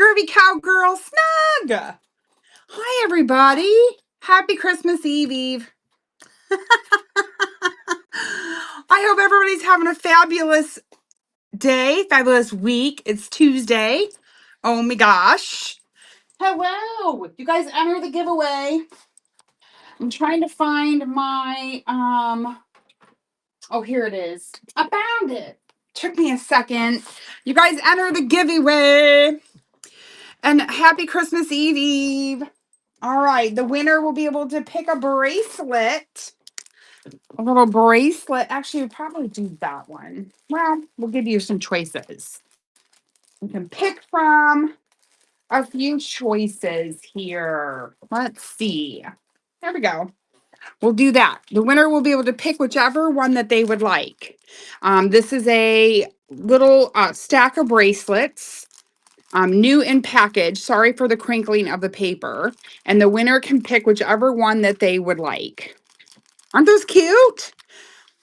Groovy Cowgirl Snug. Hi, everybody. Happy Christmas Eve. I hope everybody's having a fabulous day, fabulous week. It's Tuesday. Oh my gosh. Hello. You guys enter the giveaway. I'm trying to find my oh, here it is. I found it. Took me a second. You guys enter the giveaway. And happy Christmas Eve. All right, the winner will be able to pick a bracelet. A little bracelet. Actually, we'll probably do that one. Well, we'll give you some choices. You can pick from a few choices here. Let's see. There we go. We'll do that. The winner will be able to pick whichever one that they would like. This is a little stack of bracelets. New in package. Sorry for the crinkling of the paper. And the winner can pick whichever one that they would like. Aren't those cute?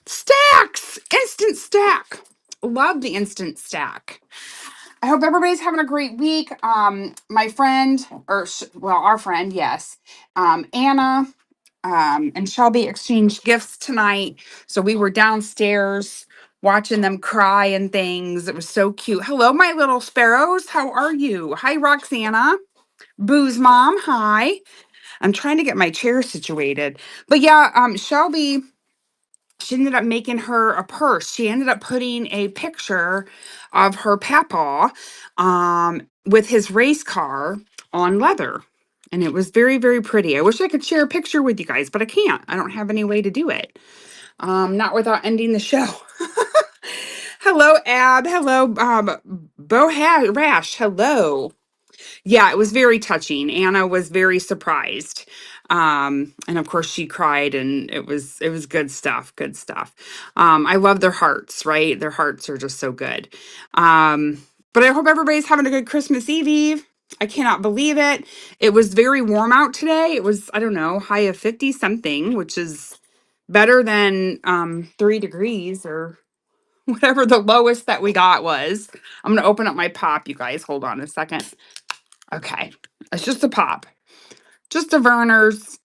Stacks! Instant stack. Love the instant stack. I hope everybody's having a great week. My friend, our friend, yes, Anna and Shelby exchanged gifts tonight. So we were downstairs watching them cry and things. It was so cute. Hello, my little sparrows. How are you? Hi, Roxana. Boo's mom. Hi. I'm trying to get my chair situated. But yeah, Shelby, she ended up making her a purse. She ended up putting a picture of her papa with his race car on leather. And it was very, very pretty. I wish I could share a picture with you guys, but I can't. I don't have any way to do it. Not without ending the show. Hello, Ab. Hello, Rash. Hello. Yeah, it was very touching. Anna was very surprised. And of course she cried, and it was good stuff, good stuff. I love their hearts, right? Their hearts are just so good. But I hope everybody's having a good Christmas Eve. I cannot believe it. It was very warm out today. It was, I don't know, high of 50 something, which is better than 3 degrees or whatever the lowest that we got was. I'm gonna open up my pop, you guys. Hold on a second. Okay. It's just a pop. Just a Verner's.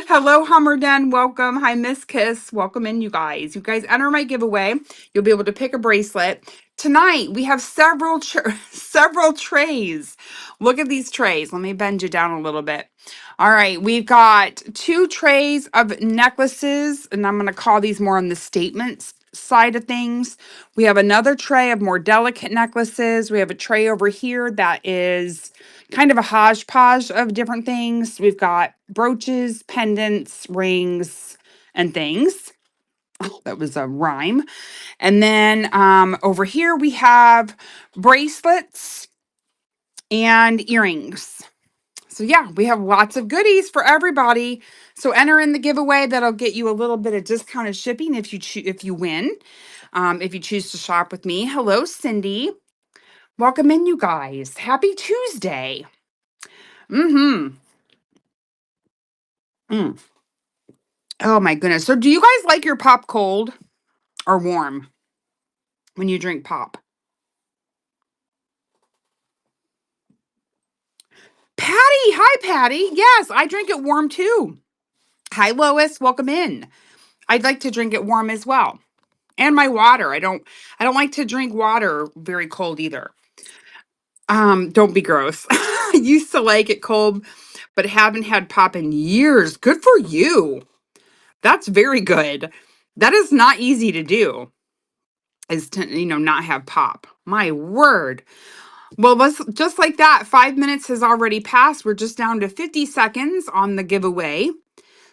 Hello, Hummerden. Welcome. Hi, Miss Kiss. Welcome in, you guys. You guys enter my giveaway. You'll be able to pick a bracelet. Tonight, we have several several trays. Look at these trays. Let me bend you down a little bit. All right. We've got 2 trays of necklaces, and I'm going to call these more on the statements side of things. We have another tray of more delicate necklaces. We have a tray over here that is kind of a hodgepodge of different things. We've got brooches, pendants, rings, and things. Oh, that was a rhyme. And then over here we have bracelets and earrings. So yeah, we have lots of goodies for everybody. So enter in the giveaway. That'll get you a little bit of discounted shipping if you win. If you choose to shop with me. Hello, Cindy. Welcome in, you guys. Happy Tuesday. Mm-hmm. Mm. Oh my goodness. So do you guys like your pop cold or warm when you drink pop? Patty, hi Patty. Yes, I drink it warm too. Hi Lois, welcome in. I'd like to drink it warm as well. And my water. I don't like to drink water very cold either. Don't be gross. I used to like it cold, but haven't had pop in years. Good for you. That's very good. That is not easy to do. Is to, not have pop. My word. Well, let's just like that. 5 minutes has already passed. We're just down to 50 seconds on the giveaway.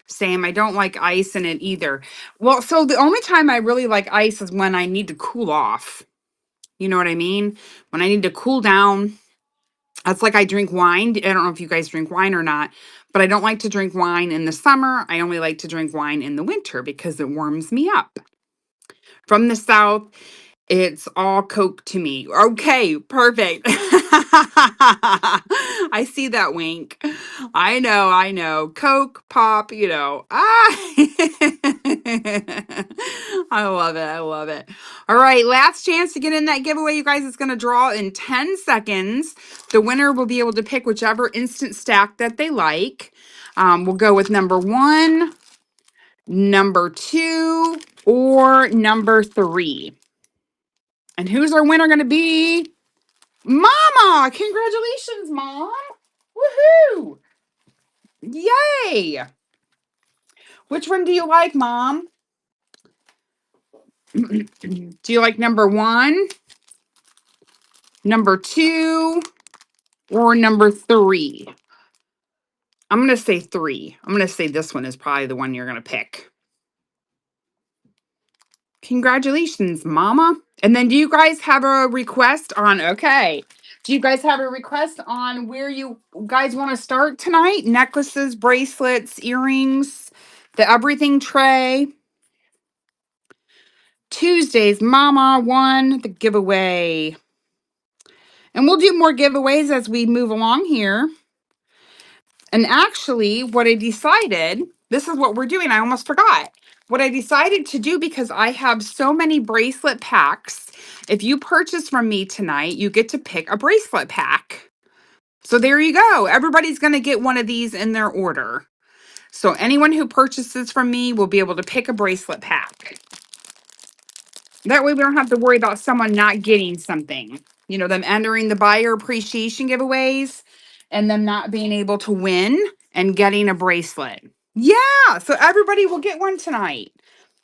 Same. I don't like ice in it either. Well, so the only time I really like ice is when I need to cool off. You know what I mean? When I need to cool down. That's like I drink wine. I don't know if you guys drink wine or not, but I don't like to drink wine in the summer. I only like to drink wine in the winter because it warms me up. From the South, it's all Coke to me. Okay, perfect. I see that wink. I know. Coke, pop, Ah. I love it. I love it. All right. Last chance to get in that giveaway, you guys. It's going to draw in 10 seconds. The winner will be able to pick whichever instant stack that they like. We'll go with number 1, number 2, or number 3. And who's our winner going to be? Mama! Congratulations, Mom! Woohoo! Yay! Which one do you like, Mom? Do you like number 1, number 2, or number 3? I'm going to say 3. I'm going to say this one is probably the one you're going to pick. Congratulations, Mama. And then do you guys have a request on, okay. Do you guys have a request on where you guys want to start tonight? Necklaces, bracelets, earrings, the everything tray. Tuesdays, Mama won the giveaway. And we'll do more giveaways as we move along here. And actually, what I decided, this is what we're doing. I almost forgot. What I decided to do, because I have so many bracelet packs, if you purchase from me tonight, you get to pick a bracelet pack. So there you go. Everybody's going to get one of these in their order. So anyone who purchases from me will be able to pick a bracelet pack. That way we don't have to worry about someone not getting something. You know, them entering the buyer appreciation giveaways and them not being able to win and getting a bracelet. Yeah, so everybody will get one tonight.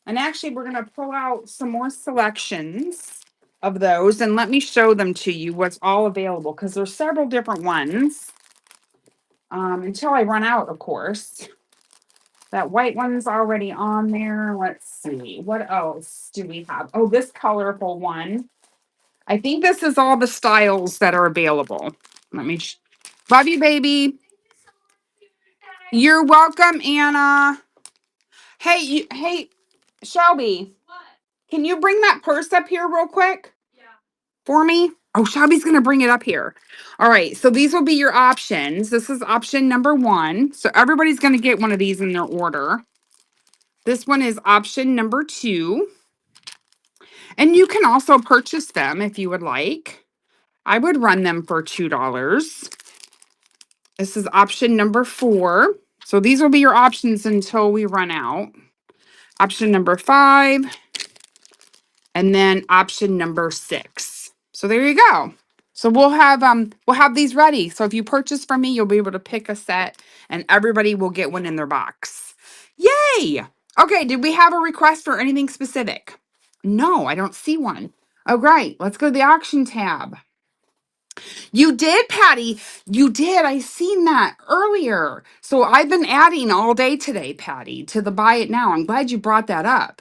And actually, we're going to pull out some more selections of those and let me show them to you what's all available, because there's several different ones. Until I run out, of course. That white one's already on there. Let's see. What else do we have? Oh, this colorful one. I think this is all the styles that are available. Let me love you, baby. You're welcome, Anna. Hey, Shelby. Can you bring that purse up here real quick? Yeah. For me? Oh, Shelby's going to bring it up here. All right. So these will be your options. This is option number 1. So everybody's going to get one of these in their order. This one is option number 2. And you can also purchase them if you would like. I would run them for $2. This is option number 4. So these will be your options until we run out. Option number 5. And then option number 6. So there you go. So we'll have these ready. So if you purchase from me, you'll be able to pick a set and everybody will get one in their box. Yay! Okay, did we have a request for anything specific? No, I don't see one. Oh, great. Let's go to the auction tab. You did, Patty. You did. I seen that earlier. So I've been adding all day today, Patty, to the buy it now. I'm glad you brought that up.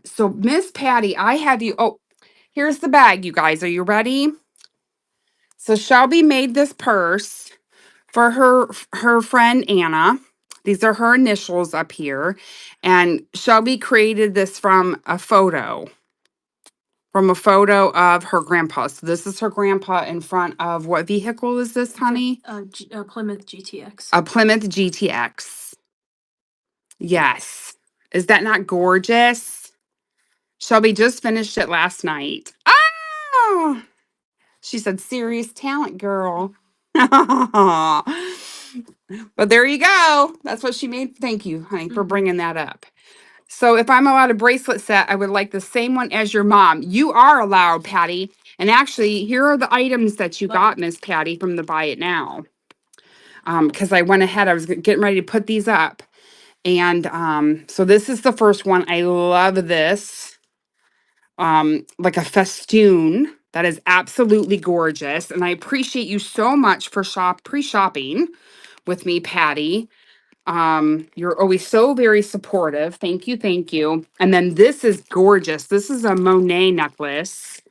So Miss Patty, I have you. Oh, here's the bag, you guys. Are you ready? So Shelby made this purse for her friend Anna. These are her initials up here. And Shelby created this from a photo of her grandpa. So this is her grandpa in front of what vehicle is this, honey? A Plymouth GTX. A Plymouth GTX. Yes. Is that not gorgeous? Shelby just finished it last night. Oh! She said, serious talent, girl. But there you go. That's what she made. Thank you, honey, for bringing that up. So if I'm allowed a bracelet set, I would like the same one as your mom. You are allowed, Patty. And actually, here are the items that you got, Miss Patty, from the Buy It Now. Because I went ahead, I was getting ready to put these up. And so this is the first one. I love this. Like a festoon. That is absolutely gorgeous. And I appreciate you so much for pre-shopping with me, Patty. You're always so very supportive. Thank you, thank you. And then this is gorgeous. This is a Monet necklace,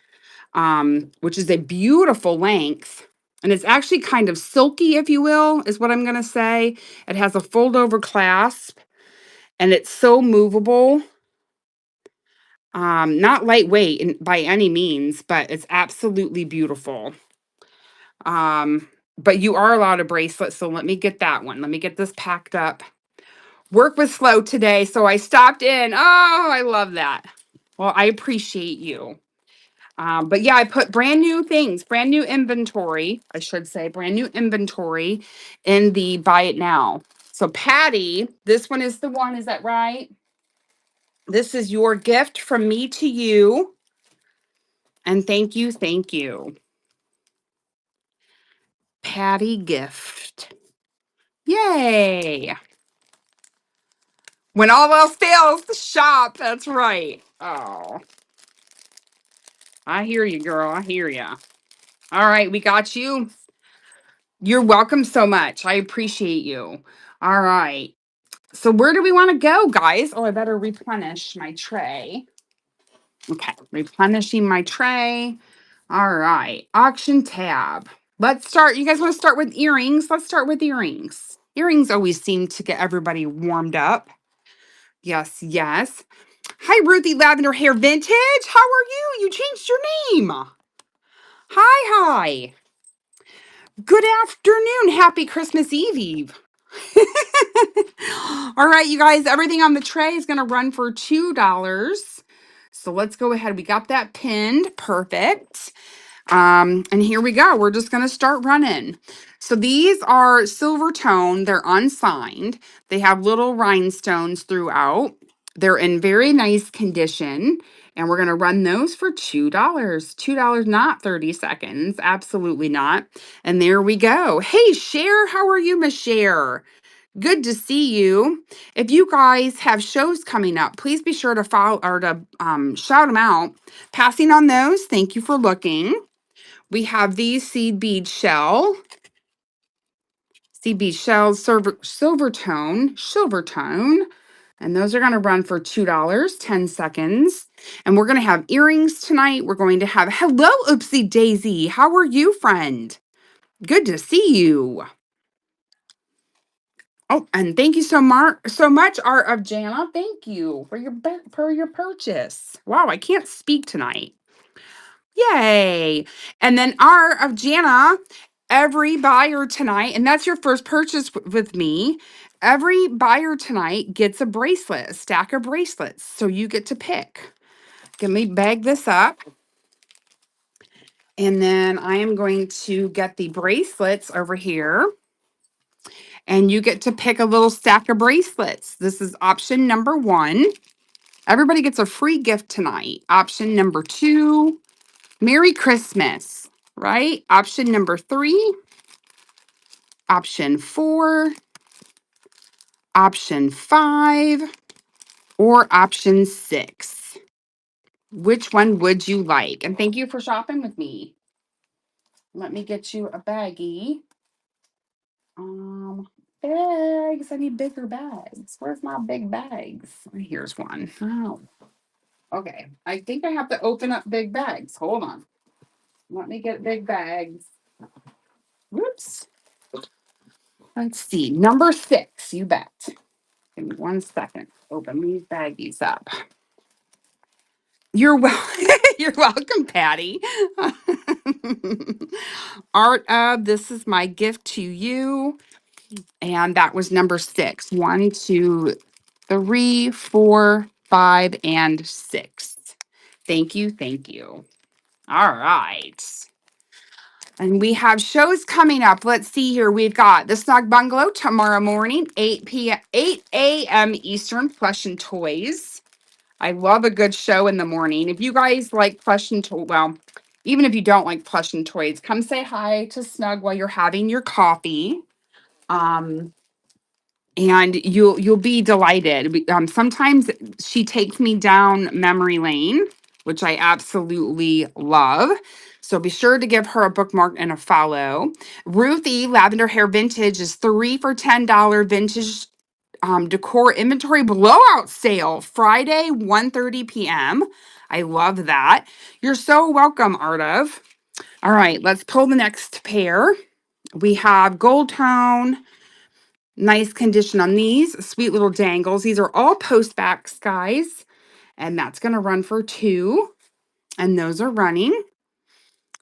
which is a beautiful length. And it's actually kind of silky, if you will, is what I'm gonna say. It has a fold-over clasp and it's so movable. Not lightweight by any means, but it's absolutely beautiful. But you are allowed a bracelet, so let me get that one. Let me get this packed up Work was slow today, so I stopped in. Oh, I love that. Well, I appreciate you. But yeah, I put brand new things, brand new inventory, I should say, brand new inventory in the buy it now. So, Patty, this one is the one, is that right? This is your gift from me to you. And thank you, thank you. Patty gift. Yay. When all else fails, shop. That's right. Oh, I hear you, girl. I hear you. All right, we got you. You're welcome so much. I appreciate you. All right. So where do we want to go, guys? Oh, I better replenish my tray. Okay, replenishing my tray. All right, auction tab. Let's start. You guys want to start with earrings? Let's start with earrings. Earrings always seem to get everybody warmed up. Yes, yes. Hi, Ruthie Lavender Hair Vintage. How are you? You changed your name. Hi, hi. Good afternoon. Happy Christmas Eve. All right, you guys, everything on the tray is going to run for $2. So let's go ahead. We got that pinned. Perfect. And here we go. We're just going to start running. So these are silver tone. They're unsigned. They have little rhinestones throughout. They're in very nice condition. And we're going to run those for $2. $2, not 30 seconds. Absolutely not. And there we go. Hey, Cher, how are you, Miss Cher? Good to see you. If you guys have shows coming up, please be sure to follow or to shout them out. Passing on those, thank you for looking. We have these seed bead shells, silver tone, and those are going to run for $2, 10 seconds. And we're going to have earrings tonight. We're going to have, hello, Oopsie Daisy. How are you, friend? Good to see you. Oh, and thank you so much, Art of Jana. Thank you for your purchase. Wow, I can't speak tonight. Yay! And then Art of Jana, every buyer tonight, and that's your first purchase with me. Every buyer tonight gets a bracelet, a stack of bracelets. So you get to pick. Let me bag this up. And then I am going to get the bracelets over here. And you get to pick a little stack of bracelets. This is option number 1. Everybody gets a free gift tonight. Option number 2, Merry Christmas, right? Option number 3, option 4, option 5, or option 6. Which one would you like? And thank you for shopping with me. Let me get you a baggie. Bags. I need bigger bags. Where's my big bags? Here's one. Oh. Okay. I think I have to open up big bags. Hold on. Let me get big bags. Whoops. Let's see. Number 6, you bet. Give me 1 second. Open these baggies up. You're You're welcome, Patty. Art of, this is my gift to you. And that was number 6. 1, 2, 3, 4, 5, and 6. Thank you. Thank you. All right. And we have shows coming up. Let's see here. We've got the Snug Bungalow tomorrow morning, 8 a.m. Eastern, Plush and Toys. I love a good show in the morning. If you guys like plush and toys, well, even if you don't like plush and toys, come say hi to Snug while you're having your coffee. And you'll be delighted. Sometimes she takes me down memory lane, which I absolutely love. So be sure to give her a bookmark and a follow. Ruthie Lavender Hair Vintage is 3 for $10 vintage decor inventory blowout sale Friday 1:30 p.m. I love that. You're so welcome, Artav. All right, let's pull the next pair. We have Gold Tone. Nice condition on these sweet little dangles. These are all post backs, guys. And that's going to run for $2. And those are running.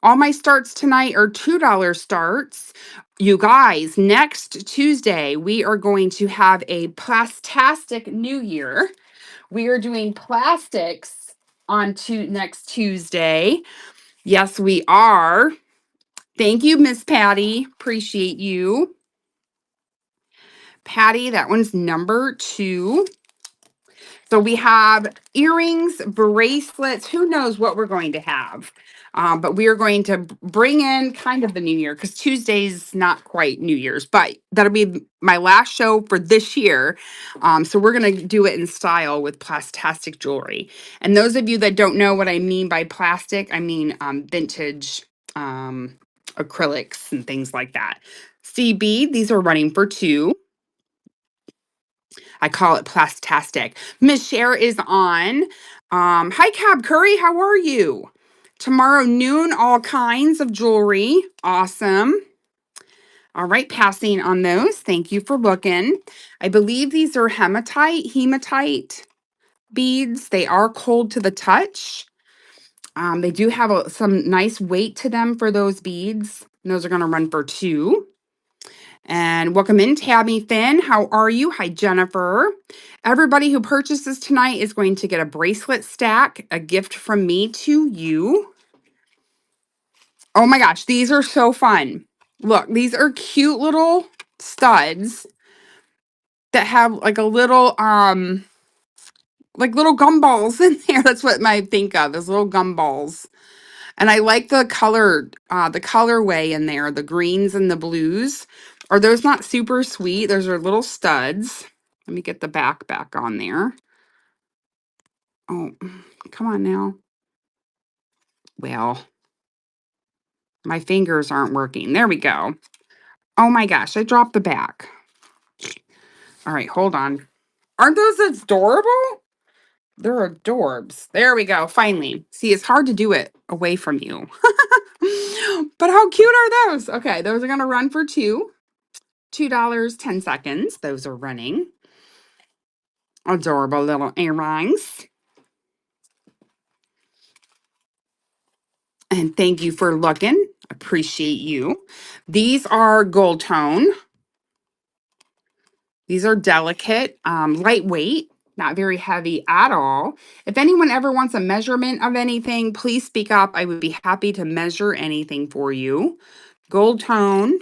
All my starts tonight are $2 starts. You guys, next Tuesday, we are going to have a Plastastic New Year. We are doing plastics on next Tuesday. Yes, we are. Thank you, Miss Patty. Appreciate you. Patty, that one's number 2. So we have earrings, bracelets. Who knows what we're going to have? But we are going to bring in kind of the new year because Tuesday's not quite New Year's, but that'll be my last show for this year. So we're going to do it in style with plastastic jewelry. And those of you that don't know what I mean by plastic, I mean vintage acrylics and things like that. CB, these are running for 2. I call it plastastic. Miss Cher is on. Hi, Cab Curry. How are you? Tomorrow noon, all kinds of jewelry. Awesome. All right, passing on those. Thank you for looking. I believe these are hematite beads. They are cold to the touch. They do have some nice weight to them for those beads. And those are going to run for 2. And welcome in, Tabby Finn. How are you? Hi, Jennifer. Everybody who purchases tonight is going to get a bracelet stack, a gift from me to you. Oh my gosh, these are so fun. Look, these are cute little studs that have like a little like little gumballs in there. That's what I think of as little gumballs. And I like the colorway in there, the greens and the blues. Are those not super sweet? Those are little studs. Let me get the back on there. Oh, come on now. Well, my fingers aren't working. There we go. Oh my gosh, I dropped the back. All right, hold on. Aren't those adorable? They're adorbs. There we go. Finally. See, it's hard to do it away from you. But how cute are those? Okay, those are going to run for 2. $2, 10 seconds. Those are running. Adorable little earrings. And thank you for looking. Appreciate you. These are gold tone. These are delicate, lightweight, not very heavy at all. If anyone ever wants a measurement of anything, please speak up. I would be happy to measure anything for you. Gold tone.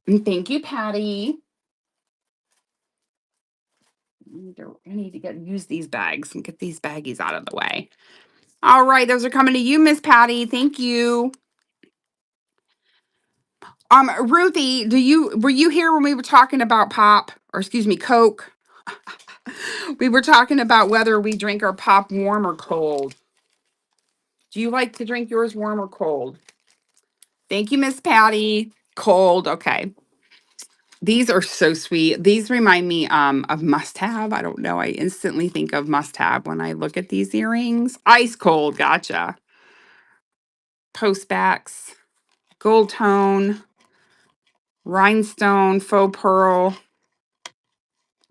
And thank you, Patty. I need to use these bags and get these baggies out of the way. All right, those are coming to you, Miss Patty. Thank you. Ruthie, were you here when we were talking about pop, or excuse me, Coke? We were talking about whether we drink our pop warm or cold. Do you like to drink yours warm or cold? Thank you, Miss Patty. Cold, okay. These are so sweet. These remind me of Must Have. I don't know. I instantly think of Must Have when I look at these earrings. Ice cold, gotcha. Postbacks, gold tone, rhinestone, faux pearl.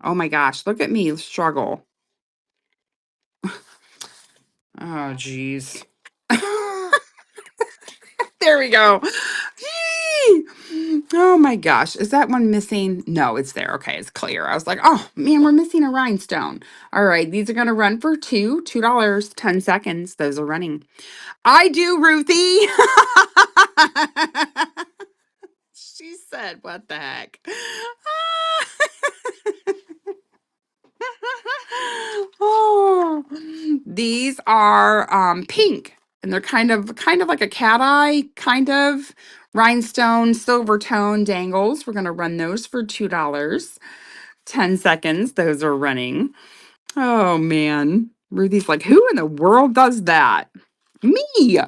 Oh my gosh, look at me struggle. Oh, geez. There we go. Gee. Oh my gosh. Is that one missing? No, it's there. Okay, it's clear. I was like, oh man, we're missing a rhinestone. All right, these are going to run for $2, 10 seconds. Those are running. I do, Ruthie. She said, what the heck? Oh, these are pink, and they're kind of like a cat eye, kind of rhinestone silver tone dangles. We're gonna run those for $2, 10 seconds. Those are running. Oh man, Ruthie's like, who in the world does that? Me.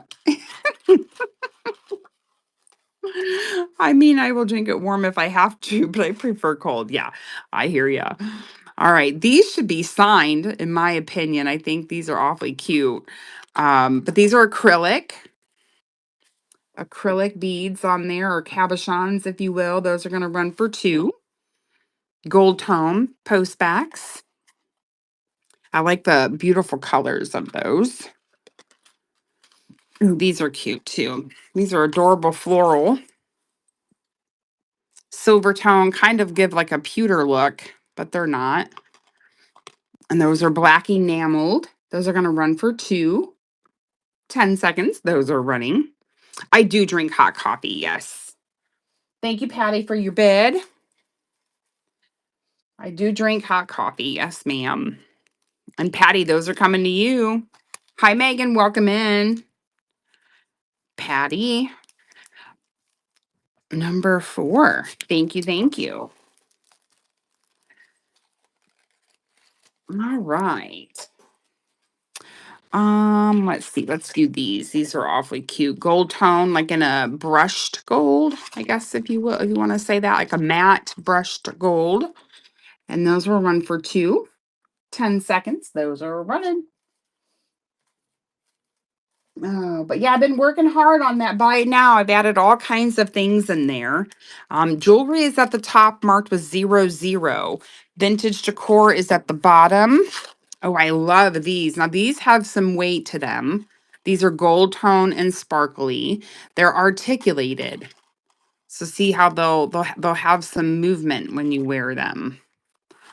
I mean, I will drink it warm if I have to, but I prefer cold. Yeah, I hear ya. All right, these should be signed, in my opinion. I think these are awfully cute. But these are acrylic beads on there, or cabochons, if you will. Those are going to run for 2. Gold tone postbacks. I like the beautiful colors of those. Ooh, these are cute too. These are adorable floral. Silver tone, kind of give like a pewter look, but they're not. And those are black enameled. Those are going to run for 10 seconds. Those are running. I do drink hot coffee, yes. Thank you, Patty, for your bid. I do drink hot coffee, yes, ma'am. And Patty, those are coming to you. Hi, Megan. Welcome in. Patty, number 4. Thank you. Thank you. All right. Let's see. Let's do these. These are awfully cute. Gold tone, like in a brushed gold, I guess, if you will, if you want to say that, like a matte brushed gold. And those will run for 10 seconds. Those are running. Oh, but yeah, I've been working hard on that buy it now. I've added all kinds of things in there. Jewelry is at the top, marked with 00. Vintage decor is at the bottom. Oh, I love these. Now, these have some weight to them. These are gold tone and sparkly. They're articulated. So see how they'll have some movement when you wear them.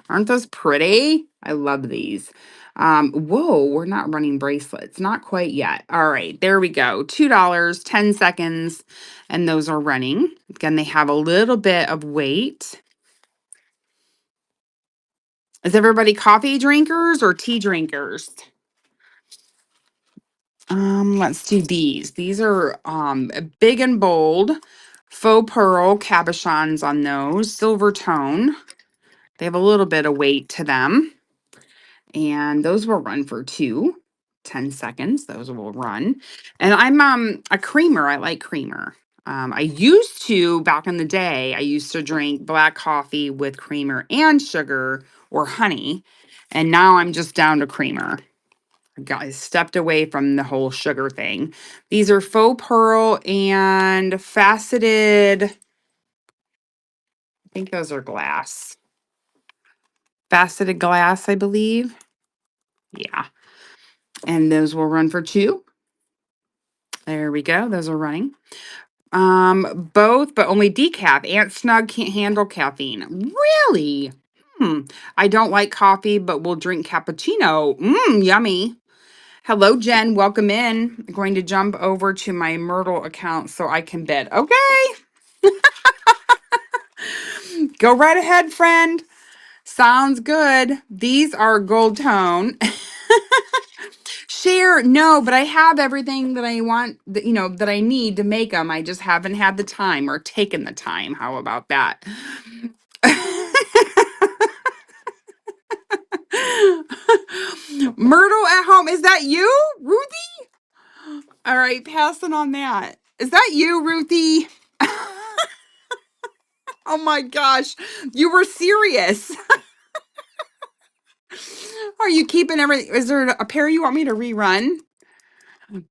Aren't those pretty? I love these. Whoa, we're not running bracelets. Not quite yet. All right, there we go. $2, 10 seconds, and those are running. Again, they have a little bit of weight. Is everybody coffee drinkers or tea drinkers? Let's do these. These are big and bold. Faux pearl cabochons on those. Silver tone. They have a little bit of weight to them. And those will run for 10 seconds. Those will run. And I'm a creamer. I like creamer. I used to, back in the day, I used to drink black coffee with creamer and sugar or honey. And now I'm just down to creamer. I stepped away from the whole sugar thing. These are faux pearl and faceted. I think those are glass. Faceted glass, I believe. Yeah. And those will run for 2. There we go. Those are running. Both, but only decaf. Aunt Snug can't handle caffeine. Really? I don't like coffee, but we'll drink cappuccino. Yummy. Hello, Jen. Welcome in. I'm going to jump over to my Myrtle account so I can bid. Okay. Go right ahead, friend. Sounds good. These are gold tone. Share, no, but I have everything that I want, that I need to make them. I just haven't had the time or taken the time. How about that? Myrtle at home. Is that you, Ruthie? All right, passing on that. Is that you, Ruthie? Oh my gosh, you were serious. Are you keeping everything? Is there a pair you want me to rerun?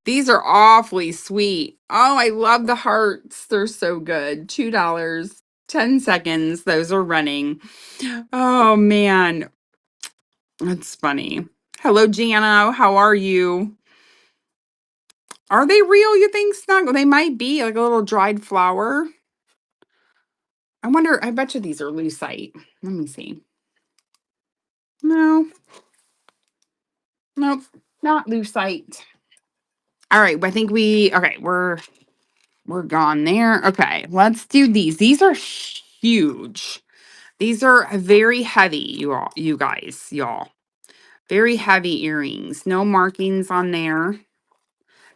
These are awfully sweet. Oh, I love the hearts. They're so good. $2, 10 seconds. Those are running. Oh man, that's funny. Hello, Jana. How are you? Are they real, you think, Snug? They might be like a little dried flower. I wonder, I bet you these are lucite. Let me see. No. Nope. Not lucite. All right. I think we're gone there. Okay. Let's do these. These are huge. These are very heavy, you guys, y'all. Very heavy earrings. No markings on there.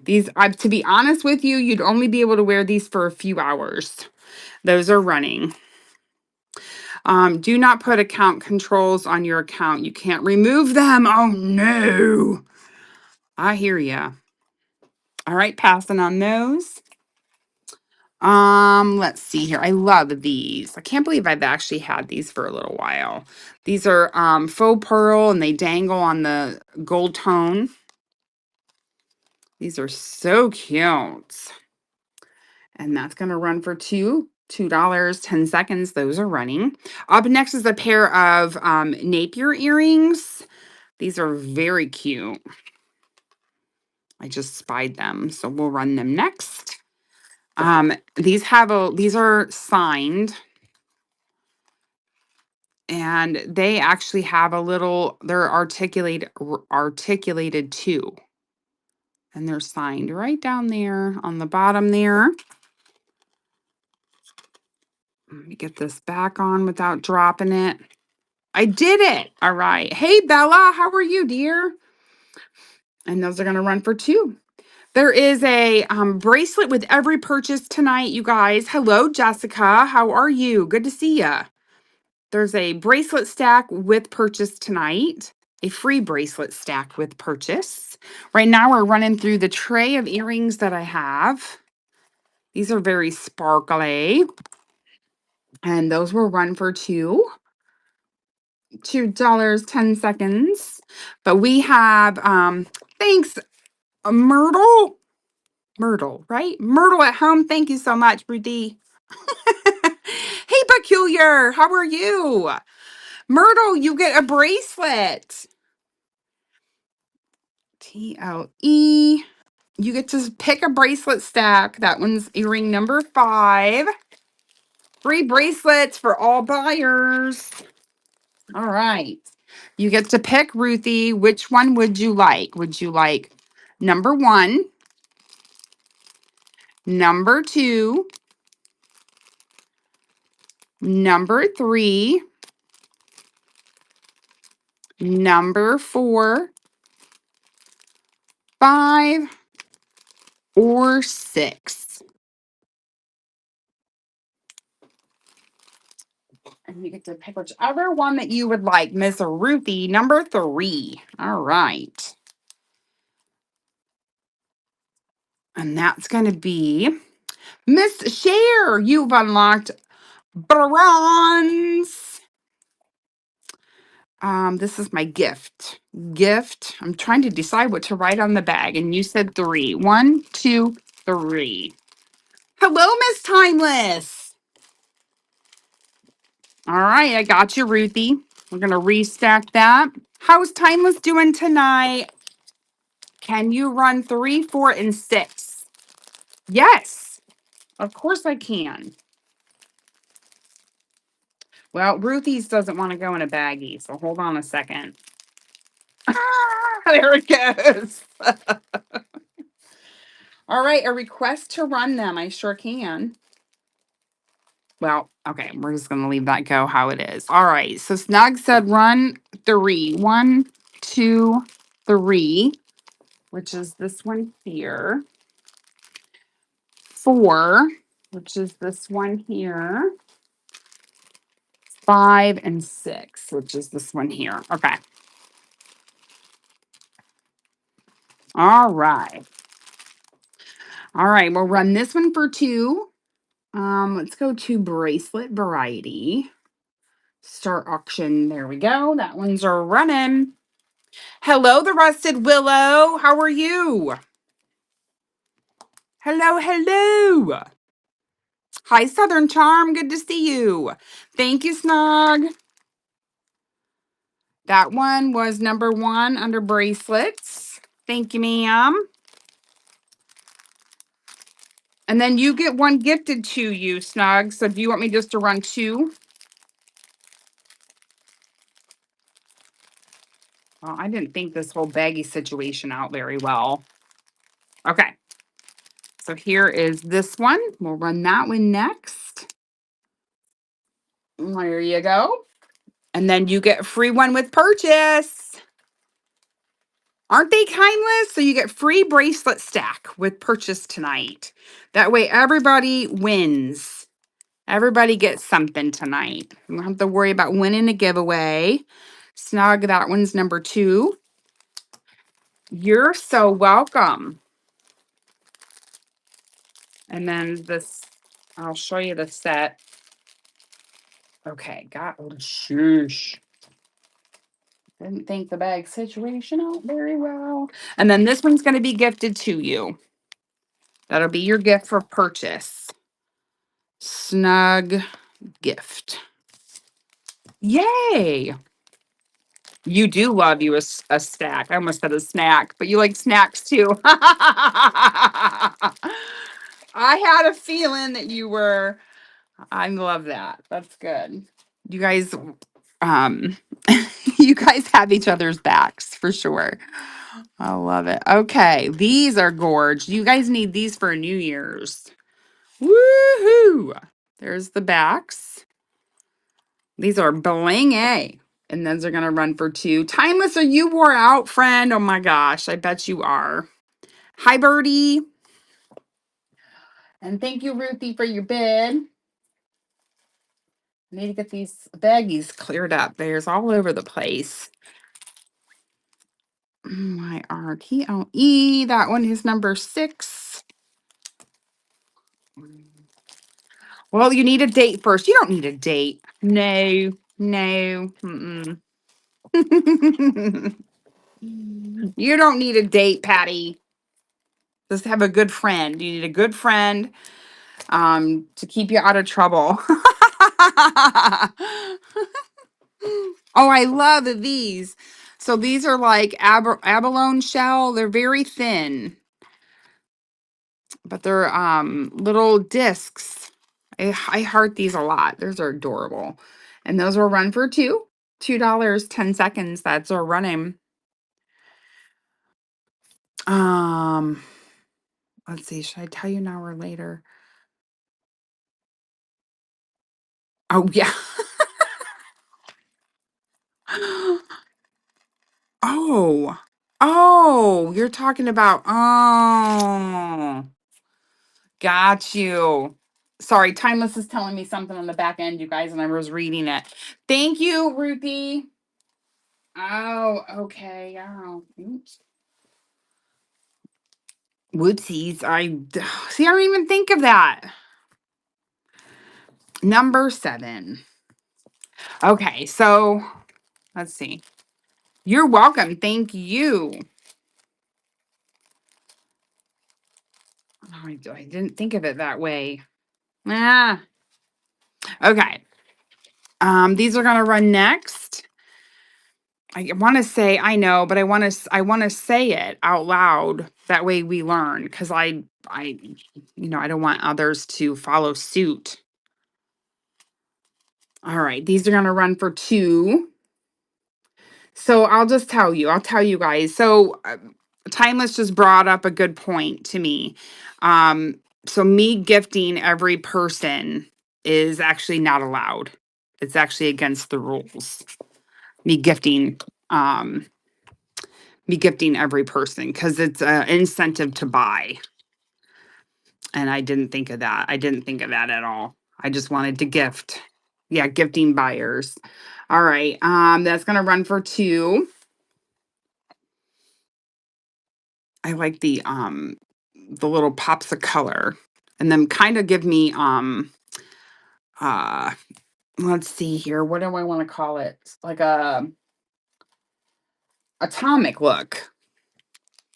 These, to be honest with you, you'd only be able to wear these for a few hours. Those are running. Do not put account controls on your account. You can't remove them. Oh no. I hear ya. All right, passing on those. Let's see here. I love these. I can't believe I've actually had these for a little while. These are faux pearl and they dangle on the gold tone. These are so cute. And that's going to run for $2, 10 seconds. Those are running. Up next is a pair of Napier earrings. These are very cute. I just spied them, so we'll run them next. These are signed, and they actually have they're articulated too. And they're signed right down there on the bottom there. Let me get this back on without dropping it. I did it. All right. Hey, Bella, how are you, dear? And those are going to run for 2. There is a bracelet with every purchase tonight, you guys. Hello, Jessica. How are you? Good to see you. There's a bracelet stack with purchase tonight, a free bracelet stack with purchase. Right now, we're running through the tray of earrings that I have. These are very sparkly, and those will run for $2.10. But we have, thanks, Myrtle, right? Myrtle at home. Thank you so much, Rudy. Hey, Peculiar, how are you? Myrtle, you get a bracelet. TLE. You get to pick a bracelet stack. That one's earring number 5. Free bracelets for all buyers. All right. You get to pick, Ruthie. Which one would you like? Would you like number 1, number 2, number 3, number 4, 5, or 6? And you get to pick whichever one that you would like, Miss Ruthie, number 3. All right. And that's going to be Miss Cher. You've unlocked bronze. This is my gift. Gift. I'm trying to decide what to write on the bag, and you said 3. 1, 2, 3. Hello, Miss Timeless. All right, I got you, Ruthie. We're gonna restack that. How's Timeless doing tonight? Can you run 3, 4, and 6? Yes, of course I can. Well, Ruthie's doesn't want to go in a baggie, so hold on a second. There it goes. All right, a request to run them. I sure can. Well, okay, we're just going to leave that go how it is. All right, so Snug said run 3. 1, 2, 3, which is this one here. 4, which is this one here. 5 and 6, which is this one here. Okay. All right. All right, we'll run this one for 2. Let's go to bracelet variety. Start auction. There we go. That one's are running. Hello, the Rusted Willow. How are you? Hello, hello. Hi, Southern Charm. Good to see you. Thank you, Snug. That one was number 1 under bracelets. Thank you, ma'am. And then you get one gifted to you, Snug. So do you want me just to run 2? Well, I didn't think this whole baggy situation out very well. Okay. So here is this one. We'll run that one next. There you go. And then you get a free one with purchase. Aren't they kindness? So you get free bracelet stack with purchase tonight. That way everybody wins. Everybody gets something tonight. You don't have to worry about winning a giveaway. Snug, that one's number 2. You're so welcome. And then I'll show you the set. Okay, sheesh. Didn't think the bag situation out very well. And then this one's going to be gifted to you. That'll be your gift for purchase. Snug gift. Yay! You do love you a snack. I almost said a snack, but you like snacks too. I had a feeling that you were. I love that. That's good. You guys, um, you guys have each other's backs for sure. I love it. Okay, these are gorge. You guys need these for New Year's. Woohoo! There's the backs. These are bling A. And those are going to run for two. Timeless, are you wore out, friend? Oh my gosh, I bet you are. Hi, Birdie. And thank you, Ruthie, for your bid. I need to get these baggies cleared up. There's all over the place. My RTLE. That one is number 6. Well, you need a date first. You don't need a date. No, no. Mm-mm. You don't need a date, Patty. Just have a good friend. You need a good friend to keep you out of trouble. Oh, I love these. So these are like abalone shell. They're very thin, but they're little discs. I heart these a lot. Those are adorable. And those will run for $2, 10 seconds. That's our running. Um, let's see, should I tell you now or later? Oh yeah. Oh. Oh, you're talking about got you. Sorry, Timeless is telling me something on the back end, you guys, and I was reading it. Thank you, Ruthie. Oh, okay. Oh, oops. Whoopsies. I see, I don't even think of that. Number 7. Okay, so let's see. You're welcome. Thank you. Oh, I didn't think of it that way. Ah. Okay. These are gonna run next. I want to say I know, but I want to say it out loud. That way we learn, because I I don't want others to follow suit. All right, these are gonna run for 2. So I'll tell you guys. So Timeless just brought up a good point to me. So me gifting every person is actually not allowed. It's actually against the rules. Me gifting um every person, because it's an incentive to buy. And I didn't think of that. I didn't think of that at all. I just wanted to gift. Yeah, gifting buyers. All right. That's gonna run for 2. I like the little pops of color. And then kind of give me uh let's see here. What do I want to call it? It's like a atomic look.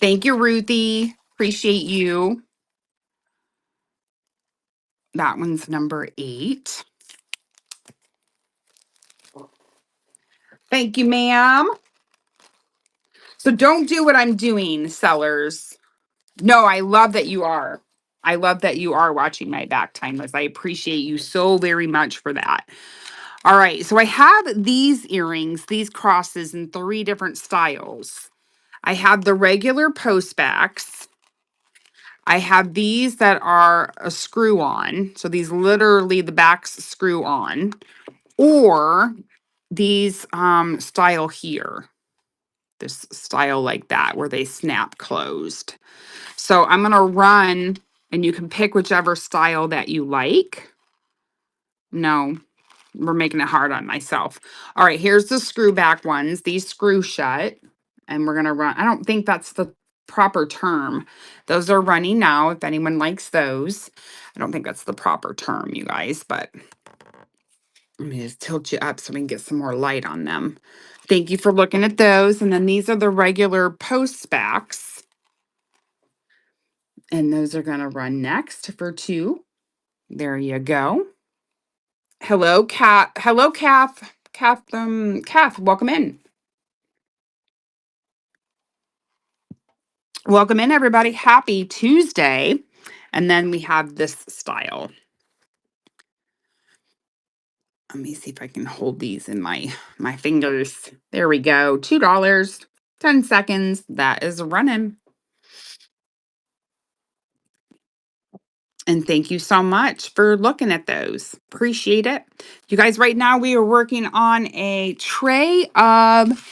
Thank you, Ruthie. Appreciate you. That one's number 8. Thank you, ma'am. So don't do what I'm doing, sellers. No, I love that you are. I love that you are watching my back, Timeless. I appreciate you so very much for that. All right, so I have these earrings, these crosses in 3 different styles. I have the regular post backs. I have these that are a screw on. So these literally the backs screw on. Or these style here. This style like that where they snap closed. So I'm going to run, and you can pick whichever style that you like. No, we're making it hard on myself. All right, here's the screw back ones. These screw shut, and we're going to run. I don't think that's the proper term. Those are running now, if anyone likes those. I don't think that's the proper term, you guys, but let me just tilt you up so we can get some more light on them. Thank you for looking at those. And then these are the regular post backs. And those are going to run next for 2. There you go. Hello, Kat. Hello, Kath. Kath, welcome in. Welcome in, everybody. Happy Tuesday. And then we have this style. Let me see if I can hold these in my fingers. There we go. $2, 10 seconds. That is running. And thank you so much for looking at those. Appreciate it. You guys, right now we are working on a tray of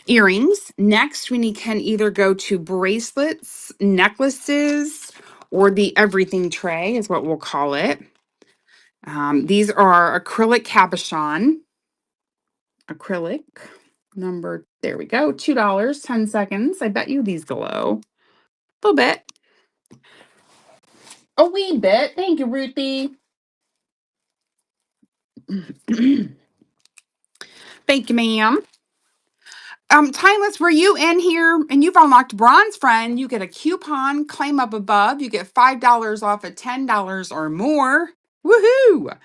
earrings. Next, can either go to bracelets, necklaces, or the everything tray is what we'll call it. These are acrylic cabochon. Acrylic number, there we go, $2, 10 seconds. I bet you these glow. A little bit. A wee bit. Thank you, Ruthie. Thank you, ma'am. Timeless, were you in here and you've unlocked Bronze Friend? You get a coupon, claim up above. You get $5 off at $10 or more. Woohoo!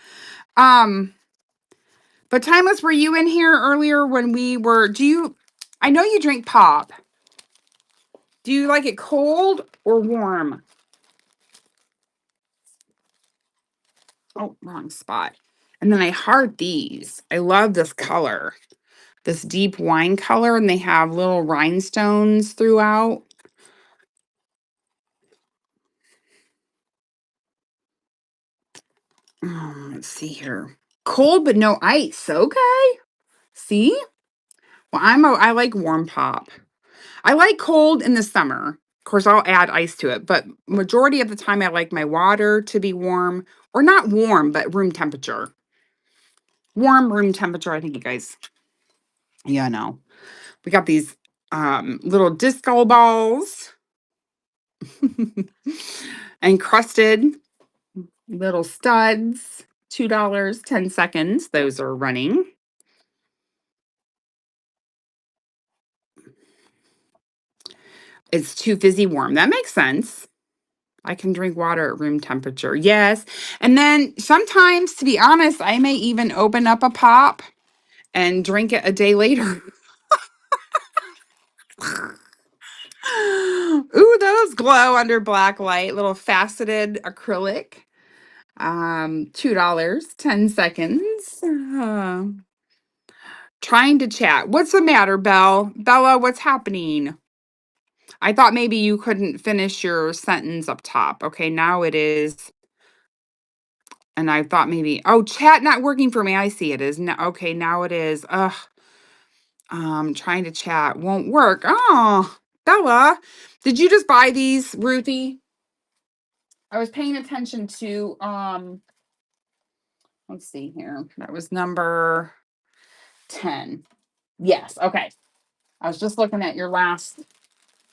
But Timeless, were you in here earlier when we were? I know you drink pop. Do you like it cold or warm? Oh, wrong spot. And then I heart these. I love this color, this deep wine color, and they have little rhinestones throughout. Let's see here. Cold but no ice. Okay. See? Well, I like warm pop. I like cold in the summer. Of course, I'll add ice to it, but majority of the time I like my water to be warm, or not warm, but room temperature. Warm room temperature. I think you guys, yeah, no. We got these little disco balls, encrusted little studs. $2, 10 seconds. Those are running. It's too fizzy warm. That makes sense. I can drink water at room temperature. Yes. And then sometimes, to be honest, I may even open up a pop and drink it a day later. Ooh, those glow under black light, little faceted acrylic. $2, 10 seconds. Trying to chat. What's the matter, Bella, what's happening? I thought maybe you couldn't finish your sentence up top. Okay, now it is. And I thought maybe, oh, chat not working for me. I see it is. No, okay, now it is. Ugh. Trying to chat won't work. Oh, Bella, did you just buy these, Ruthie? I was paying attention to let's see here. That was number 10. Yes, okay. I was just looking at your last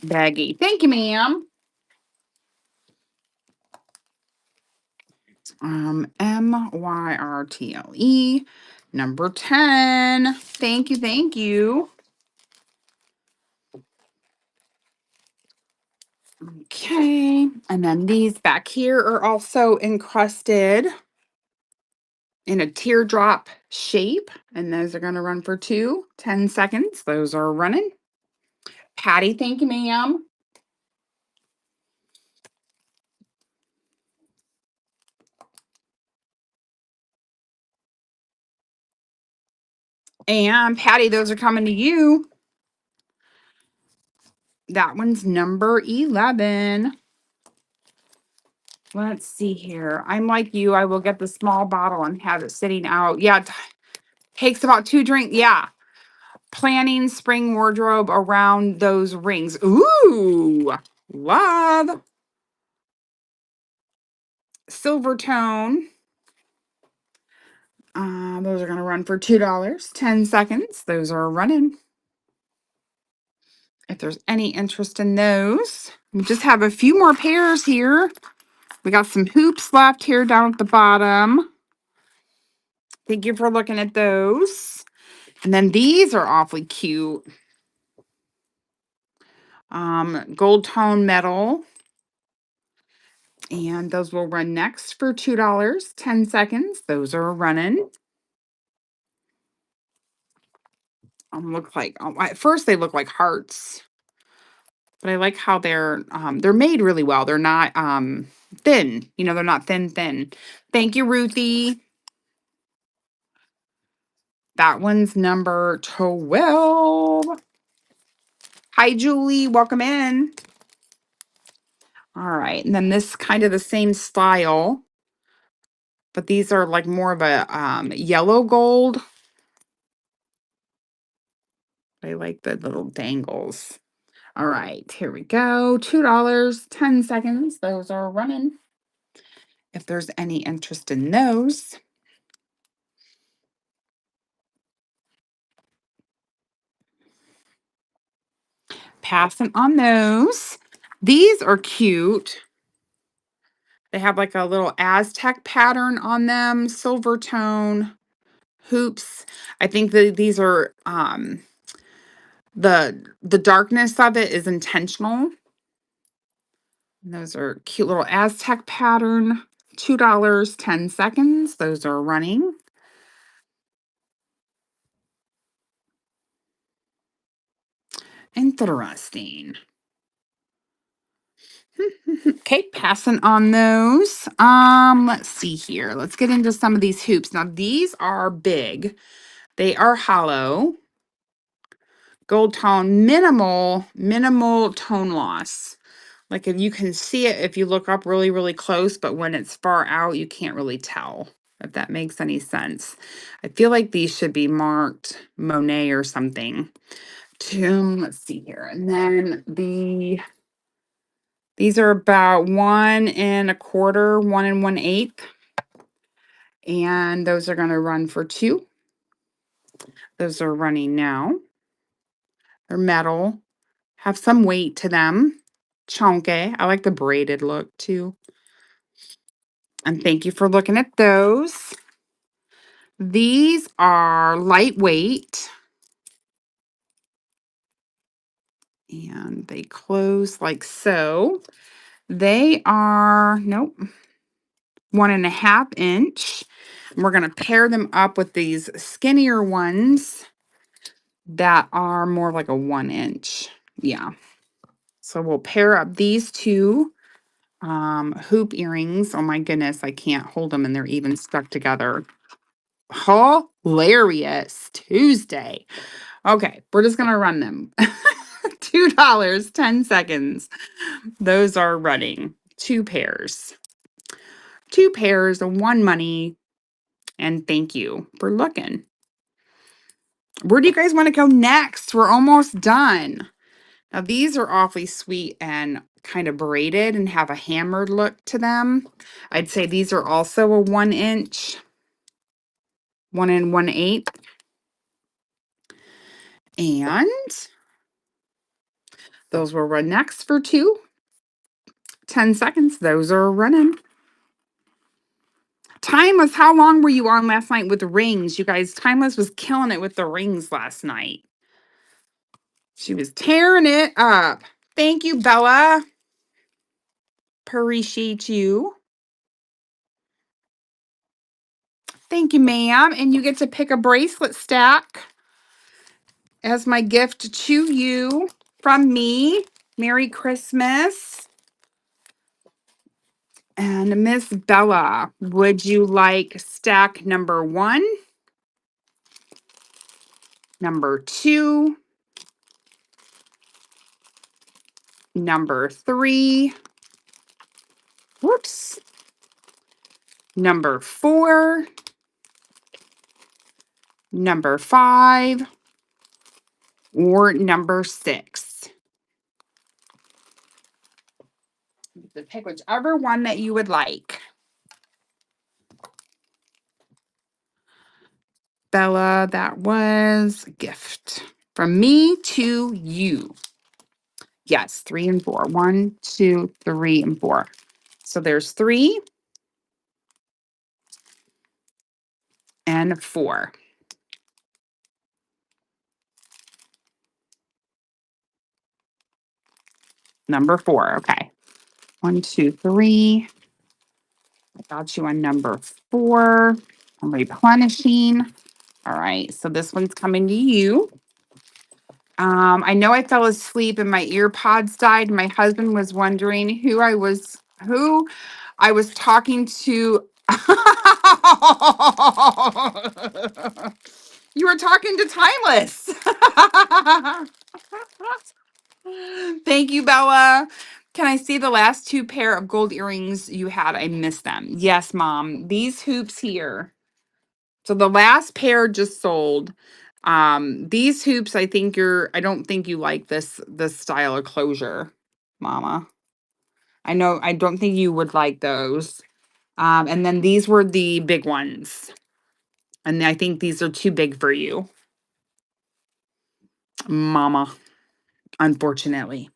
baggie. Thank you, ma'am. MYRTLE, number 10. Thank you, thank you. Okay, and then these back here are also encrusted in a teardrop shape, and those are going to run for 10 seconds. Those are running. Patty, thank you, ma'am. And Patty, those are coming to you. That one's number 11. Let's see here. I'm like you. I will get the small bottle and have it sitting out. Yeah, takes about 2 drinks. Yeah. Planning spring wardrobe around those rings. Ooh, love. Silver tone. Those are going to run for $2, 10 seconds. Those are running. If there's any interest in those, we just have a few more pairs here. We got some hoops left here down at the bottom. Thank you for looking at those. And then these are awfully cute. Gold tone metal. And those will run next for $2, 10 seconds. Those are running. Look like, at first they look like hearts. But I like how they're made really well. They're not thin. They're not thin. Thank you, Ruthie. That one's number 12. Hi, Julie. Welcome in. All right. And then this kind of the same style, but these are like more of a yellow gold. I like the little dangles. All right. Here we go. $2, 10 seconds. Those are running. If there's any interest in those. Passing on those. These are cute. They have like a little Aztec pattern on them, silver tone hoops. I think that these are the darkness of it is intentional. And those are cute little Aztec pattern. $2, 10 seconds. Those are running. Interesting. Okay, passing on those. Let's see here. Let's get into some of these hoops. Now, these are big. They are hollow. Gold tone, minimal tone loss. Like if you can see it if you look up really, really close, but when it's far out, you can't really tell, if that makes any sense. I feel like these should be marked Monet or something. Let's see here. And then these are about 1 1/4, 1 1/8. And those are going to run for 2. Those are running now. They're metal, have some weight to them. Chunky. I like the braided look too. And thank you for looking at those. These are lightweight. And they close like so. They are, nope, 1.5 inch. And we're going to pair them up with these skinnier ones that are more like a 1 inch. Yeah. So we'll pair up these two hoop earrings. Oh my goodness, I can't hold them and they're even stuck together. Hilarious Tuesday. Okay, we're just gonna run them. $2, 10 seconds. Those are running. 2 pairs. 2 pairs and 1 money. And thank you for looking. Where do you guys want to go next? We're almost done. Now, these are awfully sweet and kind of braided and have a hammered look to them. I'd say these are also a 1 inch, 1 1/8. And those will run next for 2. 10 seconds. Those are running. Timeless, how long were you on last night with the rings? You guys, Timeless was killing it with the rings last night. She was tearing it up. Thank you, Bella. Appreciate you. Thank you, ma'am. And you get to pick a bracelet stack as my gift to you from me. Merry Christmas. And Miss Bella, would you like stack number 1, number 2, number 3, whoops, number 4, number 5, or number 6? You can pick whichever one that you would like. Bella, that was a gift from me to you. Yes, 3 and 4. 1, 2, 3, and 4. So there's 3 and 4. Number 4. Okay. 1, 2, 3. I got you on number 4. I'm replenishing. All right. So this one's coming to you. I know I fell asleep and my ear pods died. My husband was wondering who I was talking to. You were talking to Timeless. Thank you, Bella. Can I see the last two pair of gold earrings you had? I missed them. Yes, Mom. These hoops here. So the last pair just sold. These hoops, I don't think you like this style of closure, Mama. I don't think you would like those. And then these were the big ones. And I think these are too big for you, Mama, unfortunately.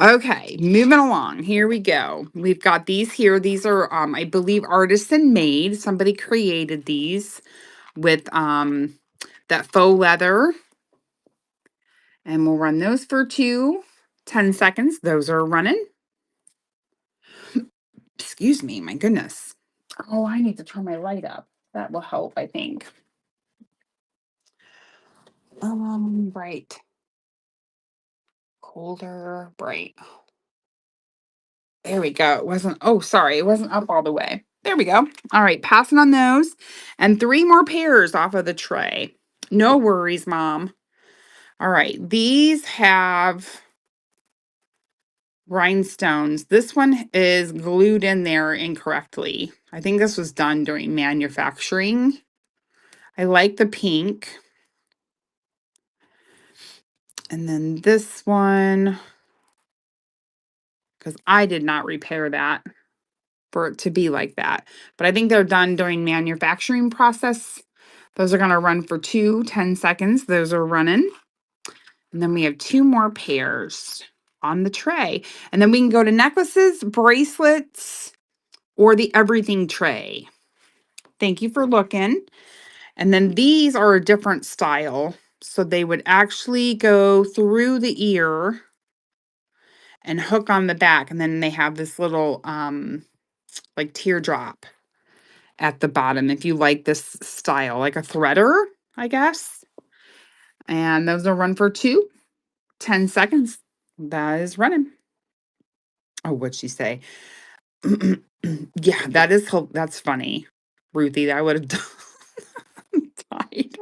Okay, moving along. Here we go. We've got these here. These are I believe artisan made. Somebody created these with that faux leather. And we'll run those for 10 seconds. Those are running. Excuse me, my goodness. Oh, I need to turn my light up. That will help, I think. Bright. Colder, bright. There we go. It wasn't up all the way. There we go. All right, passing on those. And 3 more pairs off of the tray. No worries, Mom. All right, these have rhinestones. This one is glued in there incorrectly. I think this was done during manufacturing. I like the pink. And then this one, because I did not repair that for it to be like that. But I think they're done during manufacturing process. Those are going to run for 10 seconds. Those are running. And then we have 2 more pairs on the tray. And then we can go to necklaces, bracelets, or the everything tray. Thank you for looking. And then these are a different style. So they would actually go through the ear and hook on the back. And then they have this little like teardrop at the bottom if you like this style, like a threader, I guess. And those will run for 10 seconds. That is running. Oh, what'd she say? Yeah, that's funny. Ruthie, I would have died.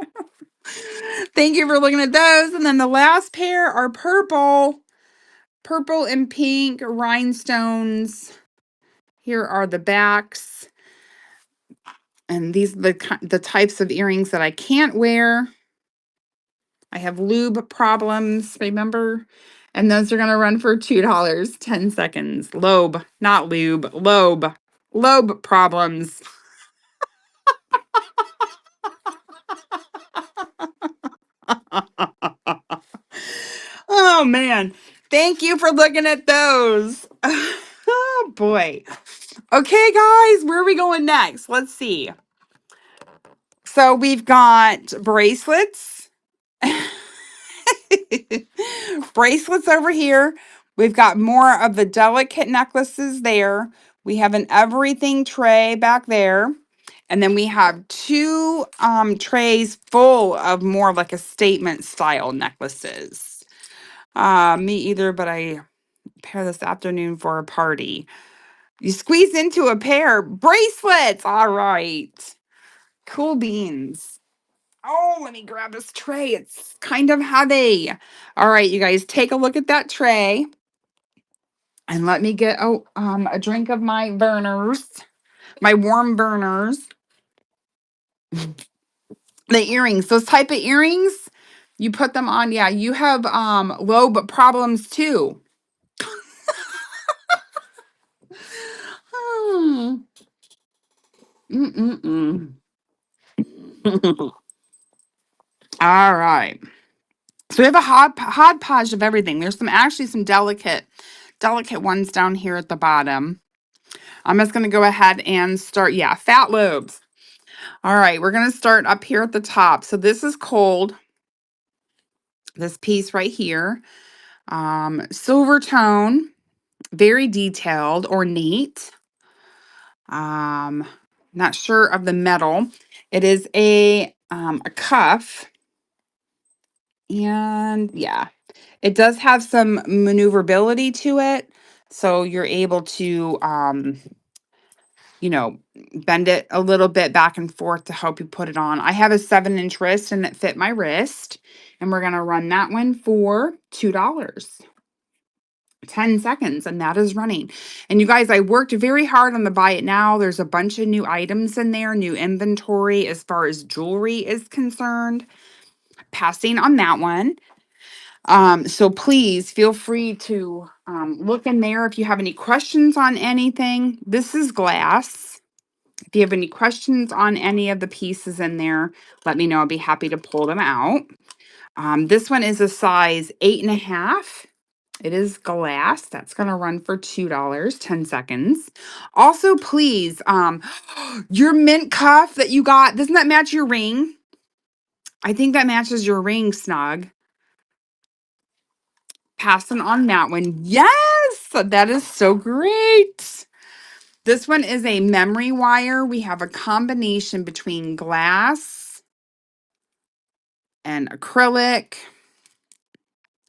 Thank you for looking at those. And then the last pair are purple and pink rhinestones. Here are the backs. And these are the types of earrings that I can't wear. I have lube problems, remember? And those are going to run for $2, 10 seconds. Lobe, not lube, lobe. Lobe problems. Oh, man. Thank you for looking at those. Oh, boy. Okay, guys, where are we going next? Let's see. So we've got bracelets. Bracelets over here. We've got more of the delicate necklaces there. We have an everything tray back there. And then we have 2 trays full of more like a statement style necklaces. Me either, but I pair this afternoon for a party. You squeeze into a pair. Bracelets. All right. Cool beans. Oh, let me grab this tray. It's kind of heavy. All right, you guys, take a look at that tray. And let me get a drink of my burners, my warm burners. The earrings, those type of earrings, you put them on. Yeah, you have lobe problems too. Hmm. Mm-mm-mm. All right. So we have a hodgepodge of everything. There's some delicate ones down here at the bottom. I'm just going to go ahead and start. Yeah, fat lobes. All right, we're going to start up here at the top. So this is cold. This piece right here. Silver tone, very detailed, ornate. Not sure of the metal. It is a cuff. And yeah, it does have some maneuverability to it. So you're able to, you know, bend it a little bit back and forth to help you put it on. I have a 7-inch wrist and it fit my wrist. And we're going to run that one for $2. 10 seconds and that is running. And you guys, I worked very hard on the buy it now. There's a bunch of new items in there, new inventory as far as jewelry is concerned. Passing on that one. So please feel free to look in there if you have any questions on anything. This is glass. If you have any questions on any of the pieces in there, let me know. I'll be happy to pull them out. This one is a size 8.5. It is glass. That's going to run for $2, 10 seconds. Also, please, your mint cuff that you got, doesn't that match your ring? I think that matches your ring, Snug. Passing on that one. Yes, that is so great. This one is a memory wire. We have a combination between glass and acrylic,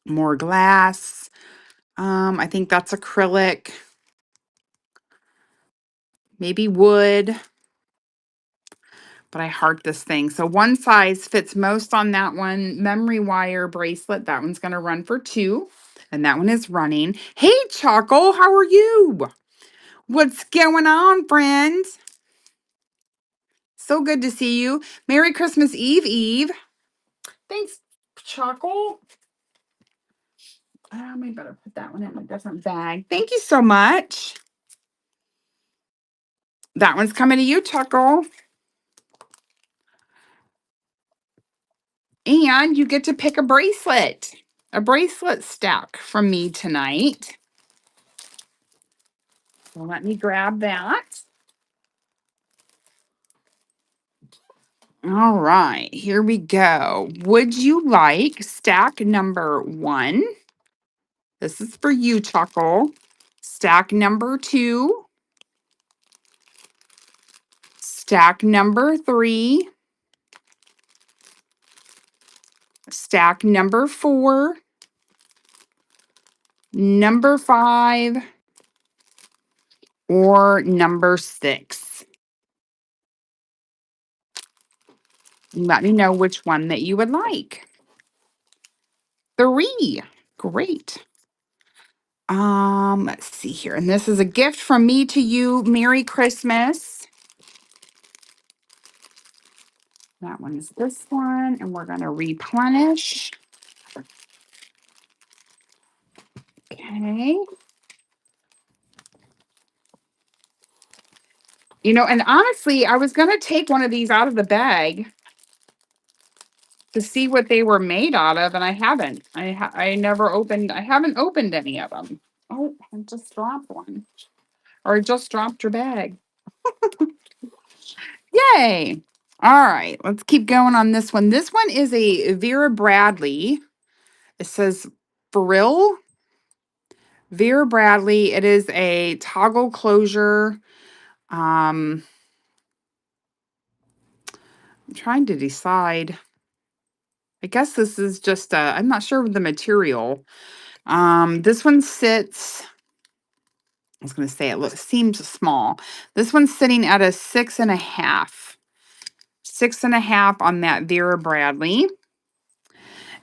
more glass. I think that's acrylic, maybe wood, but I heart this thing. So one size fits most on that one. Memory wire bracelet. That one's going to run for $2. And that one is running. Hey, Choco, how are you? What's going on, friends? So good to see you. Merry Christmas Eve, Eve. Thanks, Choco. I better put that one in a different bag. Thank you so much. That one's coming to you, Choco. And you get to pick a bracelet stack from me tonight. So let me grab that. All right, here we go. Would you like stack number 1? This is for you, Choco. Stack number 2. Stack number 3. Stack number 4. Number 5. Or number 6. Let me know which one that you would like. 3. Great. Let's see here. And this is a gift from me to you. Merry Christmas. That one is this one. And we're going to replenish. Okay. You know, and honestly, I was going to take one of these out of the bag to see what they were made out of, and I haven't. I never opened, I haven't opened any of them. Oh, I just dropped one. Or I just dropped your bag. Yay. All right, let's keep going on this one. This one is a Vera Bradley. It says Frill. Vera Bradley. It is a toggle closure. I'm trying to decide. I guess this is just I'm not sure of the material. This one sits, I was going to say it seems small. This one's sitting at a 6.5. 6.5 on that Vera Bradley.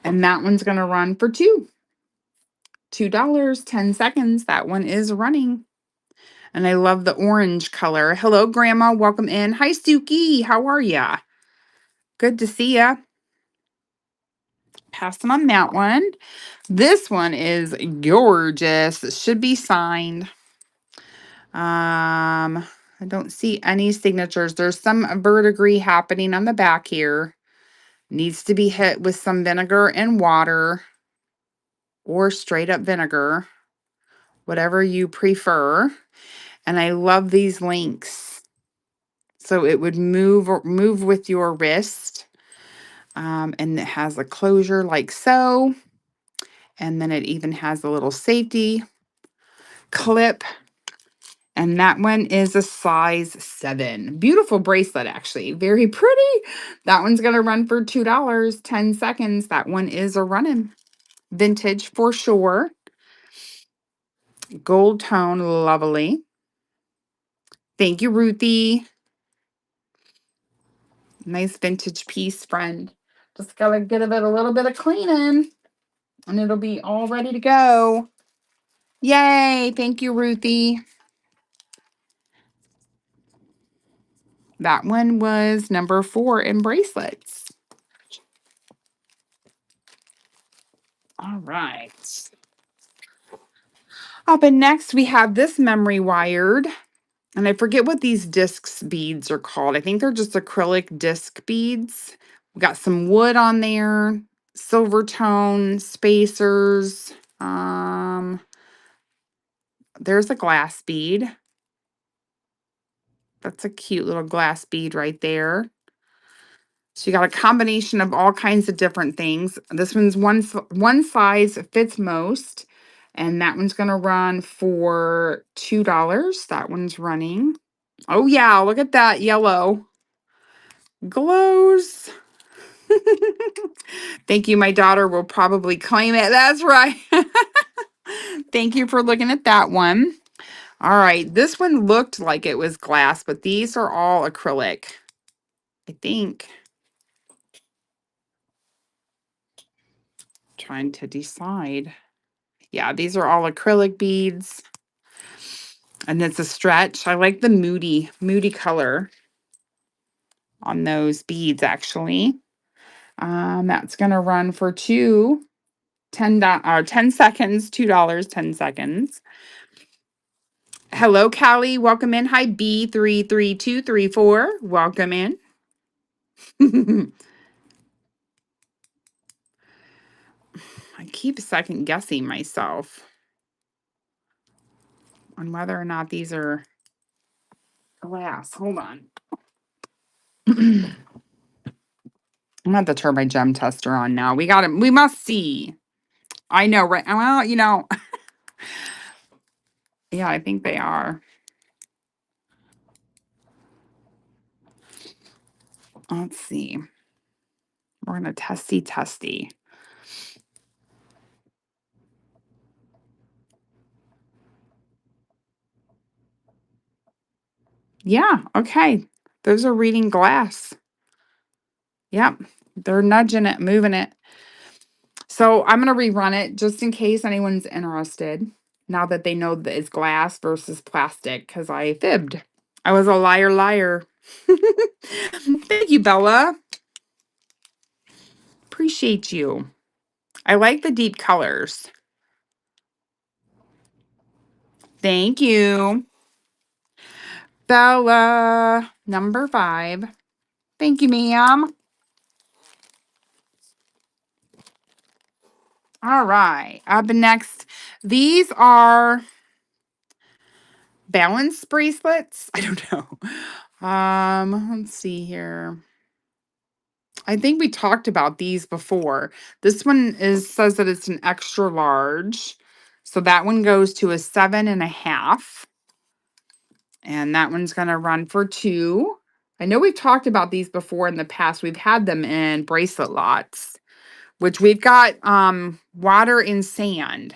And that one's going to run for $2, 10 seconds. That one is running. And I love the orange color. Hello, Grandma. Welcome in. Hi, Suki. How are ya? Good to see ya. Passing on that one. This one is gorgeous. It should be signed. I don't see any signatures. There's some verdigris happening on the back here. Needs to be hit with some vinegar and water or straight up vinegar, whatever you prefer. And I love these links. So it would move with your wrist. And it has a closure like so. And then it even has a little safety clip And that one is a size 7. Beautiful bracelet, actually. Very pretty. That one's going to run for $2, 10 seconds. That one is a running. Vintage for sure. Gold tone, lovely. Thank you, Ruthie. Nice vintage piece, friend. Just got to give it a little bit of cleaning, and it'll be all ready to go. Yay. Thank you, Ruthie. That one was number 4 in bracelets. All right. Up and next, we have this memory wired. And I forget what these discs beads are called. I think they're just acrylic disc beads. We got some wood on there, silver tone, spacers. There's a glass bead. That's a cute little glass bead right there. So you got a combination of all kinds of different things. This one's one size fits most, and that one's going to run for $2. That one's running. Oh yeah, look at that yellow. Glows. Thank you. My daughter will probably claim it. That's right. Thank you for looking at that one. All right. This one looked like it was glass, but these are all acrylic, I think. Trying to decide. Yeah, these are all acrylic beads. And it's a stretch. I like the moody color on those beads, actually. That's going to run for 10 seconds, $2, 10 seconds. Hello, Callie. Welcome in. Hi, B33234. Welcome in. I keep second guessing myself on whether or not these are glass. Hold on. I'm gonna have to turn my gem tester on now. We must see. I know, right? Well, yeah, I think they are. Let's see. We're gonna testy. Yeah, okay. Those are reading glass. Yep. They're nudging it, moving it. So I'm going to rerun it just in case anyone's interested. Now that they know that it's glass versus plastic, because I fibbed. I was a liar. Thank you, Bella. Appreciate you. I like the deep colors. Thank you. Bella, number 5. Thank you, ma'am. All right. Up next, these are balance bracelets. I don't know. Let's see here. I think we talked about these before. This one says that it's an extra large. So that one goes to a 7.5. And that one's going to run for 2. I know we've talked about these before in the past. We've had them in bracelet lots, which we've got water and sand.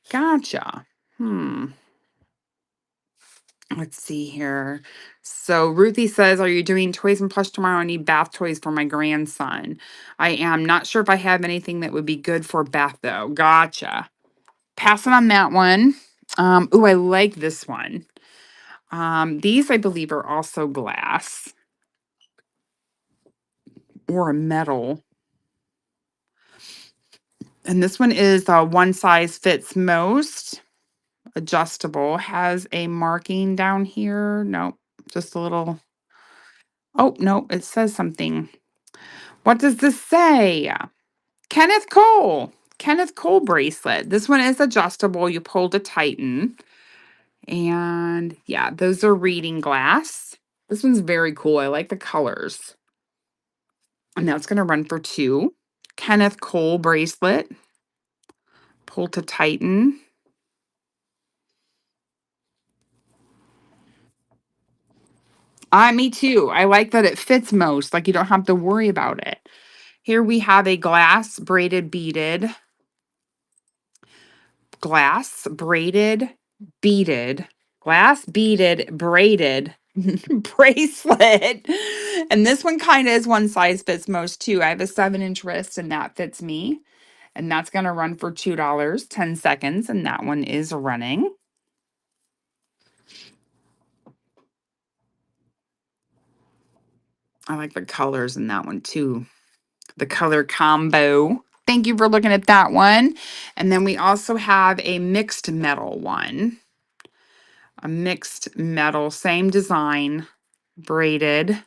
Gotcha. Let's see here. So Ruthie says, are you doing toys and plush tomorrow? I need bath toys for my grandson. I am not sure if I have anything that would be good for Beth, though. Gotcha. Passing on that one. Ooh, I like this one. These, I believe, are also glass or a metal. And this one is one size fits most. Adjustable. Has a marking down here. Nope. Just a little. Oh, no, it says something. What does this say? Kenneth Cole. Kenneth Cole bracelet. This one is adjustable. You pull to tighten. And yeah, those are reading glass. This one's very cool. I like the colors. And that's going to run for 2. Kenneth Cole bracelet. Pull to tighten. Me too. I like that it fits most. Like you don't have to worry about it. Here we have a glass beaded braided bracelet. And this one kind of is one size fits most too. I have a 7-inch wrist and that fits me. And that's going to run for $2, 10 seconds. And that one is running. I like the colors in that one too. The color combo. Thank you for looking at that one. And then we also have a mixed metal one. A mixed metal, same design, braided.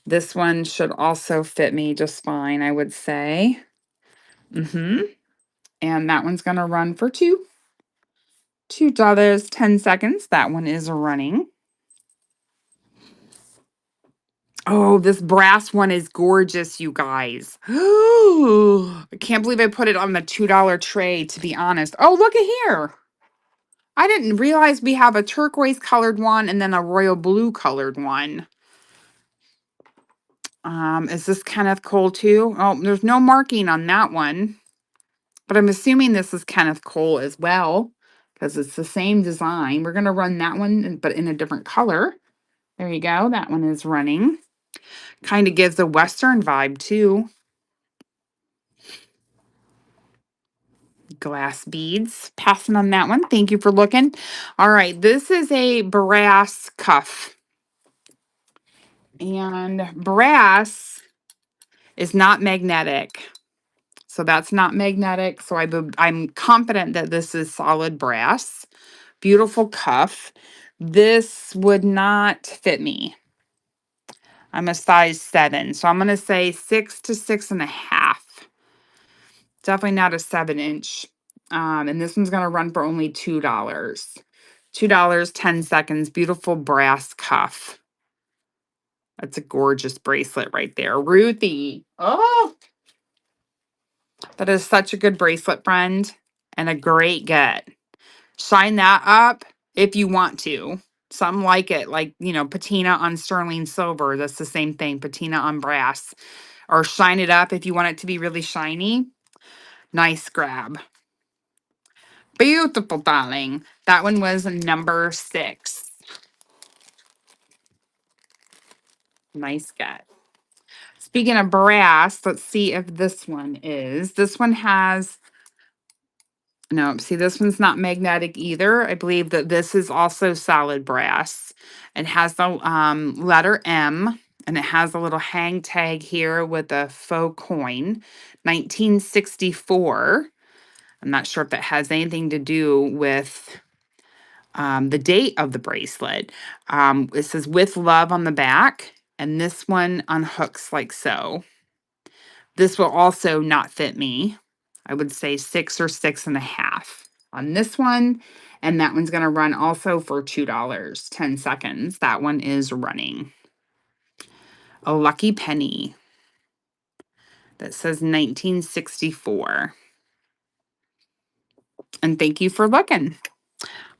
This one should also fit me just fine, I would say. And that one's going to run for $2, 10 seconds. That one is running. Oh, this brass one is gorgeous, you guys. I can't believe I put it on the $2 tray, to be honest. Oh, look at here. I didn't realize we have a turquoise colored one and then a royal blue colored one. Is this Kenneth Cole too? Oh, there's no marking on that one. But I'm assuming this is Kenneth Cole as well because it's the same design. We're going to run that one, but in a different color. There you go. That one is running. Kind of gives a Western vibe too. Glass beads. Passing on that one. Thank you for looking. All right. This is a brass cuff. And brass is not magnetic. So that's not magnetic. So I'm confident that this is solid brass. Beautiful cuff. This would not fit me. I'm a size 7. So I'm going to say 6 to 6.5. Definitely not a 7-inch. And this one's going to run for only $2. $2, 10 seconds. Beautiful brass cuff. That's a gorgeous bracelet right there. Ruthie. Oh, that is such a good bracelet, friend. And a great get. Shine that up if you want to. Some like it, like, patina on sterling silver. That's the same thing, patina on brass. Or shine it up if you want it to be really shiny. Nice grab. Beautiful, darling. That one was number 6. Nice get. Speaking of brass, let's see if this one is. This one has... No, see, this one's not magnetic either. I believe that this is also solid brass. It has the letter M, and it has a little hang tag here with a faux coin. 1964. I'm not sure if that has anything to do with the date of the bracelet. It says "with love" on the back, and this one unhooks like so. This will also not fit me. I would say 6 or 6.5 on this one. And that one's going to run also for $2, 10 seconds. That one is running. A lucky penny that says 1964. And thank you for looking.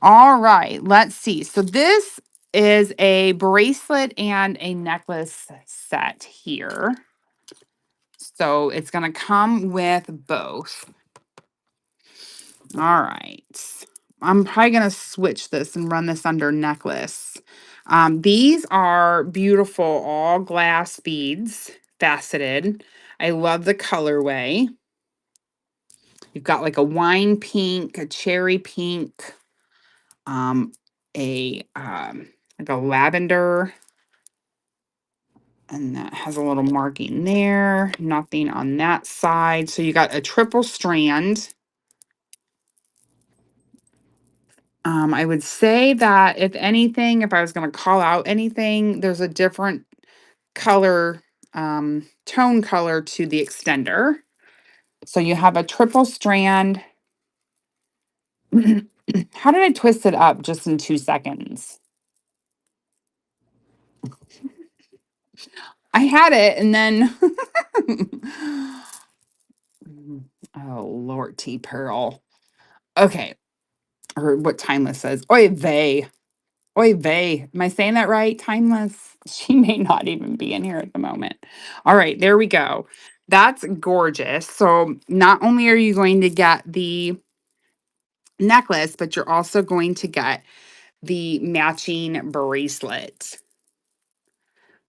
All right, let's see. So this is a bracelet and a necklace set here. So it's going to come with both. All right. I'm probably going to switch this and run this under necklace. These are beautiful, all glass beads, faceted. I love the colorway. You've got like a wine pink, a cherry pink, like a lavender, and that has a little marking there. Nothing on that side. So you got a triple strand. I would say that if anything, if I was going to call out anything, there's a different color, tone color to the extender. So you have a triple strand. How did I twist it up just in 2 seconds? I had it and then, oh, Lord T Pearl. Okay. Or what Timeless says. Oy vey. Oy vey. Am I saying that right? Timeless. She may not even be in here at the moment. All right, there we go. That's gorgeous. So not only are you going to get the necklace, but you're also going to get the matching bracelet.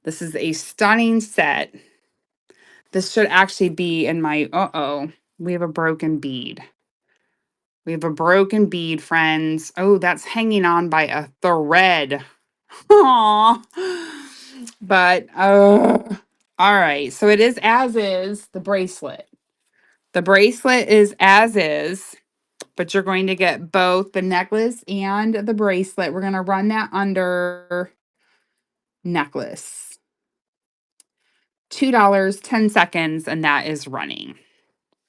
This is a stunning set. This should actually be in my, uh-oh, we have a broken bead. We have a broken bead, friends. Oh, that's hanging on by a thread. Aw. But, all right. So it is as is the bracelet. The bracelet is as is, but you're going to get both the necklace and the bracelet. We're going to run that under necklace. $2, 10 seconds, and that is running.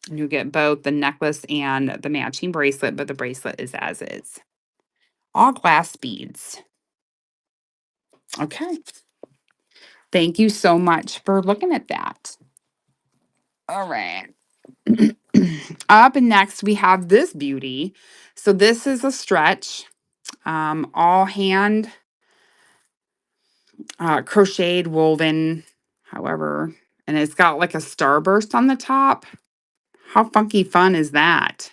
And you get both the necklace and the matching bracelet, but the bracelet is as is. All glass beads. Okay. Thank you so much for looking at that. All right. Up next, we have this beauty. So this is a stretch, all hand crocheted, woven, however, and it's got like a starburst on the top. How funky fun is that?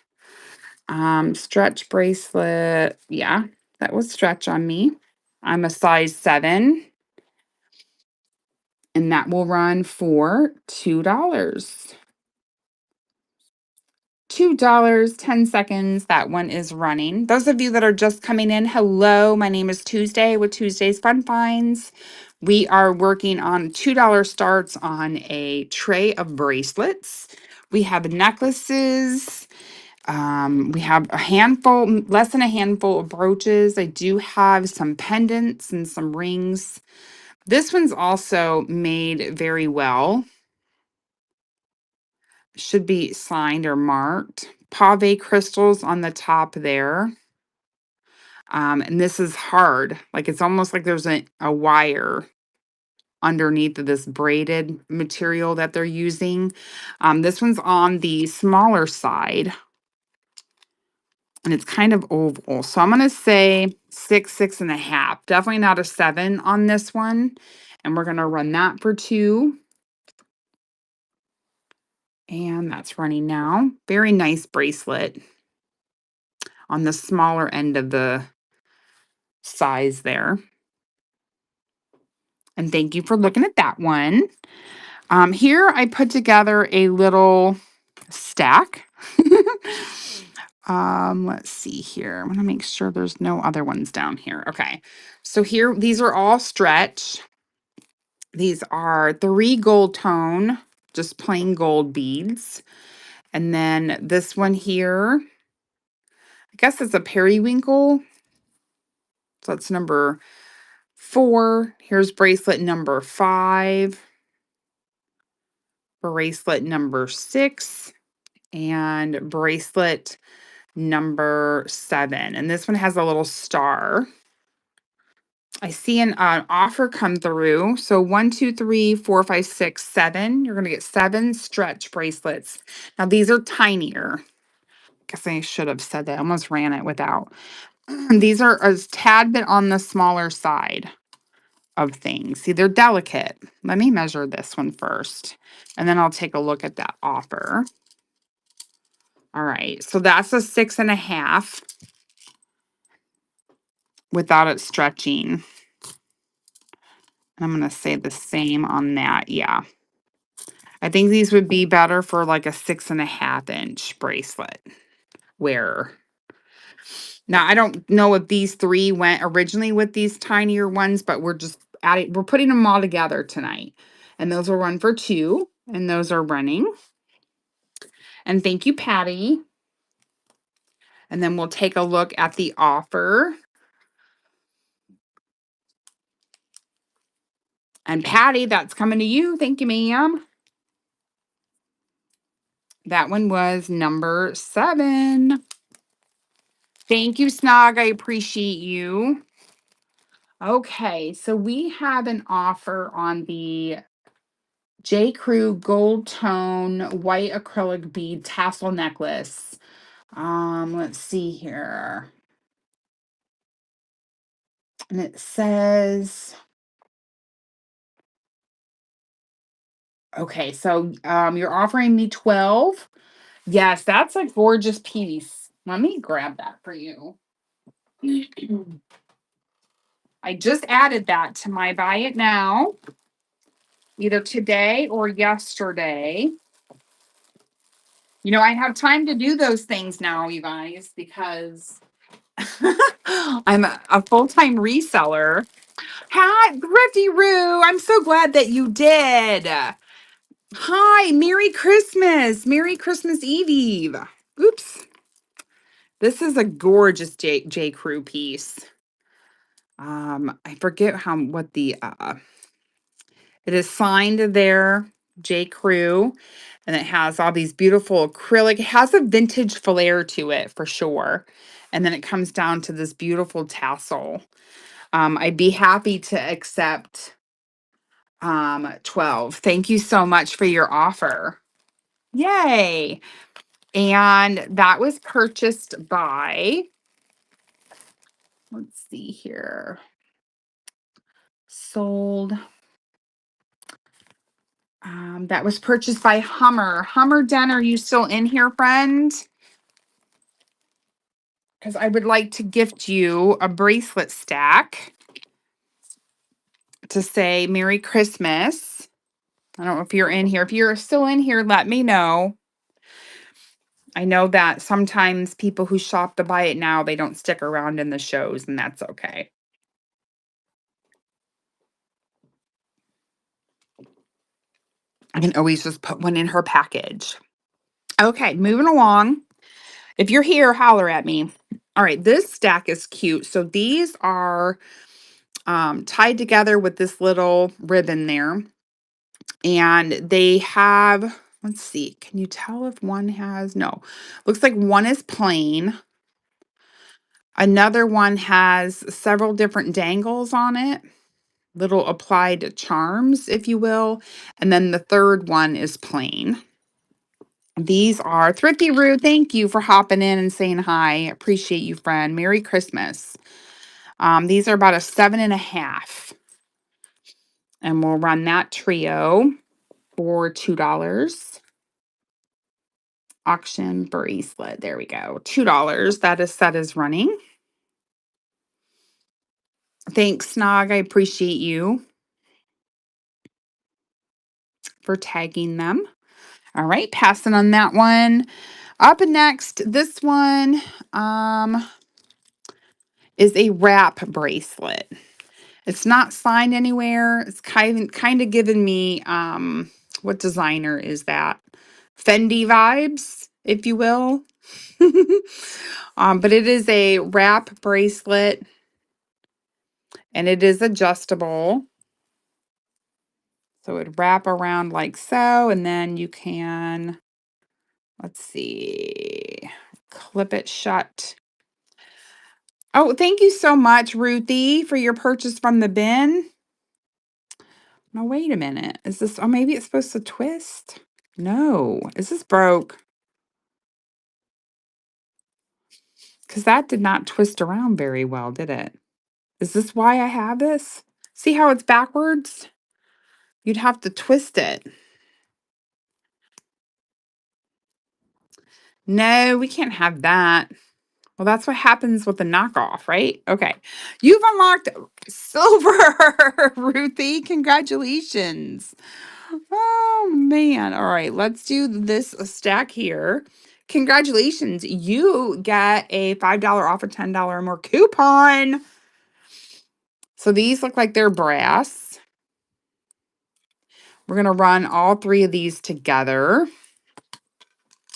Stretch bracelet. Yeah, that was stretch on me. I'm a size 7, and that will run for $2. $2, 10 seconds. That one is running. Those of you that are just coming in, hello. My name is Tuesday with Tuesday's Fun Finds. We are working on $2 starts on a tray of bracelets. We have necklaces. We have a handful, less than a handful of brooches. I do have some pendants and some rings. This one's also made very well. Should be signed or marked. Pave crystals on the top there. And this is hard. Like it's almost like there's a wire underneath of this braided material that they're using. This one's on the smaller side. And it's kind of oval. So I'm going to say 6, 6.5. Definitely not a 7 on this one. And we're going to run that for 2. And that's running now. Very nice bracelet on the smaller end of the size there. And thank you for looking at that one. Here I put together a little stack. Let's see here. I want to make sure there's no other ones down here. Okay. So here, these are all stretch. These are 3 gold tone, just plain gold beads. And then this one here, I guess it's a periwinkle. So that's number 4. Here's bracelet number 5. Bracelet number 6. And bracelet number 7. And this one has a little star. I see an offer come through. So 1, 2, 3, 4, 5, 6, 7. You're going to get 7 stretch bracelets. Now these are tinier. Guess I should have said that. I almost ran it without. These are a tad bit on the smaller side of things. See, they're delicate. Let me measure this one first, and then I'll take a look at that offer. All right, so that's a 6.5 without it stretching. I'm going to say the same on that. Yeah. I think these would be better for like a 6.5-inch bracelet wearer. Now, I don't know if these 3 went originally with these tinier ones, but we're putting them all together tonight. And those will run for 2, and those are running. And thank you, Patty. And then we'll take a look at the offer. And Patty, that's coming to you. Thank you, ma'am. That one was number 7. Thank you, Snog. I appreciate you. Okay, so we have an offer on the J. Crew gold tone white acrylic bead tassel necklace. Let's see here. And it says, okay, so you're offering me 12. Yes, that's a gorgeous piece. Let me grab that for you. I just added that to my buy it now, either today or yesterday. You know, I have time to do those things now, you guys, because I'm a full-time reseller. Hi, Thrifty Roo. I'm so glad that you did. Hi, Merry Christmas. Merry Christmas Eve Eve. Oops. This is a gorgeous J. Crew piece. I forget what the it is signed there, J. Crew, and it has all these beautiful acrylic. It has a vintage flair to it for sure. And then it comes down to this beautiful tassel. I'd be happy to accept 12. Thank you so much for your offer. Yay. And that was purchased by, let's see here, sold. That was purchased by Hummer. Hummer Den, are you still in here, friend? Because I would like to gift you a bracelet stack to say Merry Christmas. I don't know if you're in here. If you're still in here, let me know. I know that sometimes people who shop to buy it now, they don't stick around in the shows, and that's okay. I can always just put one in her package. Okay, moving along. If you're here, holler at me. All right, this stack is cute. So these are tied together with this little ribbon there. And they have, let's see, can you tell if one has, no, looks like one is plain. Another one has several different dangles on it, little applied charms, if you will. And then the third one is plain. These are Thrifty Roo. Thank you for hopping in and saying hi. Appreciate you, friend. Merry Christmas. These are about a 7.5. And we'll run that trio for $2. Auction bracelet. There we go. $2. That set is running. Thanks, Snog. I appreciate you for tagging them. All right, passing on that one. Up next, this one is a wrap bracelet. It's not signed anywhere. It's kind of giving me what designer is that? Fendi vibes, if you will. But it is a wrap bracelet and it is adjustable. So it would wrap around like so, and then you can, let's see, clip it shut. Oh, thank you so much, Ruthie, for your purchase from the bin. No, wait a minute. Is this, oh, maybe it's supposed to twist? No. Is this broke? Because that did not twist around very well, did it? Is this why I have this? See how it's backwards? You'd have to twist it. No, we can't have that. Well, that's what happens with the knockoff, right? Okay. You've unlocked silver, Ruthie. Congratulations. Oh, man. All right. Let's do this stack here. Congratulations. You get a $5 off a $10 or more coupon. So these look like they're brass. We're going to run all three of these together.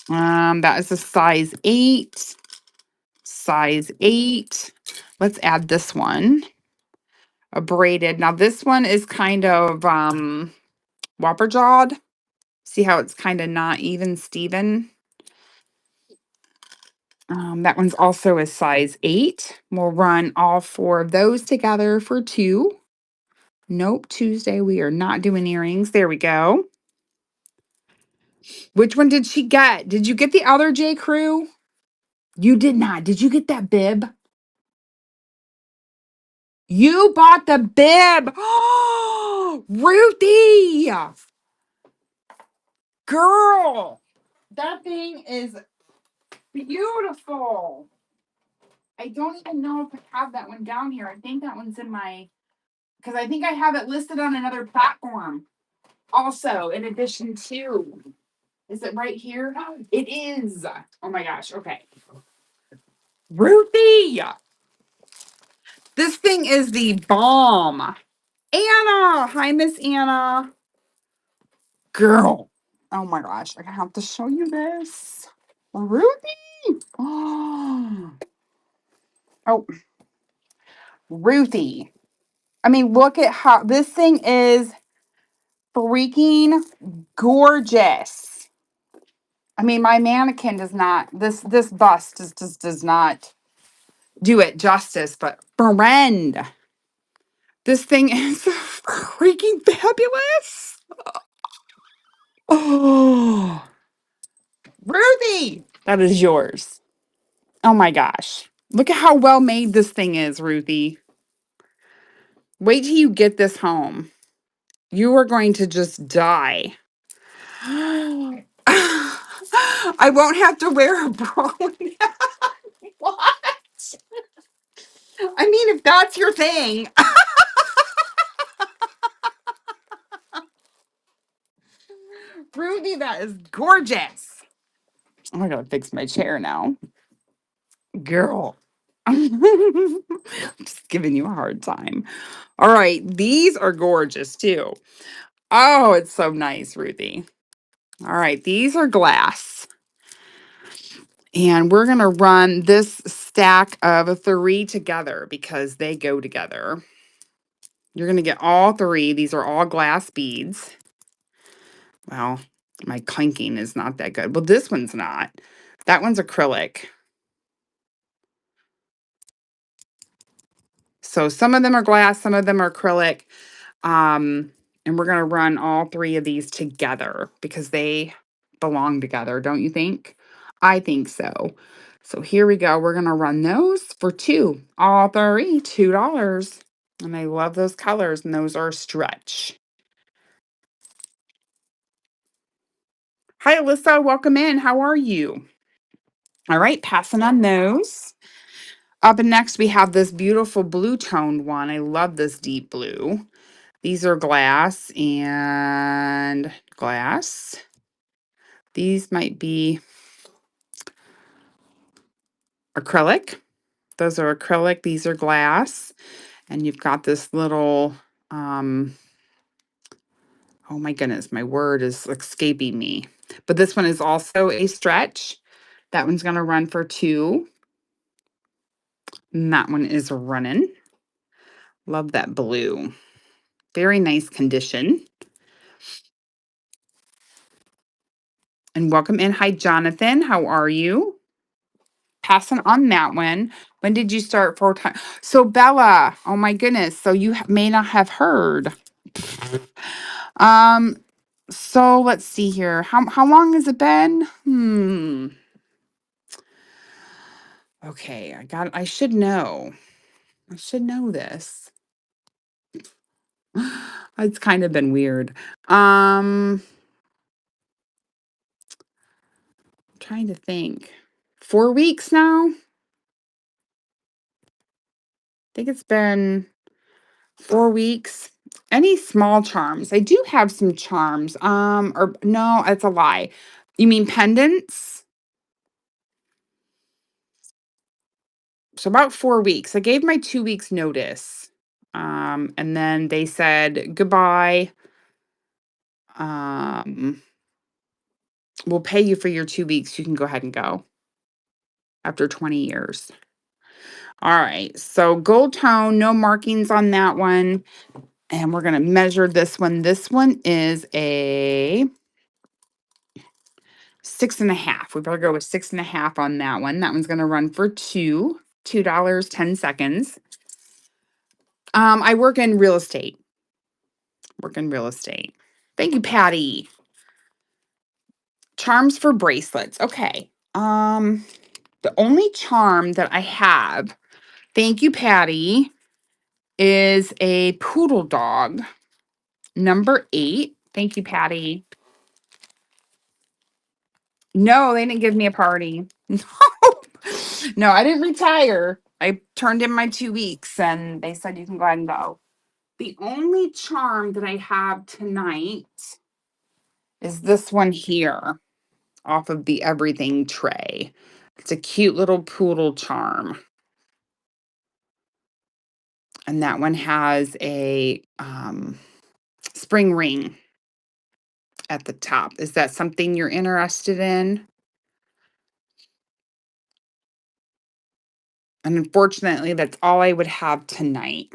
That is a size 8. Size 8. Let's add this one. A braided. Now this one is kind of whopper jawed. See how it's kind of not even Steven. That one's also a size 8. We'll run all 4 of those together for 2. Nope, Tuesday we are not doing earrings. There we go. Which one did she get? Did you get the other J. Crew? You did not. Did you get that bib? You bought the bib. Oh, Ruthie. Girl. That thing is beautiful. I don't even know if I have that one down here. I think that one's in my, because I think I have it listed on another platform. Also, in addition to, is it right here? It is. Oh my gosh. Okay. Ruthie. This thing is the bomb. Anna. Hi, Miss Anna. Girl. Oh my gosh. I have to show you this. Ruthie. Oh, Ruthie. I mean, look at how this thing is freaking gorgeous. I mean, my mannequin does not, this bust just does not do it justice, but friend, this thing is freaking fabulous. Oh, Ruthie, that is yours. Oh my gosh. Look at how well made this thing is, Ruthie. Wait till you get this home. You are going to just die. I won't have to wear a bra. What? I mean, if that's your thing. Ruthie, that is gorgeous. Oh, I gotta fix my chair now. Girl. I'm just giving you a hard time. All right, these are gorgeous too. Oh, it's so nice, Ruthie. All right, these are glass. And we're going to run this stack of 3 together because they go together. You're going to get all 3. These are all glass beads. Well, my clinking is not that good. Well, this one's not. That one's acrylic. So some of them are glass, some of them are acrylic. And we're going to run all 3 of these together because they belong together, don't you think? I think so. So here we go. We're going to run those for 2. All 3, $2. And I love those colors, and those are stretch. Hi, Alyssa. Welcome in. How are you? All right, passing on those. Up next, we have this beautiful blue toned one. I love this deep blue. These are glass and glass. These might be acrylic. Those are acrylic. These are glass. And you've got this little, oh my goodness, my word is escaping me. But this one is also a stretch. That one's going to run for 2. And that one is running. Love that blue. Very nice condition. And welcome in. Hi, Jonathan. How are you? Passing on that one. When did you start full time? So, Bella, oh my goodness. So, you may not have heard. Um, so let's see here. How long has it been? Okay, I should know. I should know this. It's kind of been weird. Trying to think. 4 weeks now? I think it's been 4 weeks. Any small charms? I do have some charms. Or no, that's a lie. You mean pendants? So about 4 weeks. I gave my 2 weeks notice. And then they said goodbye. We'll pay you for your 2 weeks. You can go ahead and go after 20 years. All right. So gold tone, no markings on that one. And we're going to measure this one. This one is a 6.5. We better go with 6.5 on that one. That one's going to run for $2.10. I work in real estate. Thank you, Patty. Charms for bracelets. Okay. The only charm that I have, thank you, Patty, is a poodle dog, number 8. Thank you, Patty. No, they didn't give me a party. No, I didn't retire. I turned in my 2 weeks and they said you can go ahead and go. The only charm that I have tonight is this one here off of the everything tray. It's a cute little poodle charm. And that one has a spring ring at the top. Is that something you're interested in? And unfortunately, that's all I would have tonight.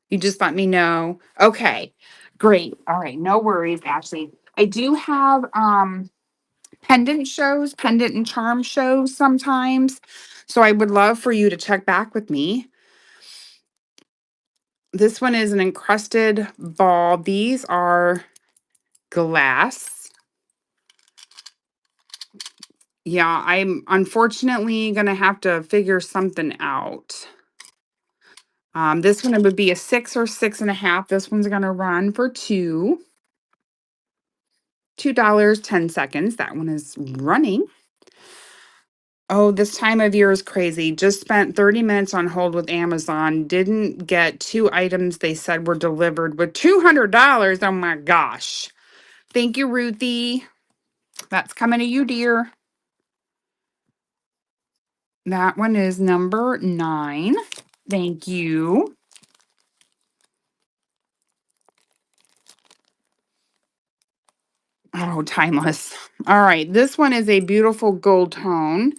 You just let me know. Okay, great. All right, no worries, Ashley. I do have pendant and charm shows sometimes. So I would love for you to check back with me. This one is an encrusted ball. These are glass. Yeah, I'm unfortunately going to have to figure something out. This one would be a 6 or 6.5. This one's going to run for $2.10. That one is running. Oh, this time of year is crazy. Just spent 30 minutes on hold with Amazon. Didn't get 2 items they said were delivered with $200. Oh my gosh. Thank you, Ruthie. That's coming to you, dear. That one is number 9. Thank you. Oh, timeless. All right. This one is a beautiful gold tone.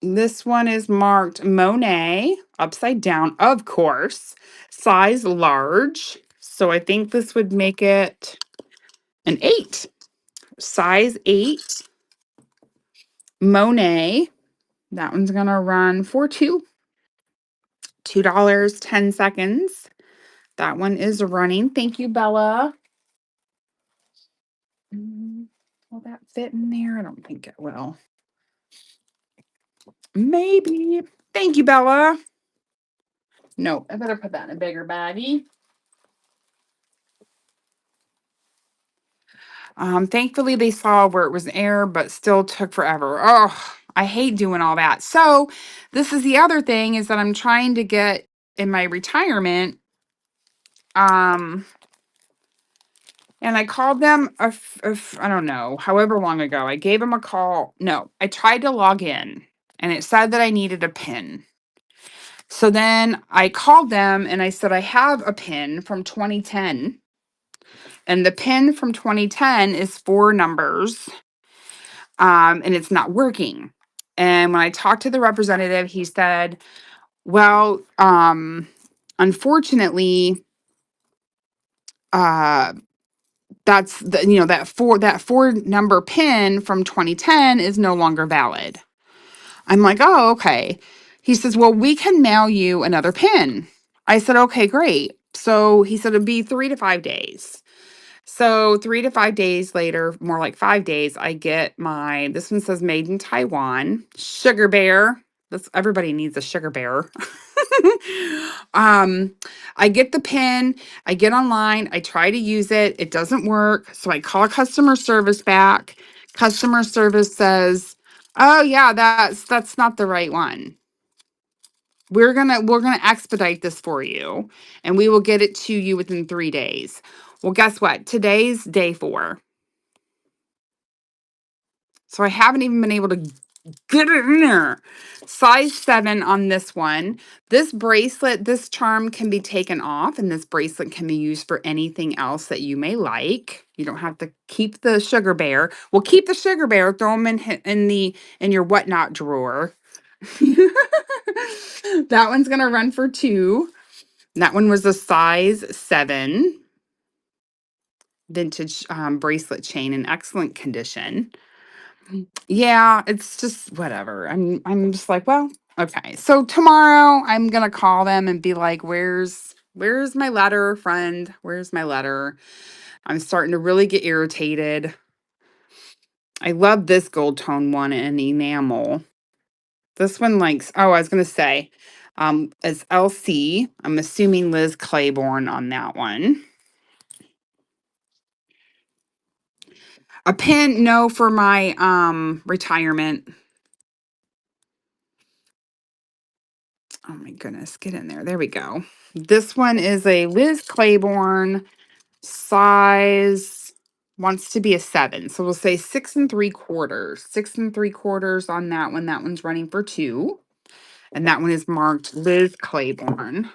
This one is marked Monet, upside down, of course, size large. So I think this would make it an 8. Size 8. Monet. That one's going to run for $2.10. That one is running. Thank you, Bella. Will that fit in there? I don't think it will. Maybe. Thank you, Bella. No, I better put that in a bigger baggie. Thankfully they saw where it was air, but still took forever. Oh, I hate doing all that. So this is the other thing is that I'm trying to get in my retirement. And I called them, I don't know, however long ago. I gave them a call. No, I tried to log in and it said that I needed a PIN. So then I called them and I said, I have a PIN from 2010. And the PIN from 2010 is 4 numbers. And it's not working. And when I talked to the representative, he said, well, unfortunately, that's that four number pin from 2010 is no longer valid. I'm like, oh, okay. He says, well, we can mail you another pin. I said, okay, great. So he said it'd be 3 to 5 days. So 3 to 5 days later, more like 5 days, I get this one says made in Taiwan, Sugar Bear. Everybody needs a Sugar Bear. I get the pin, I get online, I try to use it, it doesn't work. So I call customer service back. Customer service says, "Oh yeah, that's not the right one. We're gonna expedite this for you and we will get it to you within 3 days." Well, guess what? Today's day 4. So I haven't even been able to get it in there. Size 7 on this one. This bracelet, this charm can be taken off, and this bracelet can be used for anything else that you may like. You don't have to keep the Sugar Bear. Well, keep the Sugar Bear, throw them in your whatnot drawer. That one's gonna run for 2. That one was a size 7 vintage bracelet chain in excellent condition. Yeah, it's just whatever. I'm just like, well, okay. So tomorrow I'm gonna call them and be like, where's my letter, friend? Where's my letter? I'm starting to really get irritated. I love this gold tone one in enamel. This one likes, oh, I was gonna say, as LC. I'm assuming Liz Claiborne on that one. A pin, no, for my retirement. Oh my goodness, get in there. There we go. This one is a Liz Claiborne size, wants to be a 7. So we'll say 6 3/4. 6 3/4 on that one. That one's running for 2. And that one is marked Liz Claiborne.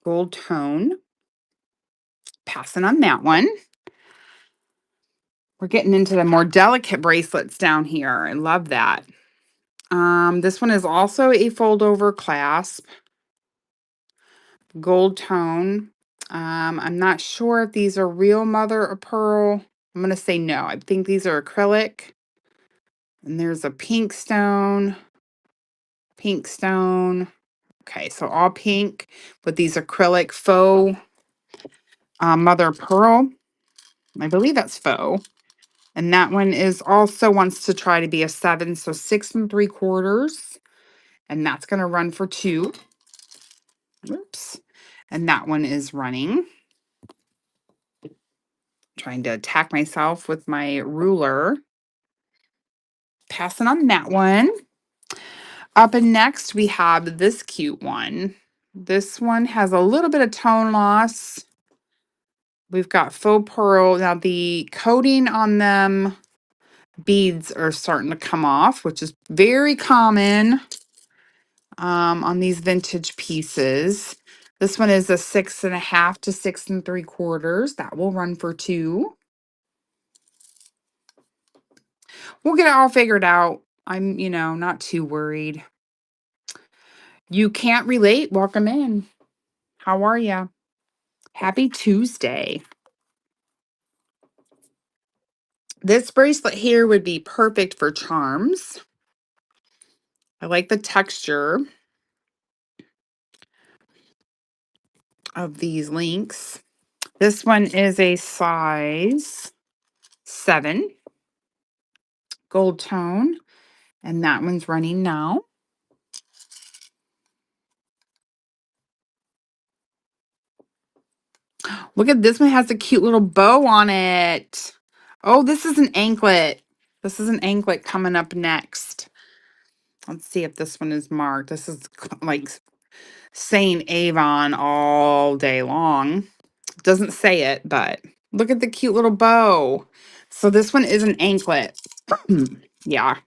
Gold tone. Passing on that one. We're getting into the more delicate bracelets down here. I love that. This one is also a fold over clasp. Gold tone. I'm not sure if these are real mother of pearl. I'm going to say no. I think these are acrylic. And there's a pink stone. Pink stone. Okay, so all pink with these acrylic faux mother of pearl. I believe that's faux. And that one is also wants to try to be a 7, so 6 3/4. And that's going to run for 2. Oops. And that one is running. Trying to attack myself with my ruler. Passing on that one. Up and next, we have this cute one. This one has a little bit of tone loss. We've got faux pearl. Now, the coating on them beads are starting to come off, which is very common on these vintage pieces. This one is a 6.5 to 6 3/4. That will run for 2. We'll get it all figured out. I'm, not too worried. You can't relate. Welcome in. How are you? Happy Tuesday. This bracelet here would be perfect for charms. I like the texture of these links. This one is a size 7 gold tone, and that one's running now. Look at this one, has a cute little bow on it. Oh, this is an anklet. This is an anklet coming up next. Let's see if this one is marked. This is like saying Avon all day long. Doesn't say it, but look at the cute little bow. So this one is an anklet. Yeah.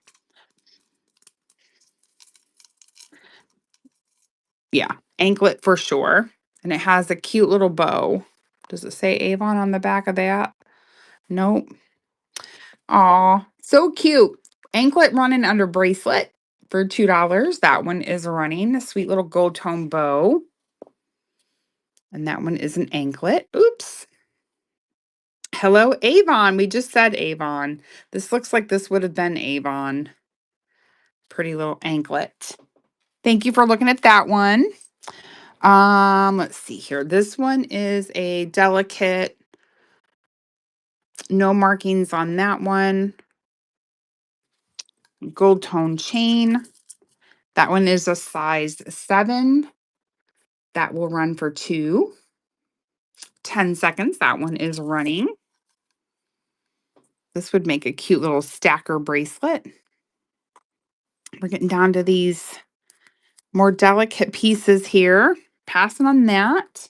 Yeah. Anklet for sure. And it has a cute little bow. Does it say Avon on the back of that? Nope. Aw, so cute. Anklet running under bracelet for $2. That one is running a sweet little gold tone bow. And that one is an anklet. Oops. Hello, Avon. We just said Avon. This looks like this would have been Avon. Pretty little anklet. Thank you for looking at that one. Let's see here. This one is a delicate. No markings on that one. Gold tone chain. That one is a size 7. That will run for 2. 10 seconds. That one is running. This would make a cute little stacker bracelet. We're getting down to these more delicate pieces here. Passing on that.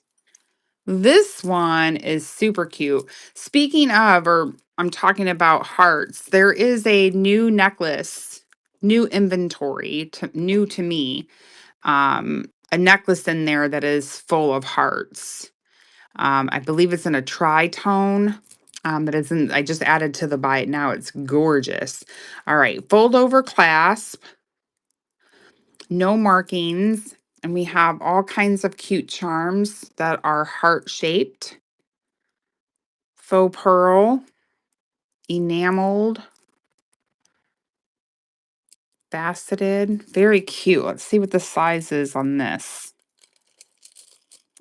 This one is super cute. Speaking of, or I'm talking about hearts, there is a new necklace, new inventory, new to me. A necklace in there that is full of hearts. I believe it's in a tritone. That is in, I just added to the buy it now. It's gorgeous. All right, fold over clasp, no markings, and we have all kinds of cute charms that are heart shaped, faux pearl, enameled, faceted, very cute. Let's see what the size is on this.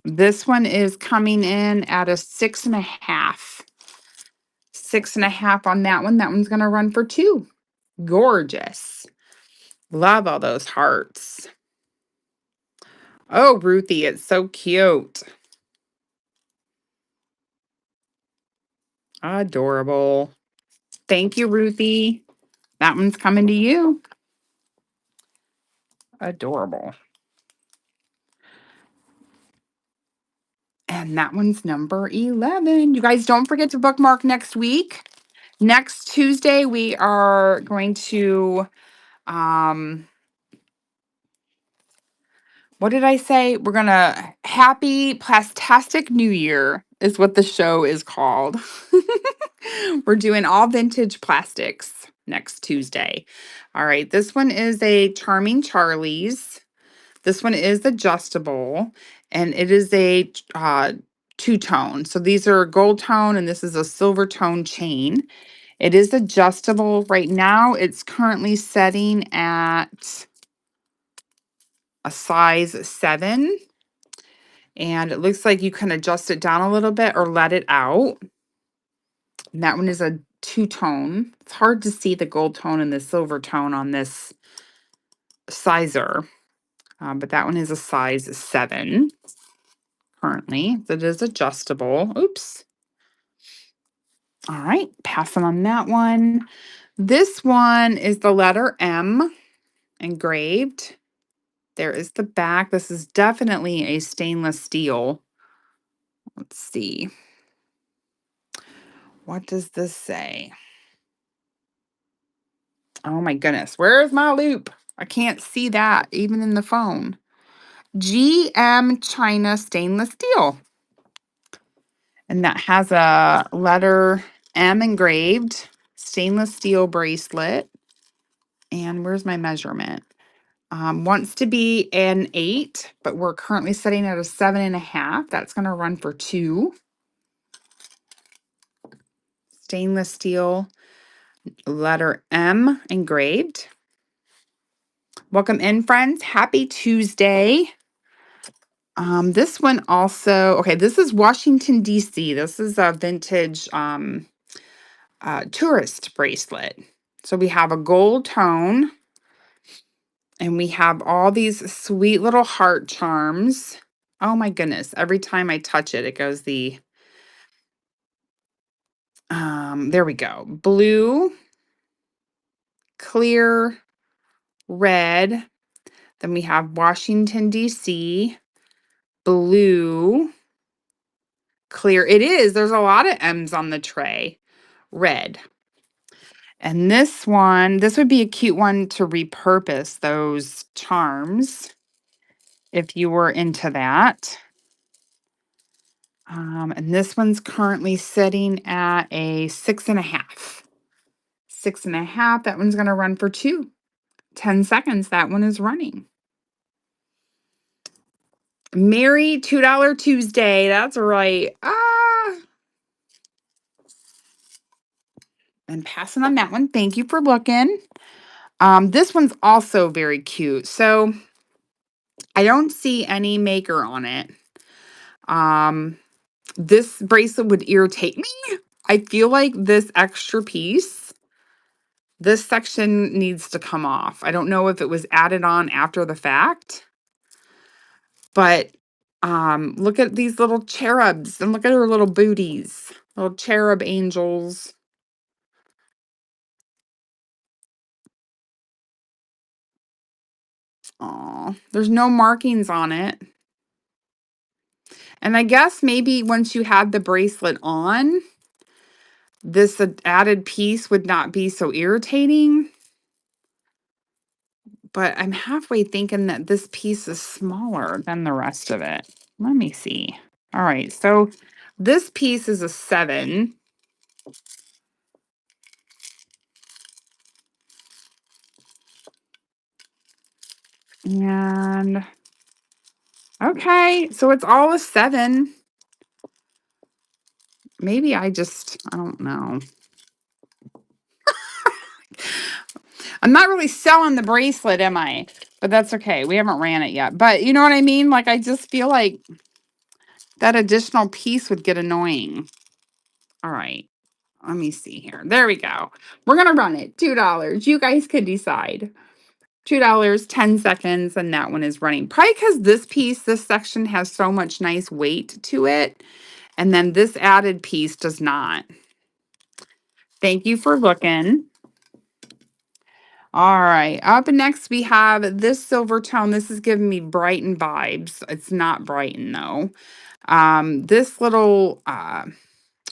This one is coming in at a 6.5. 6.5 on that one. That one's going to run for 2. Gorgeous. Love all those hearts. Oh, Ruthie, it's so cute. Adorable. Thank you, Ruthie. That one's coming to you. Adorable. And that one's number 11. You guys don't forget to bookmark next week. Next Tuesday, we are going to, what did I say? We're going to Happy Plastastic New Year is what the show is called. We're doing all vintage plastics next Tuesday. All right. This one is a Charming Charlie's. This one is adjustable, and it is a two-tone. So these are gold tone, and this is a silver tone chain. It is adjustable. Right now, it's currently setting at a size 7. And it looks like you can adjust it down a little bit or let it out. And that one is a two-tone. It's hard to see the gold tone and the silver tone on this sizer. But that one is a size 7 currently. It is adjustable. Oops. All right, passing on that one. This one is the letter M engraved. There is the back. This is definitely a stainless steel. Let's see. What does this say? Oh my goodness. Where's my loop? I can't see that even in the phone. GM China stainless steel. And that has a letter M engraved, stainless steel bracelet. And where's my measurement? Wants to be an 8, but we're currently setting at a 7.5. That's going to run for 2. Stainless steel, letter M engraved. Welcome in, friends. Happy Tuesday. This one also, okay, this is Washington, D.C. This is a vintage tourist bracelet. So we have a gold tone, and we have all these sweet little heart charms. Oh my goodness. Every time I touch it, it goes the, there we go. Blue, clear, red. Then we have Washington, D.C., blue, clear. It is. There's a lot of M's on the tray. Red. And this one, this would be a cute one to repurpose those charms if you were into that. And this one's currently sitting at a 6.5. 6.5. That one's going to run for 2. 10 seconds. That one is running. Merry $2 Tuesday. That's right. And passing on that one. Thank you for looking. This one's also very cute. So I don't see any maker on it. This bracelet would irritate me. I feel like this extra piece, this section needs to come off. I don't know if it was added on after the fact, but look at these little cherubs and look at her little booties, little cherub angels. Oh, there's no markings on it. And I guess maybe once you had the bracelet on, this added piece would not be so irritating. But I'm halfway thinking that this piece is smaller than the rest of it. Let me see. All right, so this piece is a 7. And okay, so it's all a 7. Maybe I don't know. I'm not really selling the bracelet, am I? But that's okay. We haven't ran it yet. But you know what I mean? Like, I just feel like that additional piece would get annoying. All right. Let me see here. There we go. We're going to run it. $2. You guys could decide. $2, 10 seconds, and that one is running. Probably because this section has so much nice weight to it. And then this added piece does not. Thank you for looking. All right. Up next, we have this silver tone. This is giving me Brighton vibes. It's not Brighton, though. This little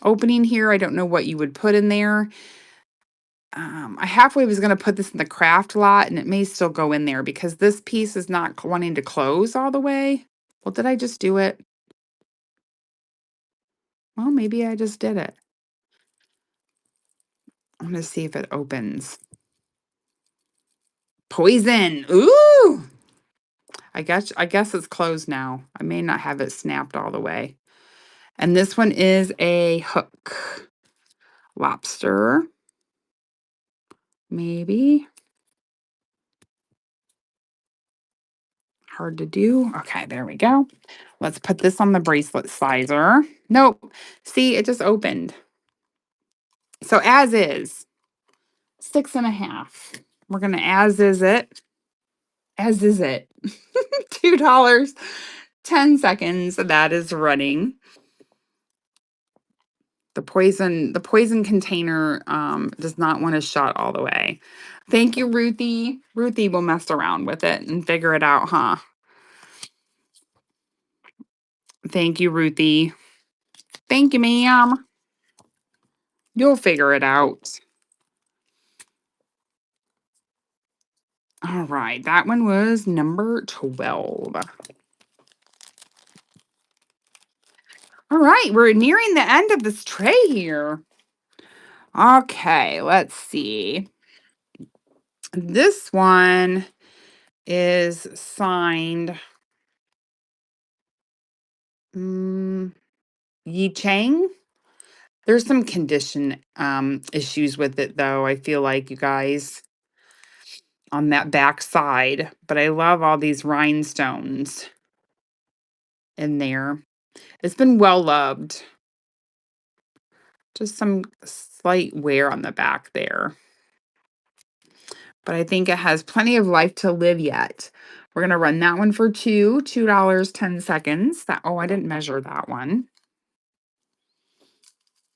opening here, I don't know what you would put in there. I halfway was going to put this in the craft lot, and it may still go in there because this piece is not wanting to close all the way. Well, did I just do it? Well, maybe I just did it. I'm going to see if it opens. Poison. Ooh. I guess it's closed now. I may not have it snapped all the way. And this one is a hook. Lobster. Maybe. Hard to do. Okay, there we go. Let's put this on the bracelet sizer. Nope. See, it just opened. So as is, 6.5. We're going to as is it. As is it. $2, 10 seconds. That is running. The poison container does not want to shut all the way. Thank you, Ruthie. Ruthie will mess around with it and figure it out, huh? Thank you, Ruthie. Thank you, ma'am. You'll figure it out. All right, that one was number 12. All right, we're nearing the end of this tray here. Okay, let's see. This one is signed Yi Chang. There's some condition issues with it, though, I feel like, you guys, on that back side. But I love all these rhinestones in there. It's been well loved. Just some slight wear on the back there. But I think it has plenty of life to live yet. We're going to run that one for $2, 10 seconds. I didn't measure that one.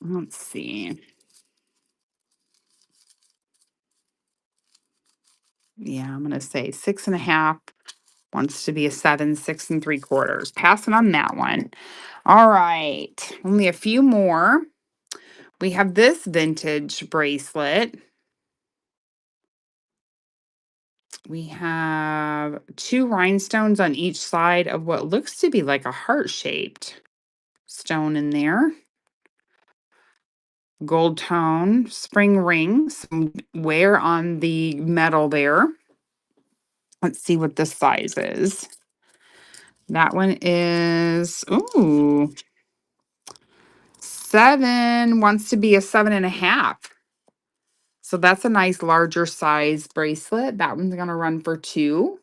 Let's see. Yeah, I'm going to say 6.5. Wants to be a 7, 6 3/4. Passing on that one. All right. Only a few more. We have this vintage bracelet. We have 2 rhinestones on each side of what looks to be like a heart-shaped stone in there. Gold tone, spring ring, some wear on the metal there. Let's see what the size is. That one is, 7, wants to be a 7.5. So that's a nice larger size bracelet. That one's going to run for 10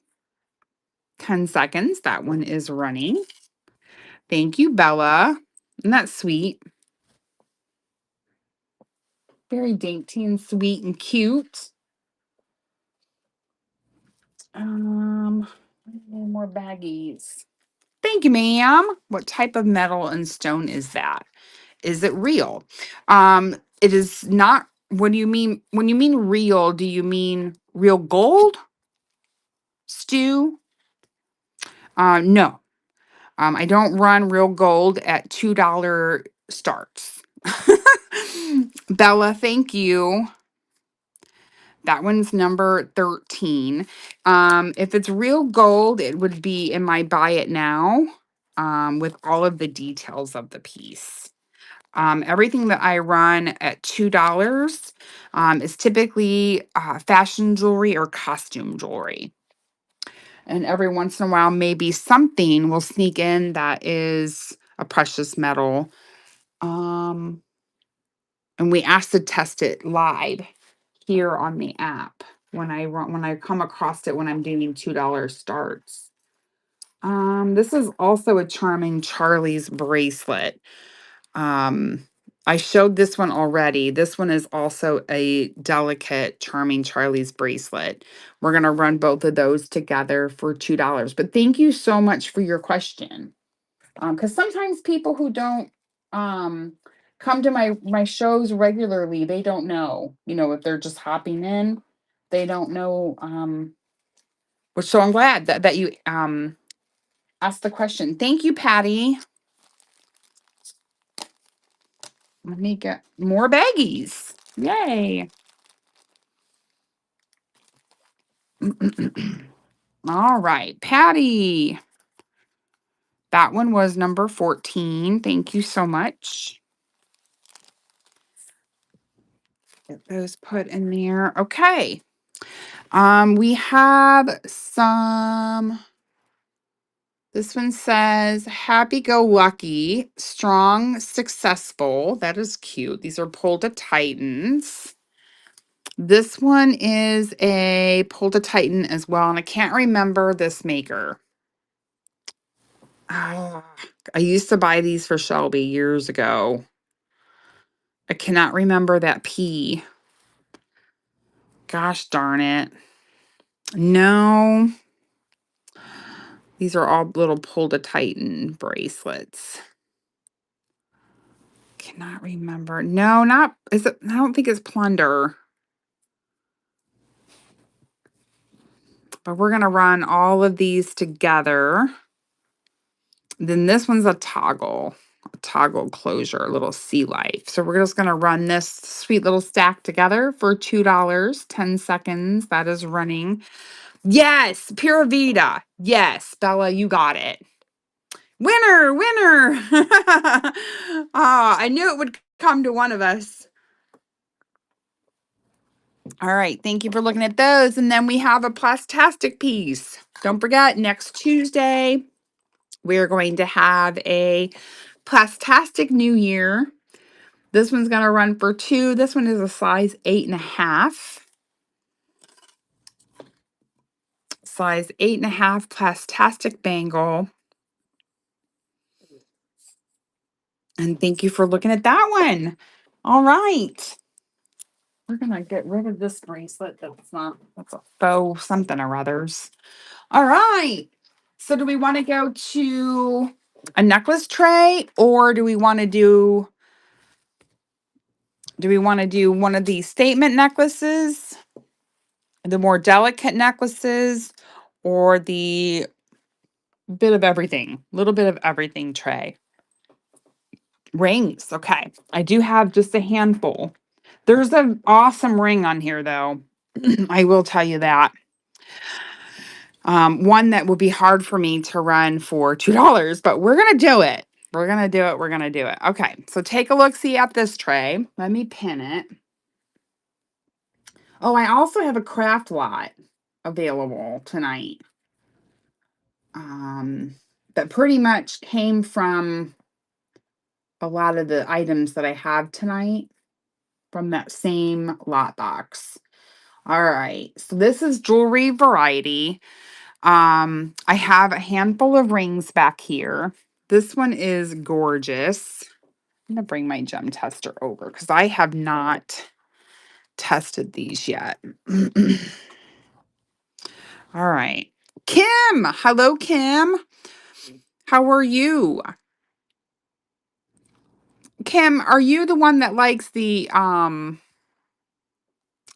seconds. That one is running. Thank you, Bella. Isn't that sweet? Very dainty and sweet and cute. More baggies. Thank you, ma'am. What type of metal and stone is that? Is it real? It is not. What do you mean? When you mean real, do you mean real gold? Stu? No. I don't run real gold at $2 starts. Bella, thank you. That one's number 13. If it's real gold, it would be in my buy it now with all of the details of the piece. Everything that I run at $2 is typically fashion jewelry or costume jewelry. And every once in a while, maybe something will sneak in that is a precious metal. And we ask to test it live here on the app when I come across it when I'm doing $2 starts. This is also a Charming Charlie's bracelet. I showed this one already. This one is also a delicate Charming Charlie's bracelet. We're going to run both of those together for $2. But thank you so much for your question. Because sometimes people who don't um come to my shows regularly, they don't know, if they're just hopping in, they don't know. Which so I'm glad that you asked the question. Thank you, Patty. Let me get more baggies. Yay. All right, Patty. That one was number 14. Thank you so much. Get those put in there. Okay. We have some. This one says happy go lucky, strong, successful. That is cute. These are Polta Titans. This one is a Polta Titan as well, and I can't remember this maker. Ah, I used to buy these for Shelby years ago. I cannot remember that P. Gosh darn it. No. These are all little Polta Titan bracelets. Cannot remember. No, not is it I don't think it's Plunder. But we're going to run all of these together. Then this one's a toggle closure, a little sea life. So we're just going to run this sweet little stack together for $2, 10 seconds. That is running. Yes, Pura Vida. Yes, Bella, you got it. Winner, winner. I knew it would come to one of us. All right, thank you for looking at those. And then we have a plastastic piece. Don't forget, next Tuesday, we're going to have a Plastastic New Year. This one's going to run for $2. This one is a size 8.5. Size 8.5 Plastastic bangle. And thank you for looking at that one. All right. We're going to get rid of this bracelet. That's a faux something or others. All right. So do we want to go to a necklace tray, or do we want to do one of these statement necklaces, the more delicate necklaces, or the little bit of everything tray? Rings. Okay. I do have just a handful. There's an awesome ring on here though. I will tell you that. One that would be hard for me to run for $2, but we're going to do it. We're going to do it. We're going to do it. Okay. So take a look, see at this tray. Let me pin it. Oh, I also have a craft lot available tonight. That pretty much came from a lot of the items that I have tonight from that same lot box. All right. So this is jewelry variety. I have a handful of rings back here. This one is gorgeous. I'm going to bring my gem tester over because I have not tested these yet. All right. Kim. Hello, Kim. How are you? Kim, are you the one that likes the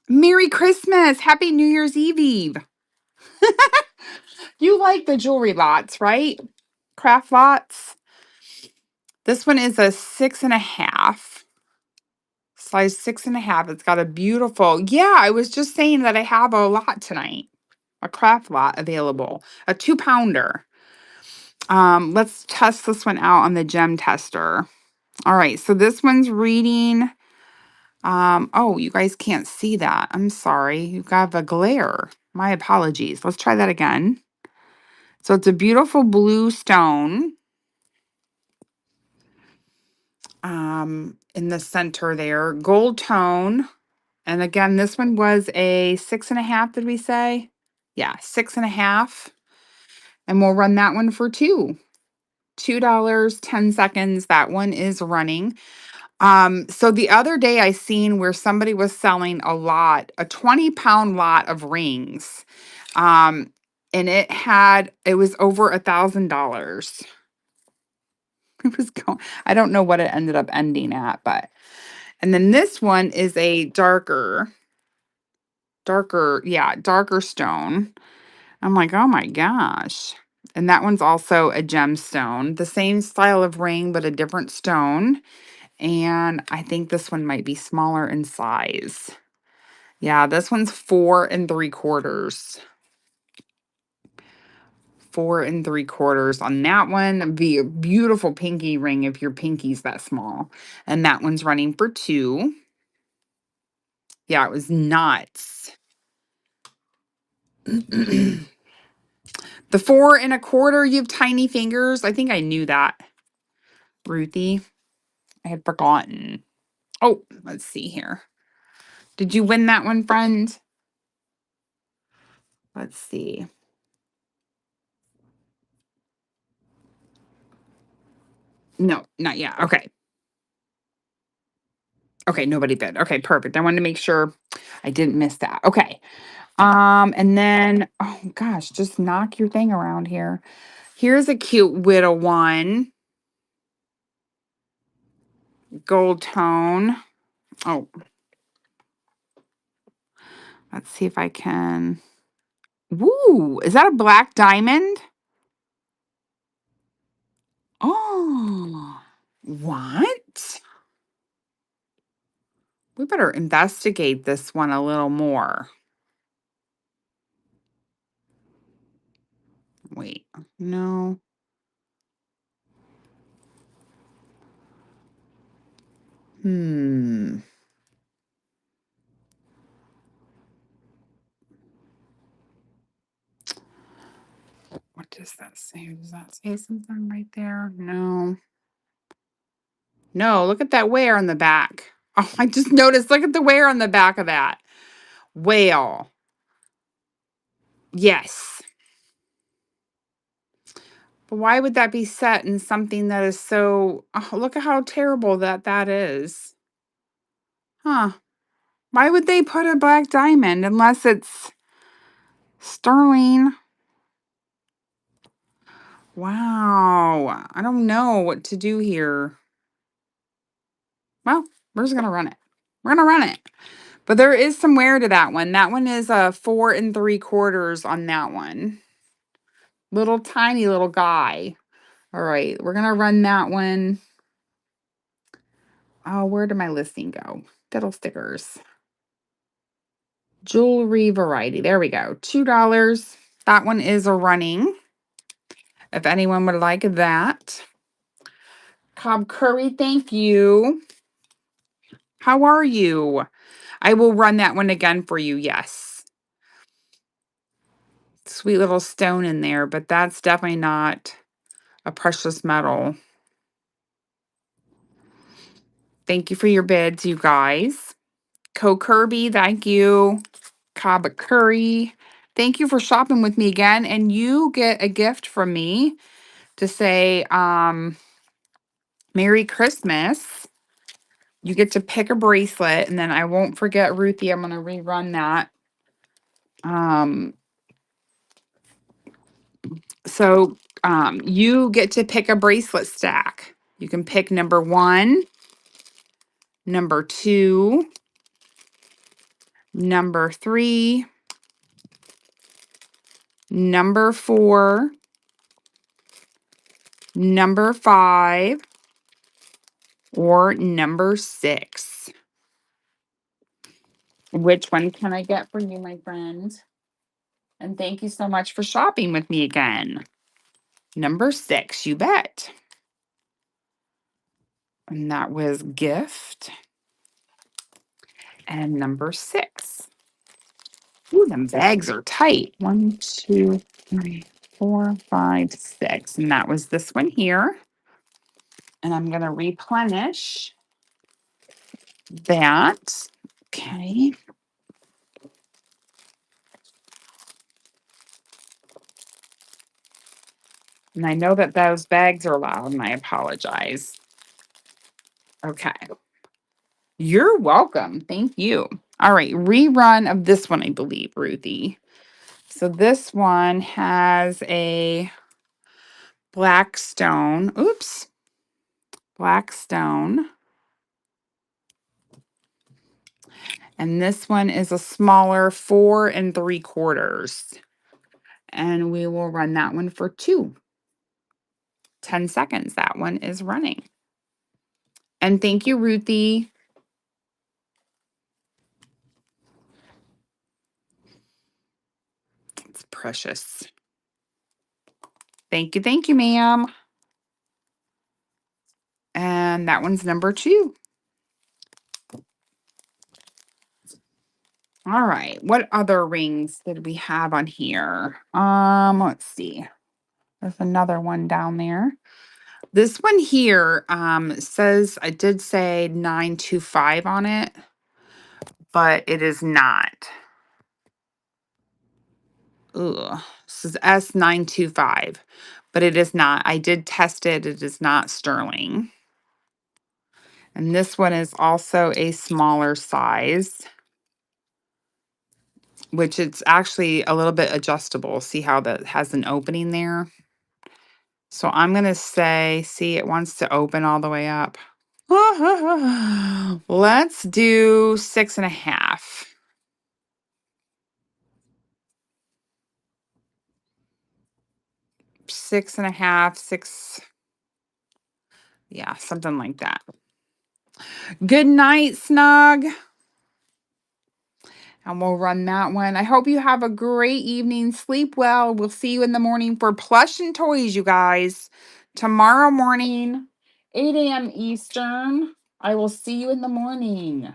Merry Christmas, Happy New Year's Eve? You like the jewelry lots, right? Craft lots. This one is a 6.5. Size 6.5. It's got a beautiful, yeah, I was just saying that I have a lot tonight. A craft lot available. A 2-pounder. Let's test this one out on the gem tester. All right, so this one's reading. Oh, you guys can't see that. I'm sorry. You got a glare. My apologies. Let's try that again. So it's a beautiful blue stone. In the center there, gold tone. And again, this one was a 6.5, did we say? Yeah, 6.5. And we'll run that one for $2. $2, 10 seconds. That one is running. So the other day I seen where somebody was selling a 20-pound lot of rings. Um, and it was over $1,000. It was going, I don't know what it ended up ending at, but, and then this one is a darker stone. I'm like, oh my gosh. And that one's also a gemstone, the same style of ring, but a different stone. And I think this one might be smaller in size. Yeah, this one's 4 3/4. 4 3/4 on that one. Be a beautiful pinky ring if your pinky's that small. And that one's running for 2. Yeah, it was nuts. The 4 1/4, you have tiny fingers. I think I knew that, Ruthie. I had forgotten. Oh, let's see here. Did you win that one, friend? Let's see. No, not yet. Okay. Okay, nobody bid. Okay, perfect. I wanted to make sure I didn't miss that. Okay. And then, oh gosh, just knock your thing around here. Here's a cute widow one. Gold tone. Oh, let's see if I can. Woo! Is that a black diamond? Oh, what? We better investigate this one a little more. Wait, no. Hmm. What does that say? Does that say something right there? No. No, look at that wear on the back. Oh, I just noticed. Look at the wear on the back of that. Whale. Yes. But why would that be set in something that is so, oh, look at how terrible that is. Huh. Why would they put a black diamond unless it's sterling? Wow. I don't know what to do here. Well, we're just going to run it. We're going to run it. But there is some wear to that one. That one is a 4 3/4 on that one. Little tiny little guy. All right, we're going to run that one. Oh, where did my listing go? Fiddle stickers. Jewelry variety. There we go. $2. That one is a running. If anyone would like that. Cobb Curry, thank you. How are you? I will run that one again for you. Yes. Sweet little stone in there, but that's definitely not a precious metal. Thank you for your bids, you guys. Co Kirby, thank you. Cobb Curry, thank you for shopping with me again. And you get a gift from me to say Merry Christmas. You get to pick a bracelet, and then I won't forget, Ruthie. I'm gonna rerun that. So you get to pick a bracelet stack. You can pick number 1, number 2, number 3, number 4, number 5, or number 6. Which one can I get for you, my friend? And thank you so much for shopping with me again. Number 6, you bet. And that was gift. And number 6. Ooh, them bags are tight. 1, 2, 3, 4, 5, 6. And that was this one here. And I'm going to replenish that. Okay. And I know that those bags are loud, and I apologize. Okay. You're welcome. Thank you. All right, rerun of this one, I believe, Ruthie. So this one has a black stone. Oops. Black stone. And this one is a smaller 4 3/4. And we will run that one for 10 seconds. That one is running. And thank you, Ruthie. It's precious. Thank you, ma'am. And that one's number 2. All right. What other rings did we have on here? Let's see. There's another one down there. This one here says I did say 925 on it, but it is not. Ugh. This is S925, but it is not. I did test it. It is not sterling. And this one is also a smaller size, which it's actually a little bit adjustable. See how that has an opening there? So I'm going to say, see, it wants to open all the way up. Let's do 6.5. 6.5, 6. Yeah, something like that. Good night, Snug. And we'll run that one. I hope you have a great evening. Sleep well. We'll see you in the morning for Plush and Toys, you guys. Tomorrow morning, 8 a.m. Eastern. I will see you in the morning.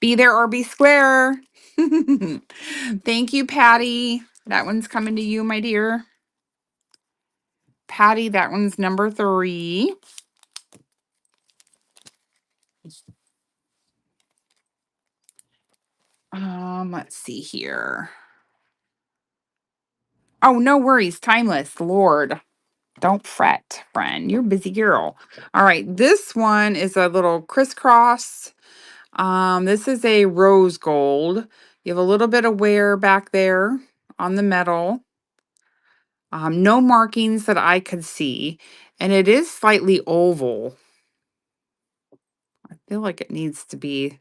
Be there or be square. Thank you, Patty. That one's coming to you, my dear. Patty, that one's number 3. Let's see here. Oh, no worries. Timeless. Lord. Don't fret, friend. You're a busy girl. All right. This one is a little crisscross. This is a rose gold. You have a little bit of wear back there on the metal. No markings that I could see. And it is slightly oval. I feel like it needs to be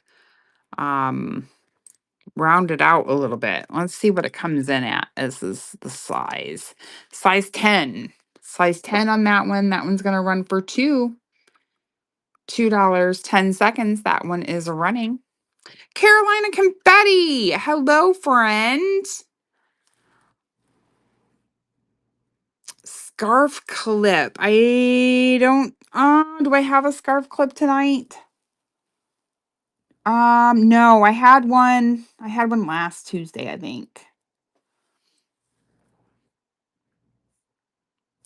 rounded out a little bit. Let's see what it comes in at as is the size. Size 10. Size 10 on that one. That one's going to run for $2. $2, 10 seconds. That one is running. Carolina Confetti. Hello, friend. Scarf clip. I don't do I have a scarf clip tonight? No, I had one. I had one last Tuesday, I think.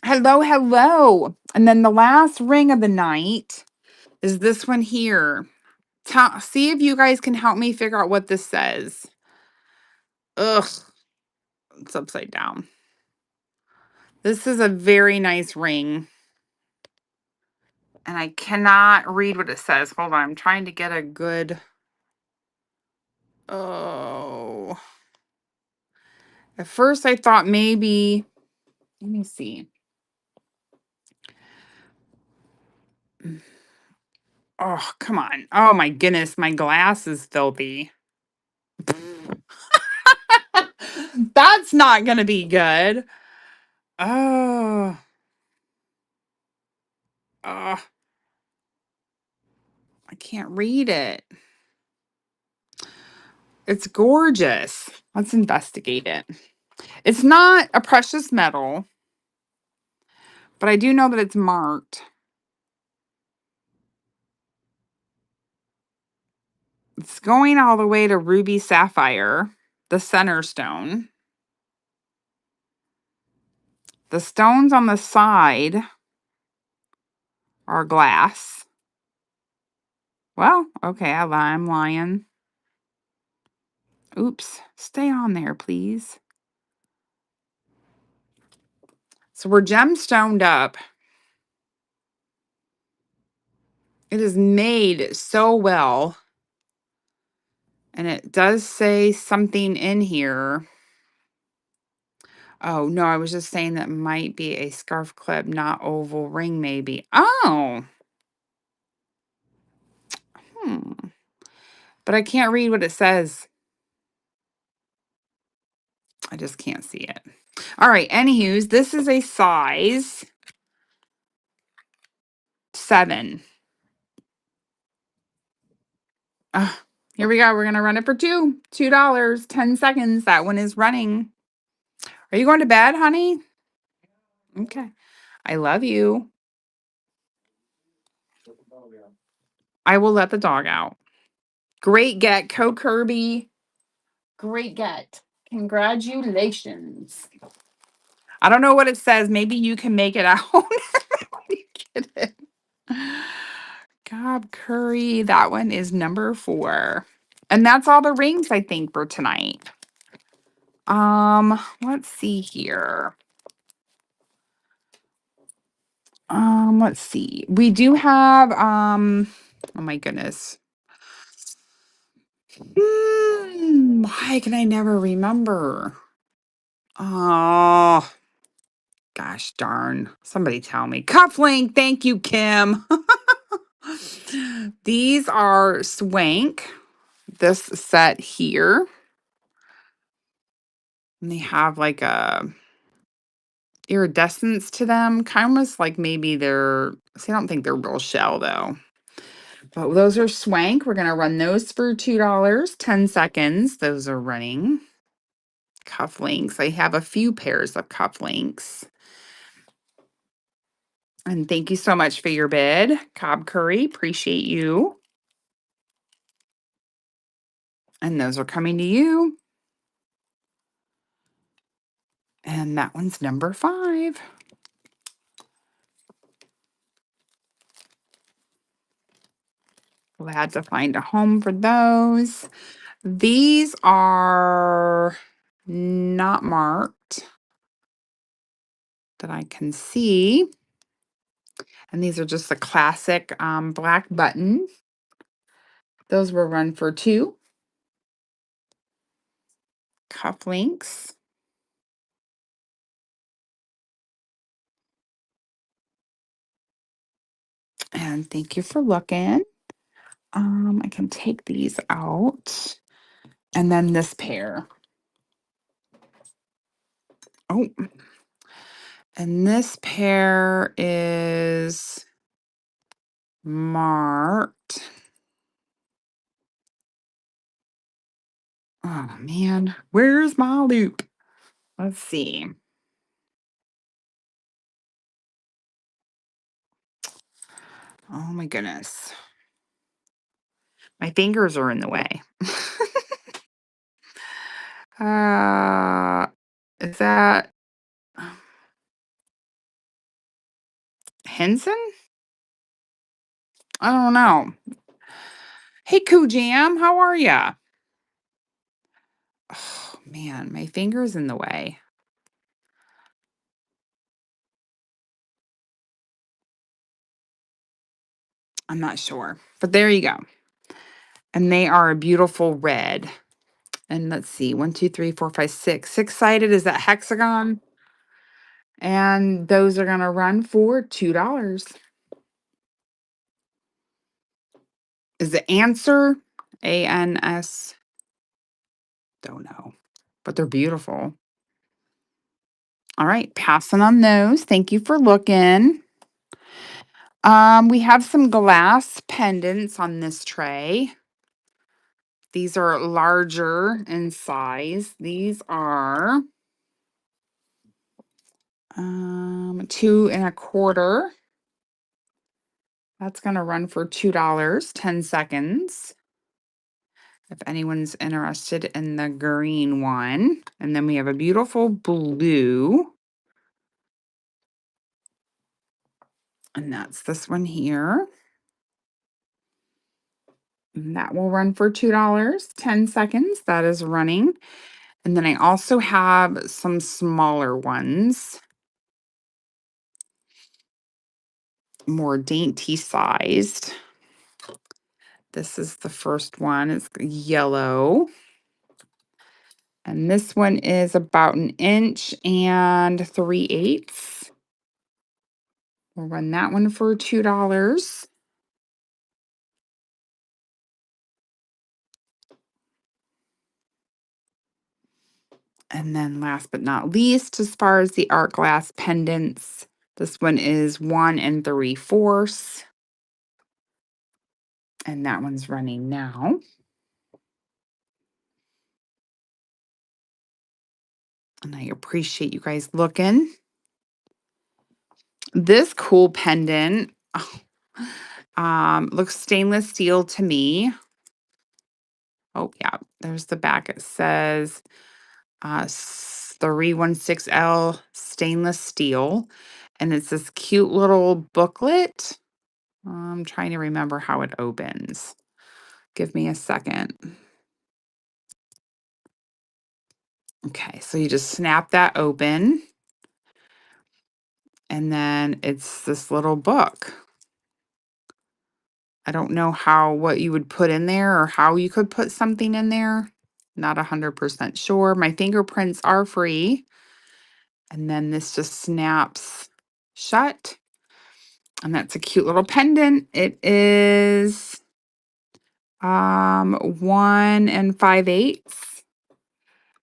Hello. And then the last ring of the night is this one here. See if you guys can help me figure out what this says. Ugh, it's upside down. This is a very nice ring. And I cannot read what it says. Hold on, I'm trying to get a good... Oh. At first I thought maybe... Let me see. Oh, come on. Oh my goodness, my glass is filthy. That's not going to be good. Oh. I can't read it. It's gorgeous. Let's investigate it. It's not a precious metal, but I do know that it's marked. It's going all the way to ruby sapphire, the center stone. The stones on the side are glass. Well, okay, I'm lying. Oops, stay on there, please. So we're gemstoned up. It is made so well. And it does say something in here. Oh, no, I was just saying that might be a scarf clip, not oval ring, maybe. Oh. But I can't read what it says. I just can't see it. All right. Anywho's, this is a size 7. Here we go. We're going to run it for $2. 10 seconds. That one is running. Are you going to bed, honey? Okay. I love you. I will let the dog out. Great get, Kirby. Great get. Congratulations. I don't know what it says. Maybe you can make it out. You get it. Cobb Curry. That one is number 4. And that's all the rings, I think, for tonight. Let's see here. Let's see. We do have, oh my goodness. Why can I never remember? Oh, gosh darn. Somebody tell me. Cufflink. Thank you, Kim. These are Swank. This set here. And they have like a iridescence to them. Kind of like maybe they're, see, I don't think they're real shell though. But those are Swank. We're going to run those for $2. 10 seconds. Those are running. Cufflinks. I have a few pairs of cufflinks. And thank you so much for your bid, Cobb Curry. Appreciate you. And those are coming to you. And that one's number 5. Glad to find a home for those. These are not marked that I can see. And these are just the classic black button. Those will run for 2. Cufflinks. And thank you for looking. I can take these out. And then this pair. Oh. And this pair is marked. Oh, man. Where's my loop? Let's see. Oh, my goodness. My fingers are in the way. Is that Henson? I don't know. Hey, Coo Jam, how are ya? Oh, man, my finger's in the way. I'm not sure, but there you go. And they are a beautiful red. And let's see, 1, 2, 3, 4, 5, 6. 6-sided is that hexagon. And those are going to run for $2. Is the answer ANS? Don't know, but they're beautiful. All right, passing on those. Thank you for looking. We have some glass pendants on this tray. These are larger in size. These are 2 1/4. That's going to run for $2. 10 seconds. If anyone's interested in the green one. And then we have a beautiful blue. And that's this one here. And that will run for $2. 10 seconds. That is running. And then I also have some smaller ones. More dainty sized. This is the first one. It's yellow. And this one is about 1.3 inches. We'll run that one for $2. And then last but not least, as far as the art glass pendants, this one is 1 3/4. And that one's running now. And I appreciate you guys looking. This cool pendant looks stainless steel to me. Oh, yeah, there's the back. It says 316L stainless steel. And it's this cute little booklet. I'm trying to remember how it opens. Give me a second. Okay, so you just snap that open. And then it's this little book. I don't know what you would put in there or how you could put something in there. Not 100% sure. My fingerprints are free. And then this just snaps shut. And that's a cute little pendant. It is 1 5/8.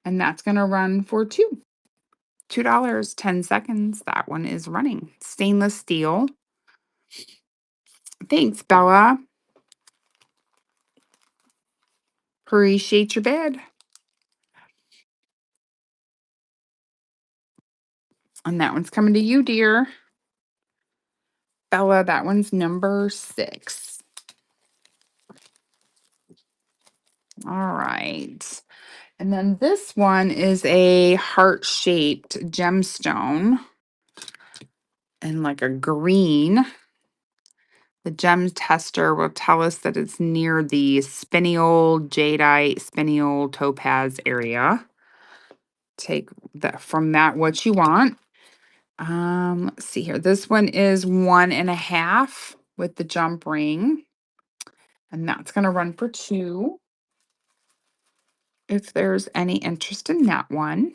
And that's gonna run for $2, 10 seconds. That one is running. Stainless steel. Thanks, Bella. Appreciate your bid. And that one's coming to you, dear. Bella, that one's number 6. All right. And then this one is a heart-shaped gemstone and like a green. The gem tester will tell us that it's near the spinel, jadeite, spinel, topaz area. Take that from that what you want. Let's see here. This one is 1.5 with the jump ring. And that's going to run for $2. If there's any interest in that one.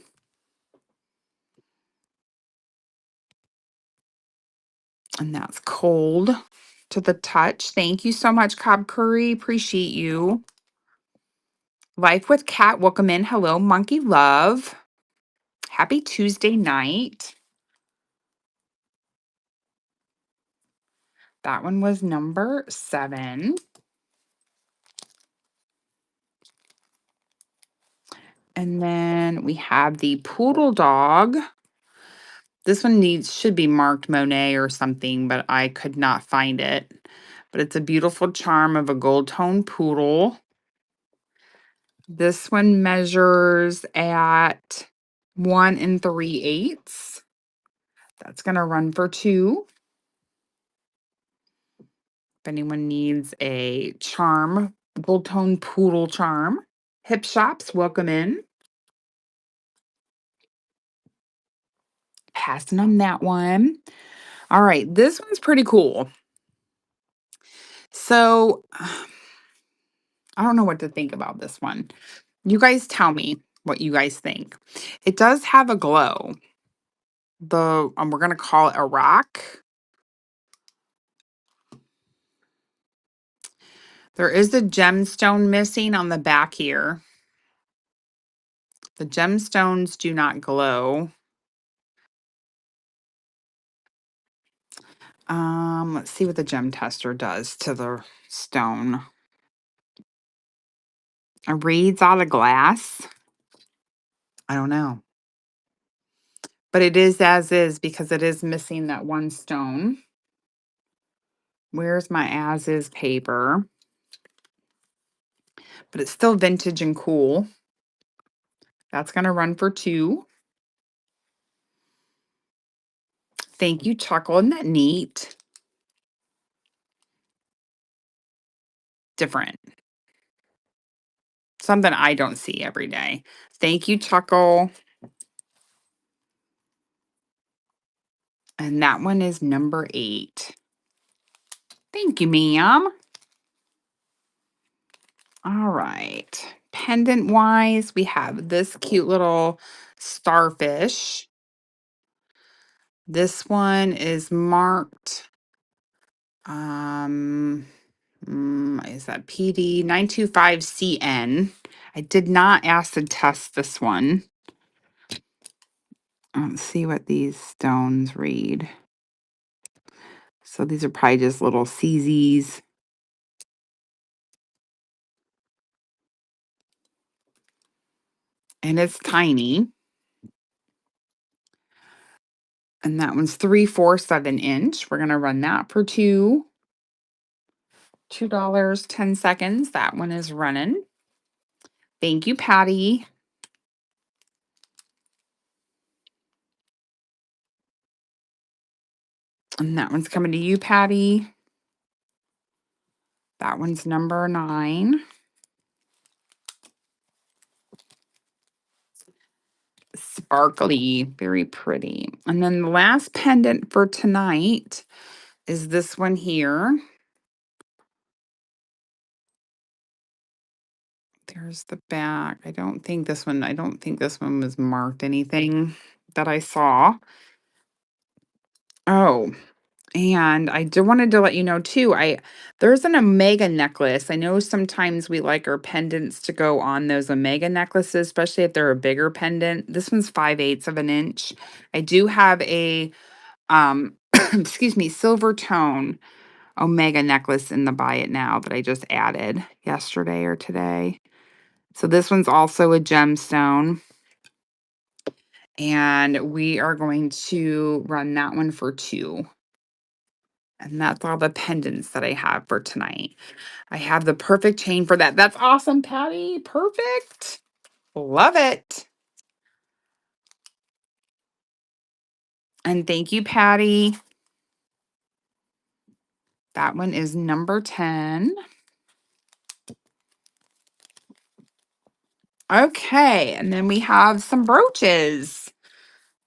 And that's cold to the touch. Thank you so much, Cobb Curry. Appreciate you. Life with Cat, welcome in. Hello, Monkey Love. Happy Tuesday night. That one was number 7. And then we have the Poodle Dog. This one should be marked Monet or something, but I could not find it. But it's a beautiful charm of a gold tone poodle. This one measures at 1 3/8. That's going to run for $2. If anyone needs a charm, gold tone poodle charm. Hip Shops, welcome in. Passing on that one. All right, this one's pretty cool. So, I don't know what to think about this one. You guys tell me what you guys think. It does have a glow. We're going to call it a rock. There is a gemstone missing on the back here. The gemstones do not glow. Let's see what the gem tester does to the stone. It reads out of glass. I don't know. But it is as is because it is missing that one stone. Where's my as is paper? But it's still vintage and cool. That's going to run for $2. Thank you, Chuckle. Isn't that neat? Different. Something I don't see every day. Thank you, Chuckle. And that one is number 8. Thank you, ma'am. All right. Pendant wise, we have this cute little starfish. This one is marked um is that PD 925CN. I did not acid test this one. Let's see what these stones read. So these are probably just little CZs. And it's tiny. And that one's 347 inch. We're gonna run that for $2, 10 seconds. That one is running. Thank you, Patty. And that one's coming to you, Patty. That one's number 9. Sparkly, very pretty. And then the last pendant for tonight is this one here. There's the back. I don't think this one was marked anything that I saw. Oh, and I wanted to let you know too, there's an Omega necklace. I know sometimes we like our pendants to go on those Omega necklaces, especially if they're a bigger pendant. This one's 5/8 of an inch. I do have a excuse me, silver tone Omega necklace in the buy it now that I just added yesterday or today. So this one's also a gemstone. And we are going to run that one for 2. And that's all the pendants that I have for tonight. I have the perfect chain for that. That's awesome, Patty. Perfect. Love it. And thank you, Patty. That one is number 10. Okay, and then we have some brooches.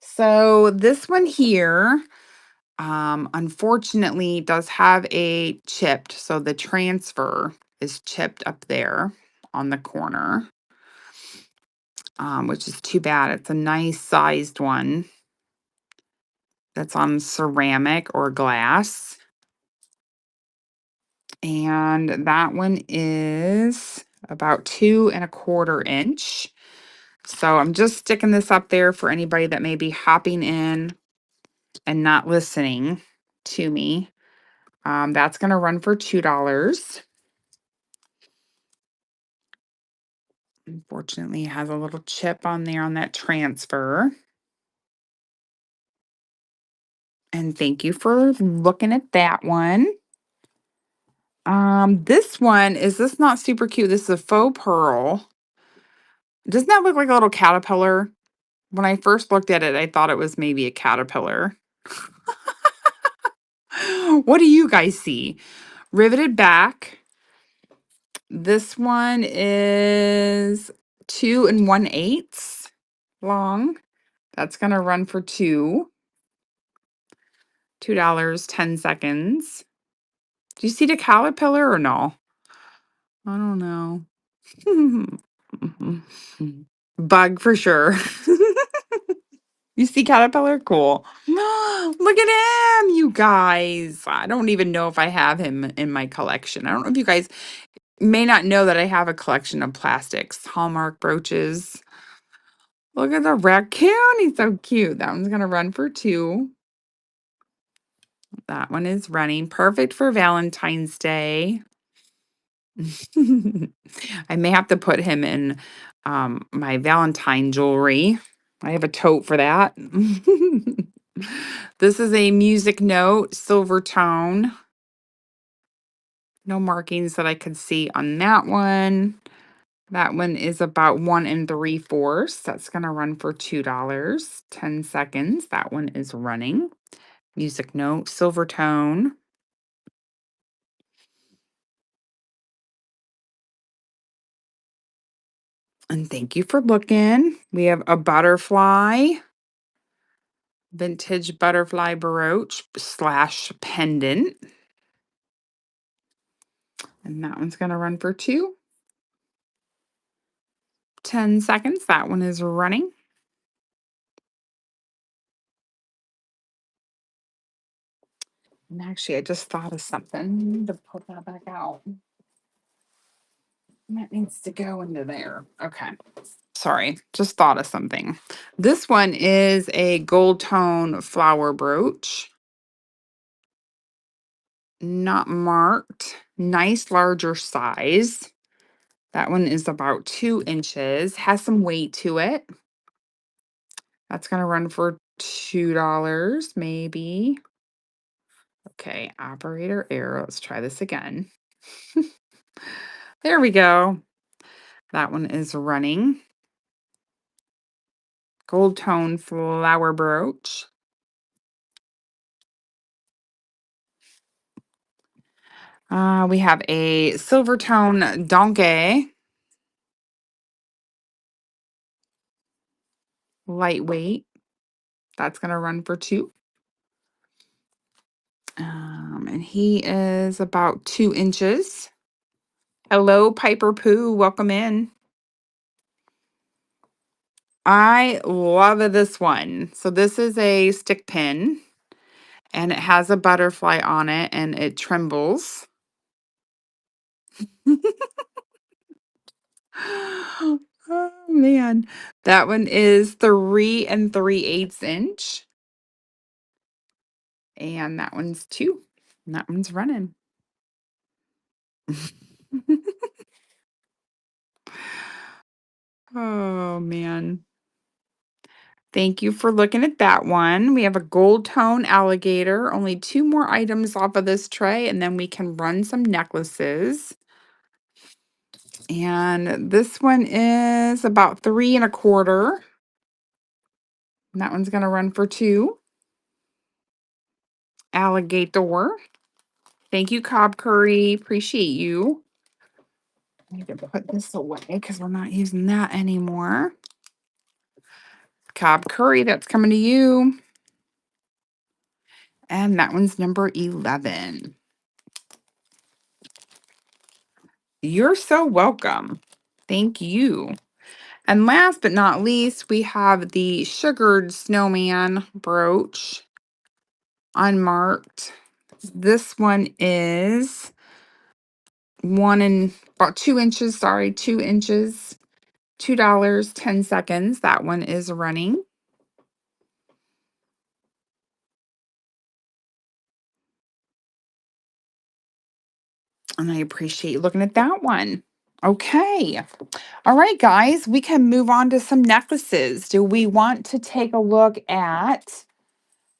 So this one here, unfortunately, does have a chipped. So the transfer is chipped up there on the corner, which is too bad. It's a nice sized one that's on ceramic or glass. And that one is about 2¼ inch. So I'm just sticking this up there for anybody that may be hopping in and not listening to me. That's going to run for $2. Unfortunately, it has a little chip on there on that transfer. And thank you for looking at that one. This one, is this not super cute? This is a faux pearl. Doesn't that look like a little caterpillar? When I first looked at it, I thought it was maybe a caterpillar. What do you guys see? Riveted back. This one is 2 1/8 long. That's going to run for $2, 10 seconds. Do you see the caterpillar or no? I don't know. Bug for sure. You see caterpillar? Cool. Look at him, you guys. I don't even know if I have him in my collection. I don't know if you guys may not know that I have a collection of plastics, Hallmark brooches. Look at the raccoon. He's so cute. That one's going to run for 2. That one is running. Perfect for Valentine's Day. I may have to put him in my Valentine jewelry. I have a tote for that. This is a music note, silver tone. No markings that I could see on that one. That one is about 1 3/4. That's going to run for $2, 10 seconds. That one is running. Music note, silver tone. And thank you for looking. We have a butterfly, vintage butterfly brooch / pendant. And that one's going to run for 2. 10 seconds. That one is running. And actually, I just thought of something to put that back out. That needs to go into there. Okay. Sorry, just thought of something. This one is a gold tone flower brooch. Not marked. Nice larger size. That one is about 2 inches. Has some weight to it. That's going to run for $2, maybe. Okay, operator error. Let's try this again. There we go. That one is running. Gold tone flower brooch. We have a silver tone donkey. Lightweight. That's going to run for 2. And he is about 2 inches. Hello, Piper Poo. Welcome in. I love this one. So this is a stick pin, and it has a butterfly on it, and it trembles. Oh man, that one is 3 3/8 inch, and that one's 2. And that one's running. Oh man. Thank you for looking at that one. We have a gold tone alligator. Only 2 more items off of this tray, and then we can run some necklaces. And this one is about 3 1/4. And that one's going to run for 2. Alligator. Thank you, Cobb Curry. Appreciate you. I need to put this away because we're not using that anymore. Cobb Curry, that's coming to you. And that one's number 11. You're so welcome. Thank you. And last but not least, we have the sugared snowman brooch, unmarked. This one is about 2 inches. Sorry, 2 inches. $2, 10 seconds. That one is running. And I appreciate you looking at that one. Okay. All right, guys, we can move on to some necklaces. Do we want to take a look at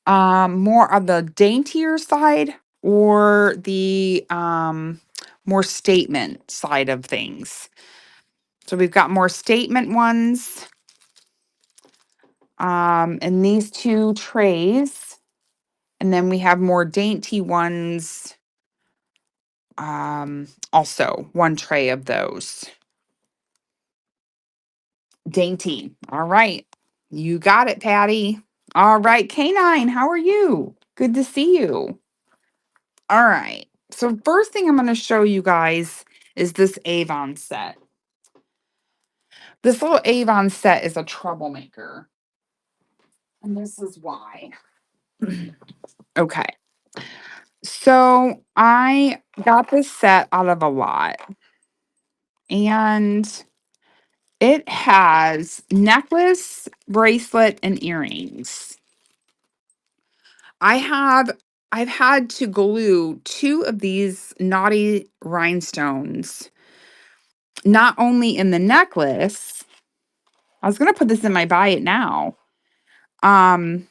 more of the daintier side or the more statement side of things? So we've got more statement ones in these 2 trays, and then we have more dainty ones, also 1 tray of those. Dainty. All right. You got it, Patty. All right, Canine, how are you? Good to see you. All right. So first thing I'm going to show you guys is this Avon set. This little Avon set is a troublemaker. And this is why. Okay. So I got this set out of a lot. And it has necklace, bracelet, and earrings. I've had to glue 2 of these naughty rhinestones, not only in the necklace. I was gonna put this in my buy it now. Um,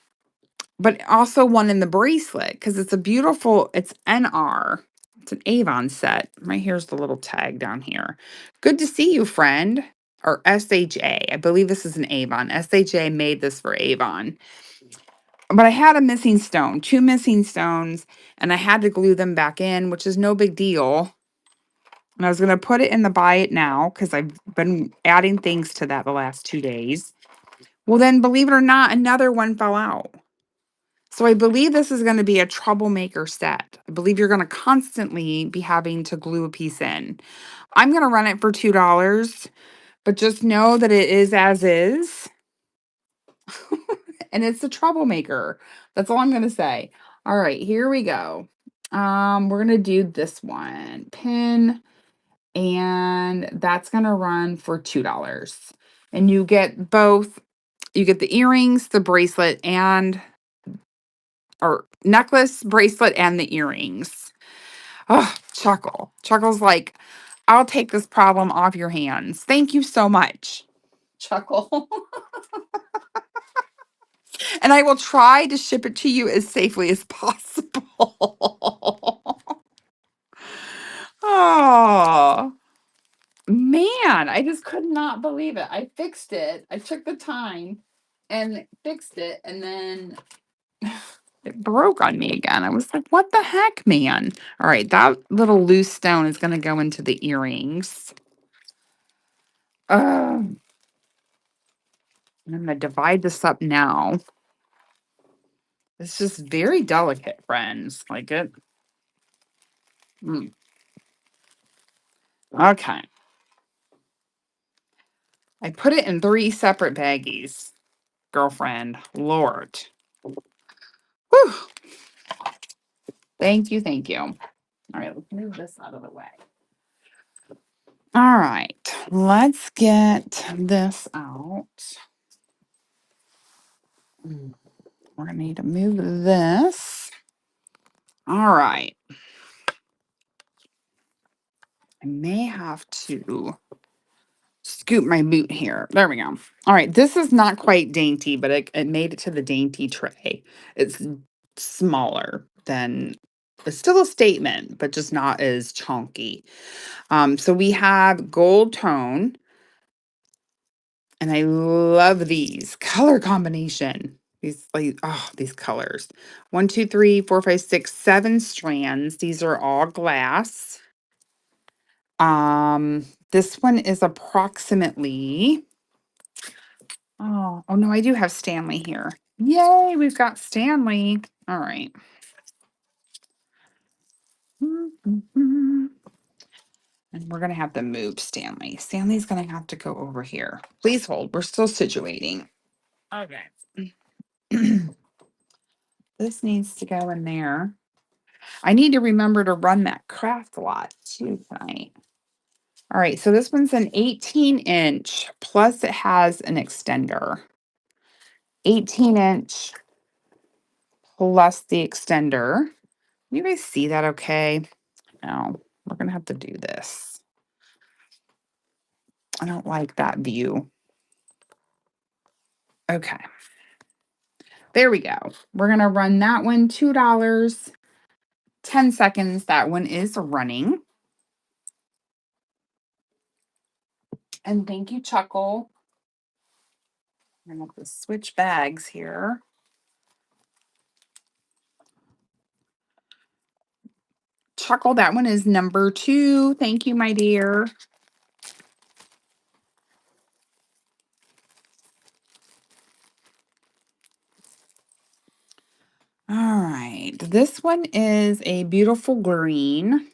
but also one in the bracelet because it's it's NR. It's an Avon set. Right here's the little tag down here. Good to see you, friend. Or SHA. I believe this is an Avon. SHA made this for Avon. But I had a missing stone, 2 missing stones, and I had to glue them back in, which is no big deal. And I was going to put it in the buy it now because I've been adding things to that the last 2 days. Well, then, believe it or not, another one fell out. So I believe this is going to be a troublemaker set. I believe you're going to constantly be having to glue a piece in. I'm going to run it for $2 But just know that it is as is. And it's a troublemaker. That's all I'm going to say. All right, here we go. We're going to do this one. Pin, and that's going to run for $2. And you get both. You get the earrings, the bracelet, and or necklace, bracelet, and the earrings. Oh, Chuckle. Chuckle's like, I'll take this problem off your hands. Thank you so much. Chuckle. And I will try to ship it to you as safely as possible. Oh, man. I just could not believe it. I fixed it. I took the time and fixed it, and then it broke on me again. I was like, what the heck, man? All right, that little loose stone is going to go into the earrings. I'm going to divide this up now. It's just very delicate, friends. Like it. Okay. I put it in 3 separate baggies, girlfriend. Lord. Whew. Thank you. Thank you. All right, let's move this out of the way. All right, let's get this out. We're going to need to move this. All right. I may have to scoop my boot here. There we go. All right. This is not quite dainty, but it made it to the dainty tray. It's smaller than, it's still a statement, but just not as chunky. So we have gold tone. And I love these color combination. These like, oh, these colors. 1, 2, 3, 4, 5, 6, 7 strands. These are all glass. This one is approximately, oh no, I do have Stanley here. Yay, we've got Stanley. All right. And we're gonna have to move Stanley. Stanley's gonna have to go over here. Please hold. We're still situating. Okay. This needs to go in there. I need to remember to run that craft lot too tonight. All right, so this one's an 18-inch, plus it has an extender. 18-inch plus the extender. You guys see that okay? No, we're going to have to do this. I don't like that view. Okay. There we go. We're going to run that one $2, 10 seconds. That one is running. And thank you, Chuckle. I'm going to have to switch bags here. Chuckle, that one is number 2. Thank you, my dear. All right. This one is a beautiful green.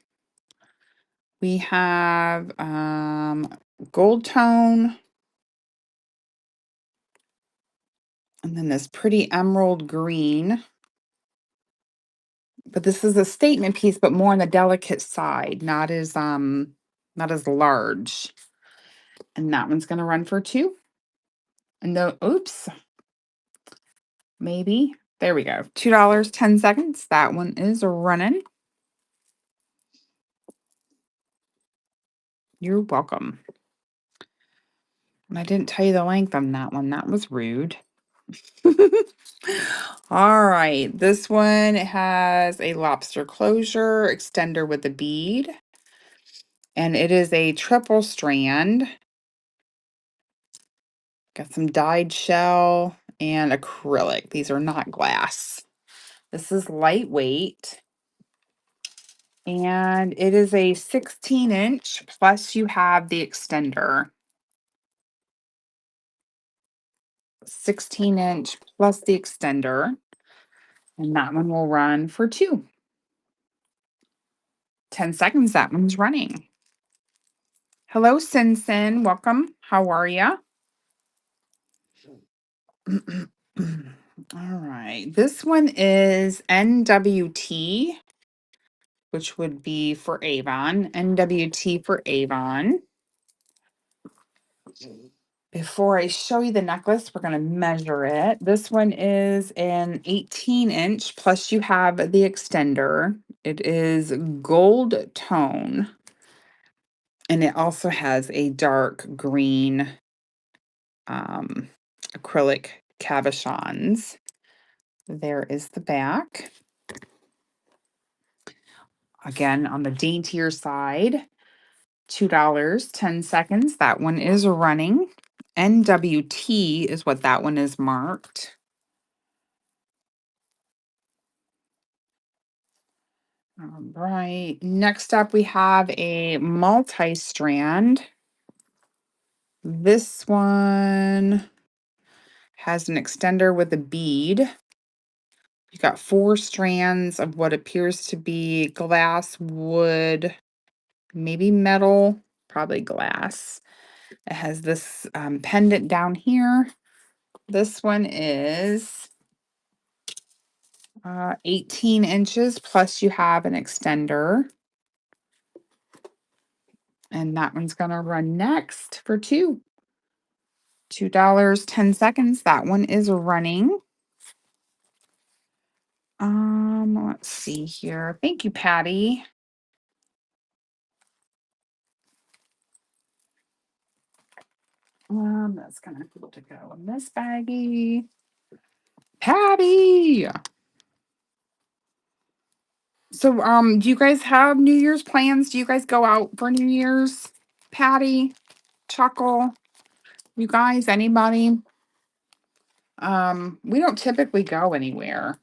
We have gold tone. And then this pretty emerald green. But this is a statement piece, but more on the delicate side, not as large. And that one's gonna run for 2. And the oops. Maybe. There we go. $2, 10 seconds. That one is running. You're welcome. And I didn't tell you the length on that one. That was rude. All right. This one has a lobster closure extender with a bead. And it is a triple strand. Got some dyed shell and acrylic. These are not glass. This is lightweight. And it is a 16-inch, plus you have the extender. 16-inch plus the extender. And that one will run for 2. 10 seconds, that one's running. Hello, Sin. Welcome. How are ya? All right. This one is NWT, which would be for Avon. NWT for Avon. Before I show you the necklace, we're going to measure it. This one is an 18-inch, plus you have the extender. It is gold tone, and it also has a dark green acrylic cabochons. There is the back. Again, on the daintier side, $2.10. That one is running. NWT is what that one is marked. All right. Next up, we have a multi-strand. This one has an extender with a bead. You got 4 strands of what appears to be glass, wood, maybe metal, probably glass. It has this pendant down here. This one is 18 inches, plus you have an extender. And that one's going to run next for $2.10. That one is running. Let's see here. Thank you, Patty. That's gonna have to go in this baggie. Patty. So, do you guys have New Year's plans? Do you guys go out for New Year's? Patty, Chuckle, you guys, anybody? We don't typically go anywhere.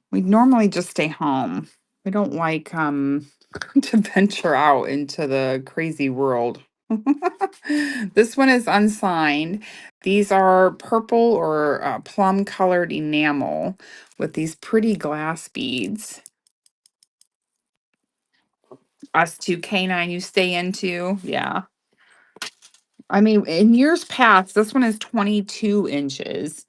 We normally just stay home. We don't like to venture out into the crazy world. This one is unsigned. These are purple or plum colored enamel with these pretty glass beads. Us two canine you stay into. Yeah. I mean, in years past, this one is 22 inches.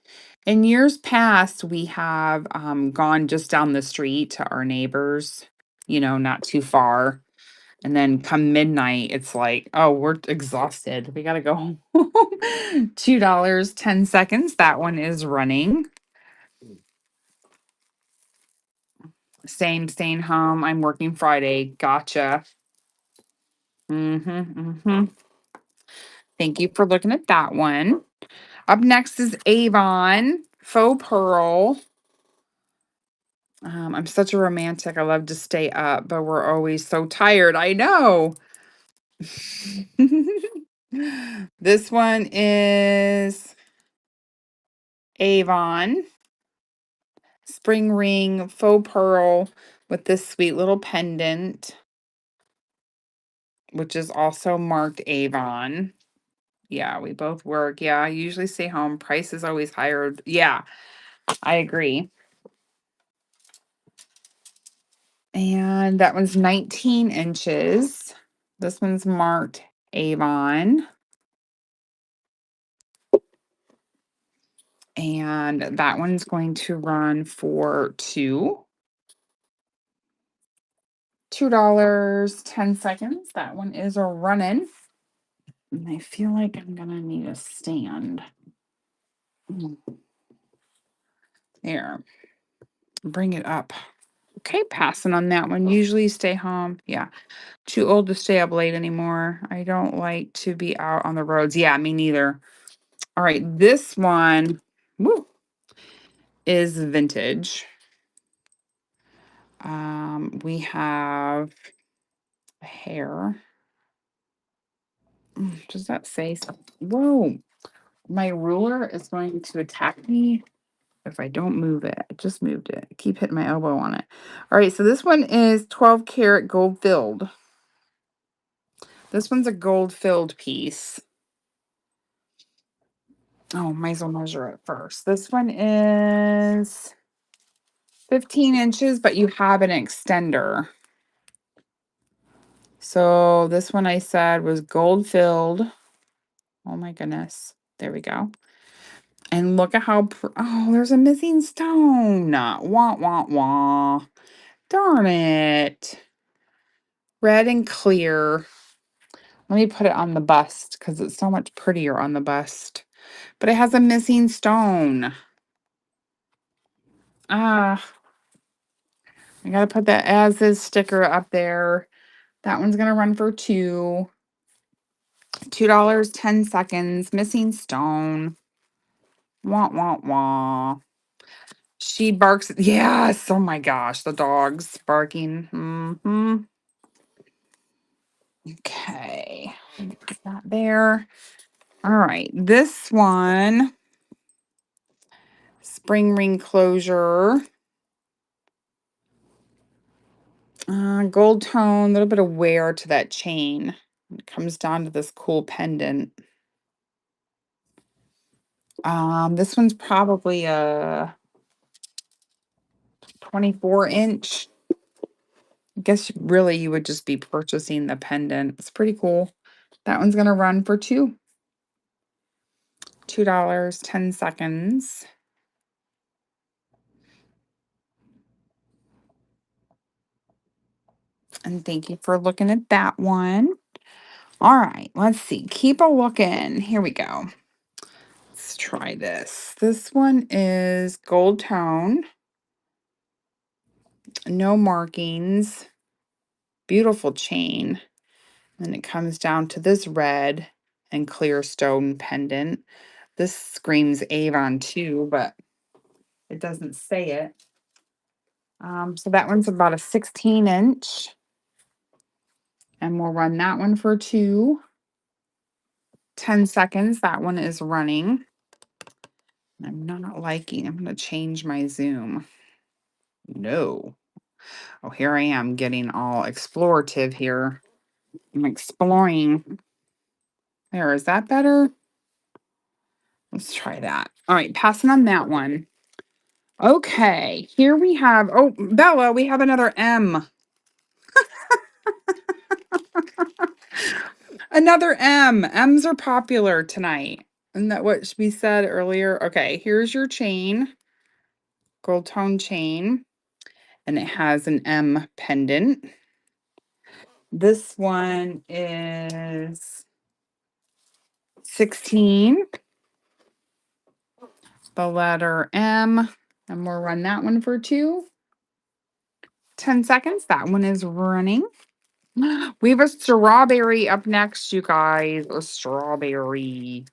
In years past, we have gone just down the street to our neighbors, not too far. And then come midnight, it's like, oh, we're exhausted. We got to go home. $2.10. That one is running. Same, staying home. I'm working Friday. Gotcha. Thank you for looking at that one. Up next is Avon Faux Pearl. I'm such a romantic. I love to stay up, but we're always so tired. I know. This one is Avon Spring Ring Faux Pearl with this sweet little pendant, which is also marked Avon. Yeah, we both work. Yeah, I usually stay home. Price is always higher. Yeah, I agree. And that one's 19 inches. This one's marked Avon. And that one's going to run for $2.10. That one is a running. And I feel like I'm going to need a stand. There. Bring it up. Okay, passing on that one. Usually stay home. Yeah. Too old to stay up late anymore. I don't like to be out on the roads. Yeah, me neither. All right, this one is vintage. We have hair. Does that say something? Whoa. My ruler is going to attack me if I don't move it. I just moved it. I keep hitting my elbow on it. All right, so this one is 12 karat gold filled. This one's a gold filled piece. Oh, might as well measure it first. This one is 15 inches, but you have an extender. So this one I said was gold filled. Oh my goodness. There we go. And look at how, oh, there's a missing stone. Wah, wah, wah. Darn it. Red and clear. Let me put it on the bust because it's so much prettier on the bust. But it has a missing stone. Ah, I gotta put that as is sticker up there. That one's gonna run for $2, 10 seconds. Missing stone. Wah, wah, wah. She barks. Yes. Oh my gosh. The dog's barking. Okay. Put that there. All right. This one, spring ring closure. Gold tone, a little bit of wear to that chain. It comes down to this cool pendant. This one's probably a 24-inch. I guess really you would just be purchasing the pendant. It's pretty cool. That one's gonna run for $2, 10 seconds. And thank you for looking at that one. All right, let's see. Keep a looking. Here we go. Let's try this. This one is gold tone, no markings, beautiful chain. Then it comes down to this red and clear stone pendant. This screams Avon too, but it doesn't say it. So that one's about a 16-inch. And we'll run that one for 10 seconds. That one is running. I'm not liking, I'm going to change my zoom. No. Oh, here I am getting all explorative here. I'm exploring. There, is that better? Let's try that. All right, passing on that one. Okay, here we have, oh, Bella, we have another M. Another M. M's are popular tonight. Isn't that what we said earlier? Okay, here's your chain, gold tone chain, and it has an M pendant. This one is 16, the letter M, and we'll run that one for 10 seconds. That one is running. We have a strawberry up next, you guys. A strawberry.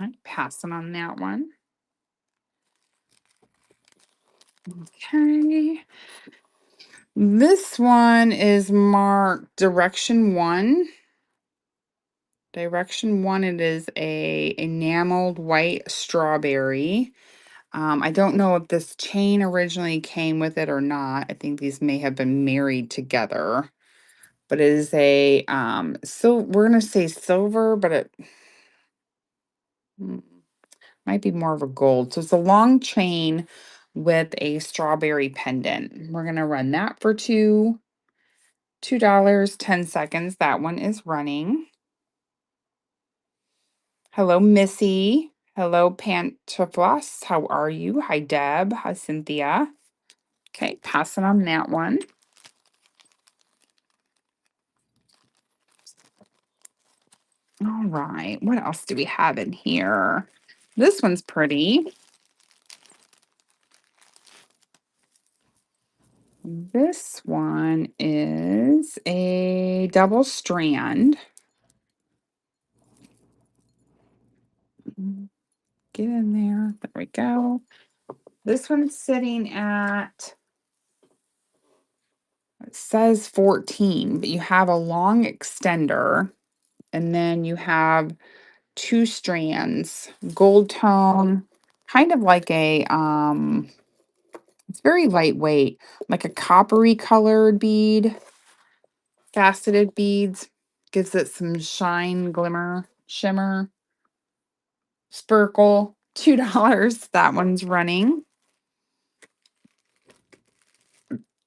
I'm passing on that one. Okay. This one is marked direction 1. Direction 1, it is a enameled white strawberry. I don't know if this chain originally came with it or not. I think these may have been married together. But it is a so we're gonna say silver, but it might be more of a gold. So it's a long chain with a strawberry pendant. We're gonna run that for $2, 10 seconds. That one is running. Hello, Missy. Hello, Pantoflos. How are you? Hi, Deb. Hi, Cynthia. Okay, passing on that one. All right, what else do we have in here? This one's pretty. This one is a double strand. Get in there. There we go. This one's sitting at, it says 14, but you have a long extender, and then you have 2 strands, gold tone, kind of like a it's very lightweight, like a coppery colored bead, faceted beads, gives it some shine, glimmer, shimmer, sparkle. $2. That one's running.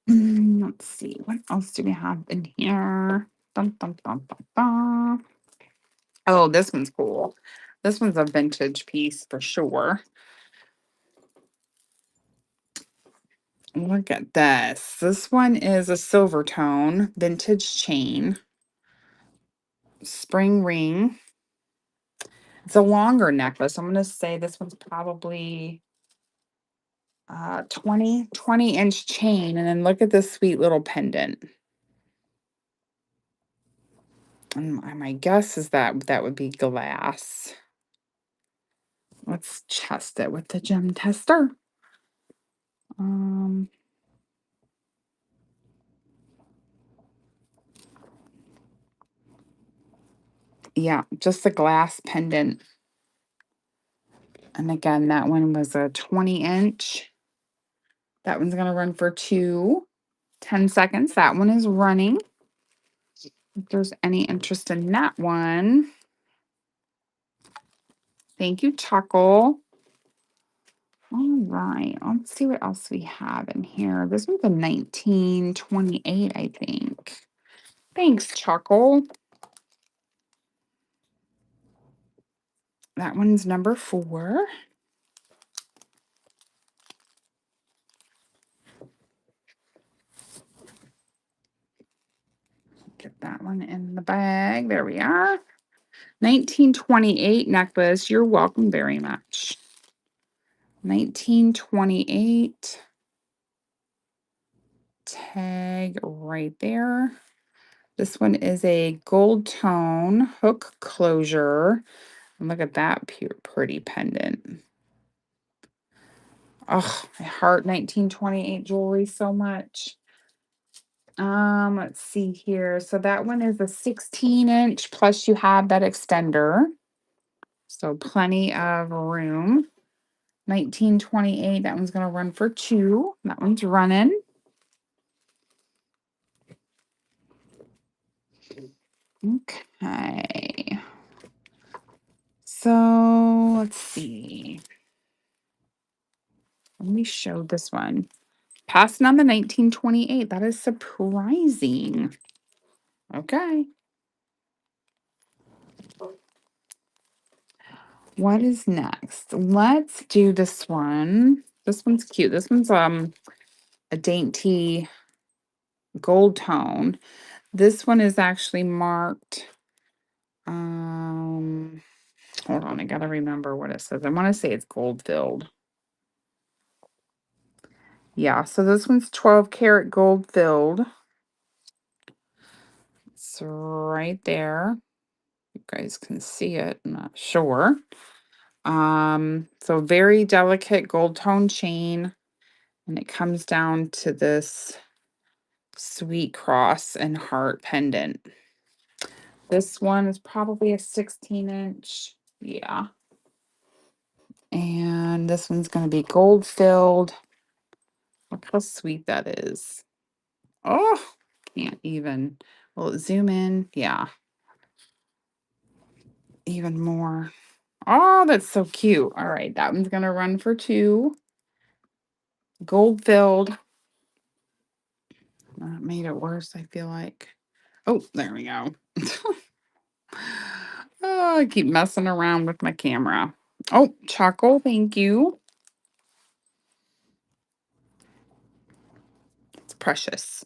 Let's see, what else do we have in here? Dun, dun, dun, dun, dun. Oh, this one's cool. This one's a vintage piece for sure. Look at this. This one is a silver tone vintage chain, spring ring. It's a longer necklace. I'm going to say this one's probably 20-inch chain. And then look at this sweet little pendant. And my guess is that would be glass. Let's test it with the gem tester. Yeah, just a glass pendant. And again, that one was a 20-inch. That one's going to run for 10 seconds. That one is running. If there's any interest in that one. Thank you, Chuckle. All right, let's see what else we have in here. This one's a 1928, I think. Thanks, Chuckle. That one's number 4. Get that one in the bag. There we are. 1928 necklace. You're welcome very much. 1928. Tag right there. This one is a gold tone hook closure. And look at that pretty pendant. Oh, I heart 1928 jewelry so much. Let's see here. So that one is a 16-inch, plus you have that extender. So plenty of room. 1928. That one's going to run for 2. That one's running. Okay. So let's see. Let me show this one. Passing on the 1928. That is surprising. Okay. What is next? Let's do this one. This one's cute. This one's a dainty gold tone. This one is actually marked. Hold on, I gotta remember what it says. I want to say it's gold filled. Yeah, so this one's 12 karat gold filled. It's right there. You guys can see it. I'm not sure. So very delicate gold tone chain, and it comes down to this sweet cross and heart pendant. This one is probably a 16-inch. Yeah. And this one's going to be gold filled. Look how sweet that is. Oh, can't even. Will it zoom in? Yeah. Even more. Oh, that's so cute. All right, that one's going to run for 2. Gold filled. That made it worse, I feel like. Oh, there we go. Oh, I keep messing around with my camera. Oh, Chuckle, thank you. It's precious.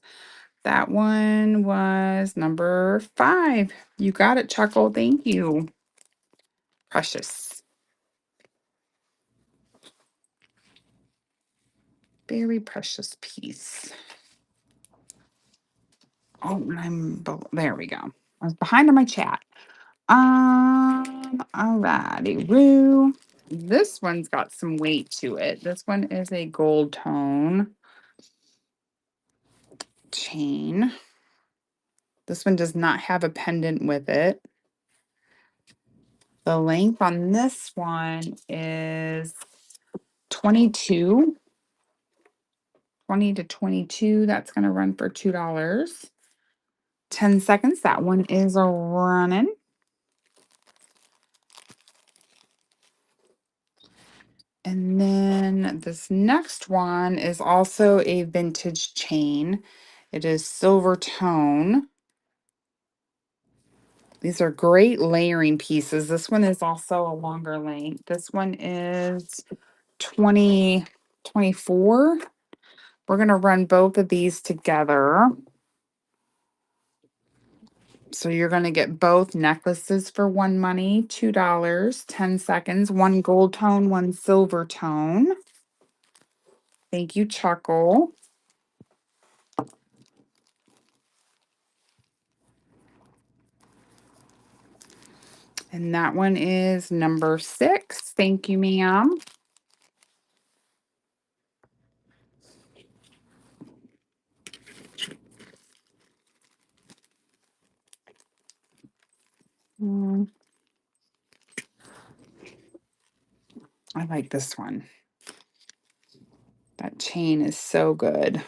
That one was number 5. You got it, Chuckle. Thank you. Precious. Very precious piece. Oh, there we go. I was behind on my chat. Alrighty, Roo. This one's got some weight to it. This one is a gold tone chain. This one does not have a pendant with it. The length on this one is 22. 20 to 22. That's going to run for $2. 10 seconds. That one is running. And then this next one is also a vintage chain. It is silver tone. These are great layering pieces. This one is also a longer length. This one is 2024. We're going to run both of these together. So you're going to get both necklaces for one money, $2, 10 seconds, one gold tone, one silver tone. Thank you, Chuckle. And that one is number 6. Thank you, ma'am. Mm, I like this one. That chain is so good.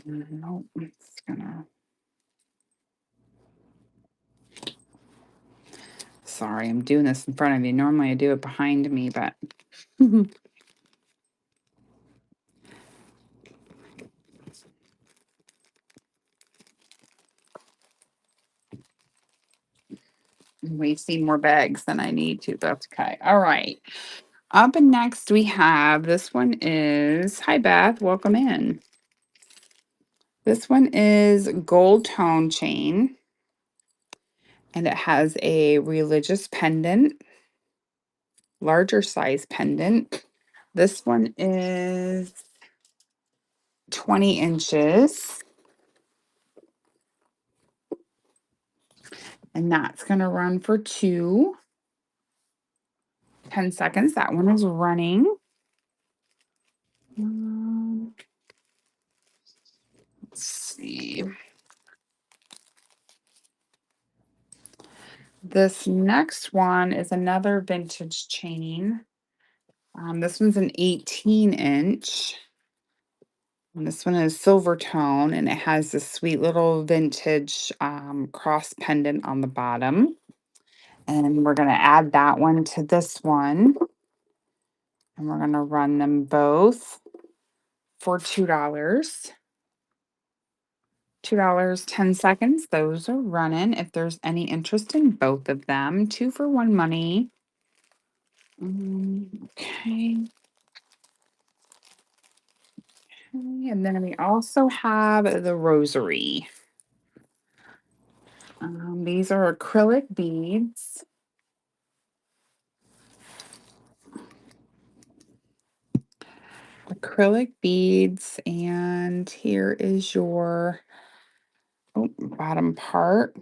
Nope, it's gonna. Sorry, I'm doing this in front of you. Normally I do it behind me, but we've seen more bags than I need to. That's okay. All right. Up and next we have this one is hi Beth, welcome in. This one is gold tone chain and it has a religious pendant, larger size pendant. This one is 20 inches and that's going to run for 10 seconds. That one is running. Let's see. This next one is another vintage chain. This one's an 18-inch. And this one is silver tone, and it has this sweet little vintage cross pendant on the bottom. And we're going to add that one to this one. And we're going to run them both for $2. $2, 10 seconds. Those are running. If there's any interest in both of them, 2 for 1 money. Okay. And then we also have the rosary. These are acrylic beads. Acrylic beads, and here is your bottom part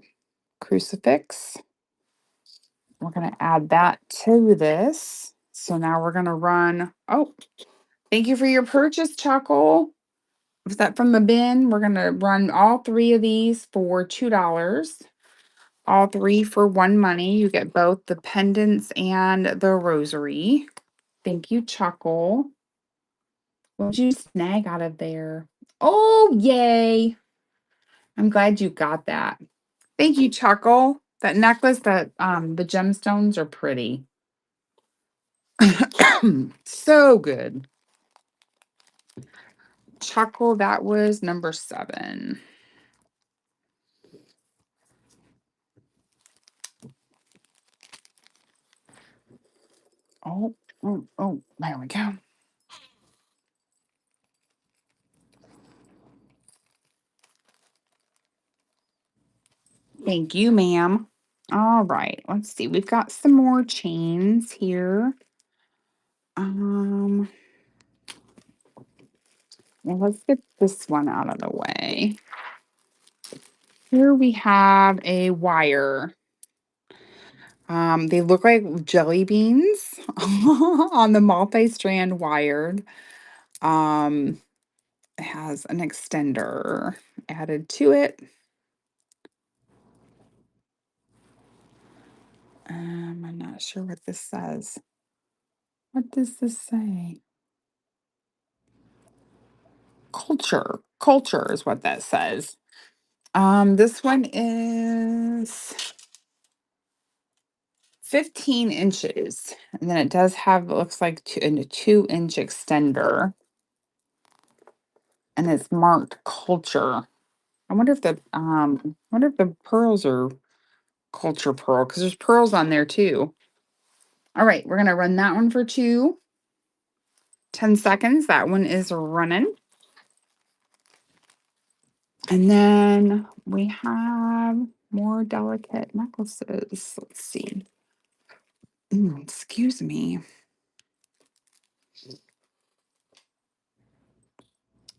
crucifix. We're going to add that to this. So now we're going to run. Oh, thank you for your purchase, Chuckle. Was that from the bin? We're going to run all 3 of these for $2. All 3 for 1 money. You get both the pendants and the rosary. Thank you, Chuckle. What did you snag out of there? Oh, yay. I'm glad you got that. Thank you, Chuckle. That necklace, the gemstones are pretty. So good. Chuckle, that was number 7. Oh, there we go. Thank you, ma'am. All right, let's see. We've got some more chains here. Well, let's get this one out of the way. Here we have a wire. They look like jelly beans on the multi-strand wired. It has an extender added to it. I'm not sure what this says. What does this say? Culture is what that says. This one is 15 inches, and then it does have, it looks like a 2-inch extender, and it's marked culture. I wonder if the pearls are culture pearl because there's pearls on there too. All right, we're gonna run that one for 10 seconds. That one is running. And then we have more delicate necklaces. Let's see. Excuse me.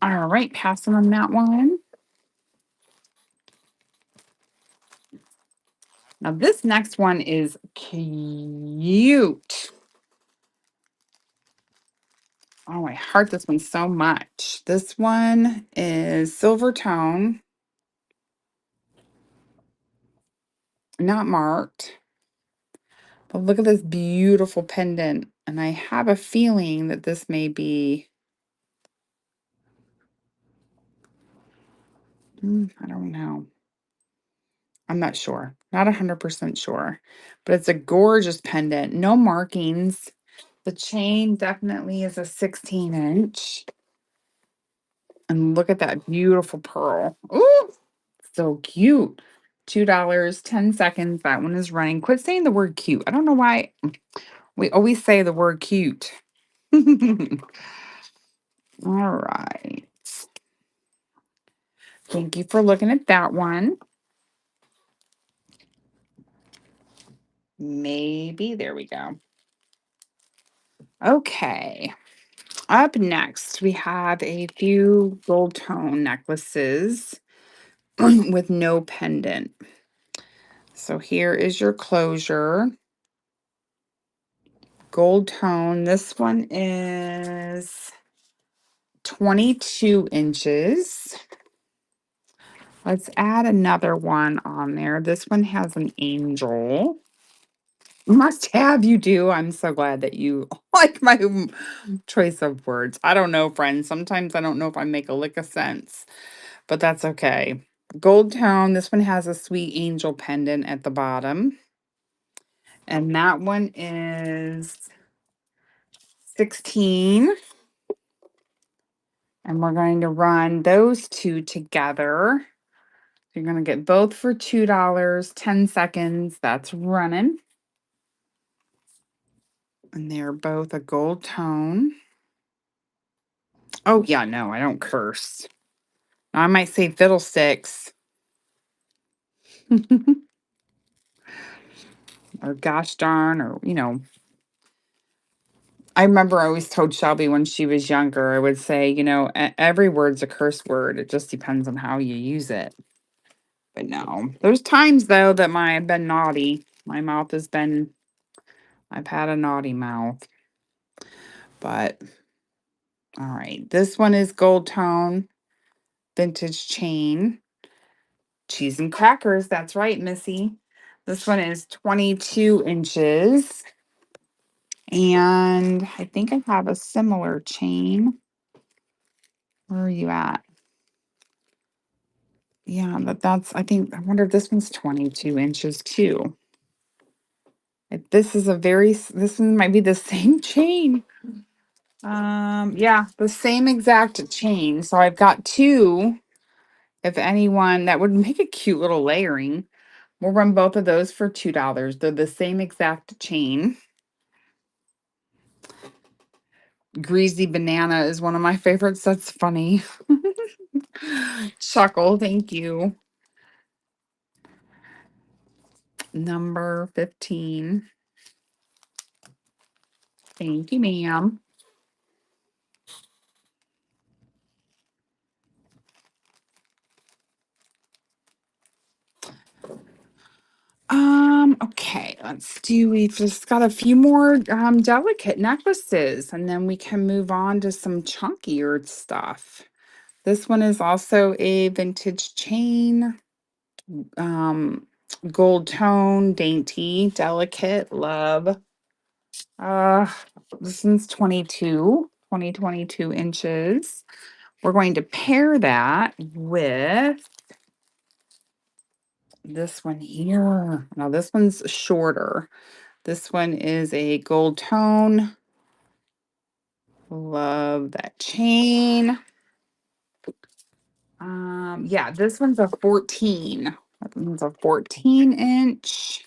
All right, passing on that one. Now, this next one is cute. Oh, I heart this one so much. This one is silver tone, not marked. But look at this beautiful pendant. And I have a feeling that this may be, I don't know. I'm not sure. Not 100% sure. But it's a gorgeous pendant. No markings. The chain definitely is a 16-inch. And look at that beautiful pearl. Ooh, so cute. $2, 10 seconds. That one is running. Quit saying the word cute. I don't know why we always say the word cute. All right. Thank you for looking at that one. Maybe. There we go. Okay. Up next, we have a few gold tone necklaces with no pendant. So here is your closure. Gold tone. This one is 22 inches. Let's add another one on there. This one has an angel. Must have, you do. I'm so glad that you like my choice of words. I don't know, friends. Sometimes I don't know if I make a lick of sense, but that's okay. Gold tone. This one has a sweet angel pendant at the bottom. And that one is 16. And we're going to run those two together. You're going to get both for $2, 10 seconds. That's running. And they're both a gold tone. Oh, yeah, no, I don't curse. I might say fiddlesticks. Or gosh darn, or, I remember I always told Shelby when she was younger, I would say, every word's a curse word. It just depends on how you use it. But no, there's times though that I've been naughty. I've had a naughty mouth. But all right, this one is gold tone, vintage chain, cheese and crackers. That's right, Missy. This one is 22 inches. And I think I have a similar chain. Where are you at? Yeah, I wonder if this one's 22 inches too. This one might be the same chain. Yeah, the same exact chain. So I've got two. If anyone, that would make a cute little layering. We'll run both of those for $2. They're the same exact chain. Greasy banana is one of my favorites. That's funny. Chuckle, thank you. Number 15. Thank you, ma'am. Okay, we've just got a few more delicate necklaces, and then we can move on to some chunkier stuff. This one is also a vintage chain, um, gold tone, dainty, delicate, love. Uh, this one's 22 inches. We're going to pair that with this one here. Now, this one's shorter. This one is a gold tone. Love that chain. Yeah, this one's a 14. That one's a 14 inch.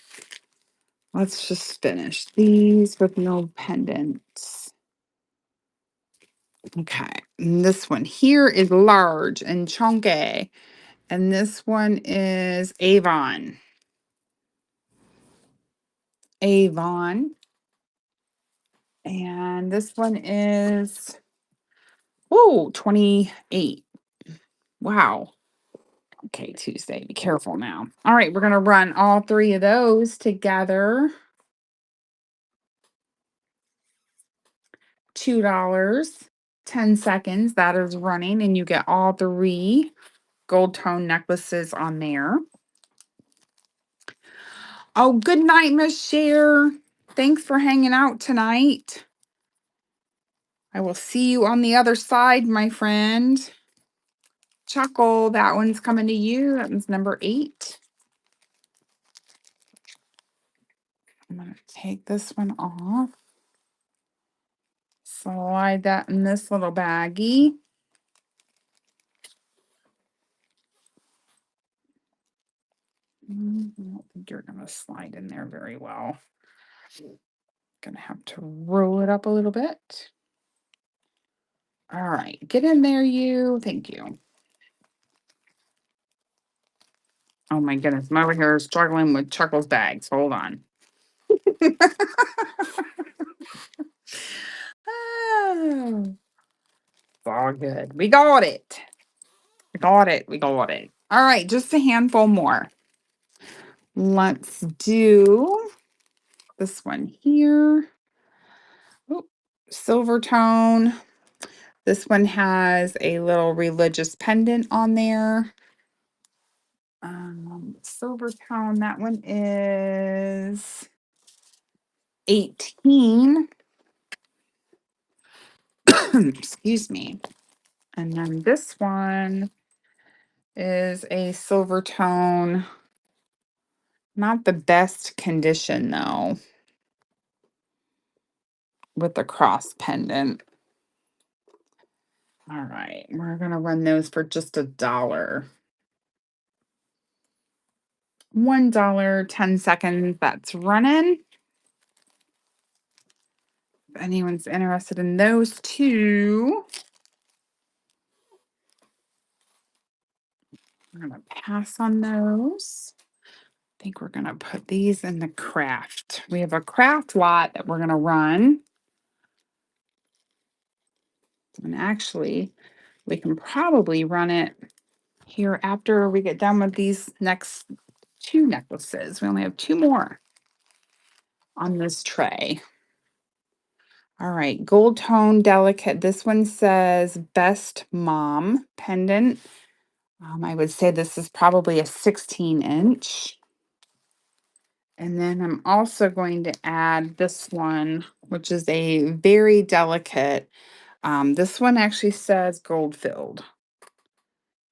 Let's just finish these with no pendants. Okay, and this one here is large and chunky. And this one is Avon. Avon. And this one is, 28. Wow. Okay, Tuesday. Be careful now. All right, we're going to run all three of those together. $2, 10 seconds. That is running, and you get all three gold tone necklaces on there. Oh, good night, Miss Cher. Thanks for hanging out tonight. I will see you on the other side, my friend. Chuckle, that one's coming to you. That one's number 8. I'm going to take this one off. Slide that in this little baggie. I don't think you're going to slide in there very well. Gonna have to roll it up a little bit. All right, get in there, you. Thank you. Oh my goodness, I'm over here struggling with Chuckle's bags. Hold on. Oh, it's all good. We got it. We got it. We got it. All right, just a handful more. Let's do this one here. Oh, silver tone. This one has a little religious pendant on there. Silver tone, that one is 18. Excuse me. And then this one is a silver tone. Not the best condition though, with the cross pendant. All right, we're gonna run those for just $1. $1, 10 seconds. That's running. If anyone's interested in those two, I'm gonna pass on those. I think we're gonna put these in the craft. We have a craft lot that we're gonna run. And actually, we can probably run it here after we get done with these next 2 necklaces. We only have 2 more on this tray. All right, gold tone delicate. This one says best mom pendant. I would say this is probably a 16 inch. And then I'm also going to add this one, which is a very delicate. This one actually says gold filled.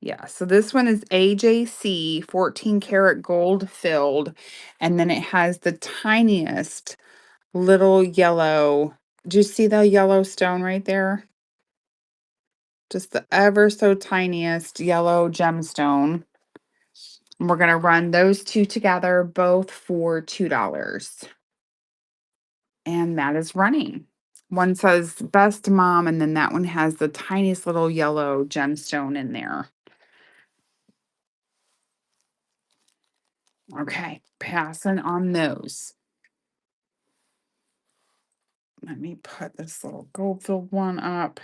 Yeah, so this one is AJC 14 karat gold filled, and then it has the tiniest little yellow. Do you see the yellow stone right there? Just the ever so tiniest yellow gemstone. And we're going to run those two together, both for $2. And that is running. One says best mom, and then that one has the tiniest little yellow gemstone in there. Okay, passing on those. Let me put this little gold filled one up.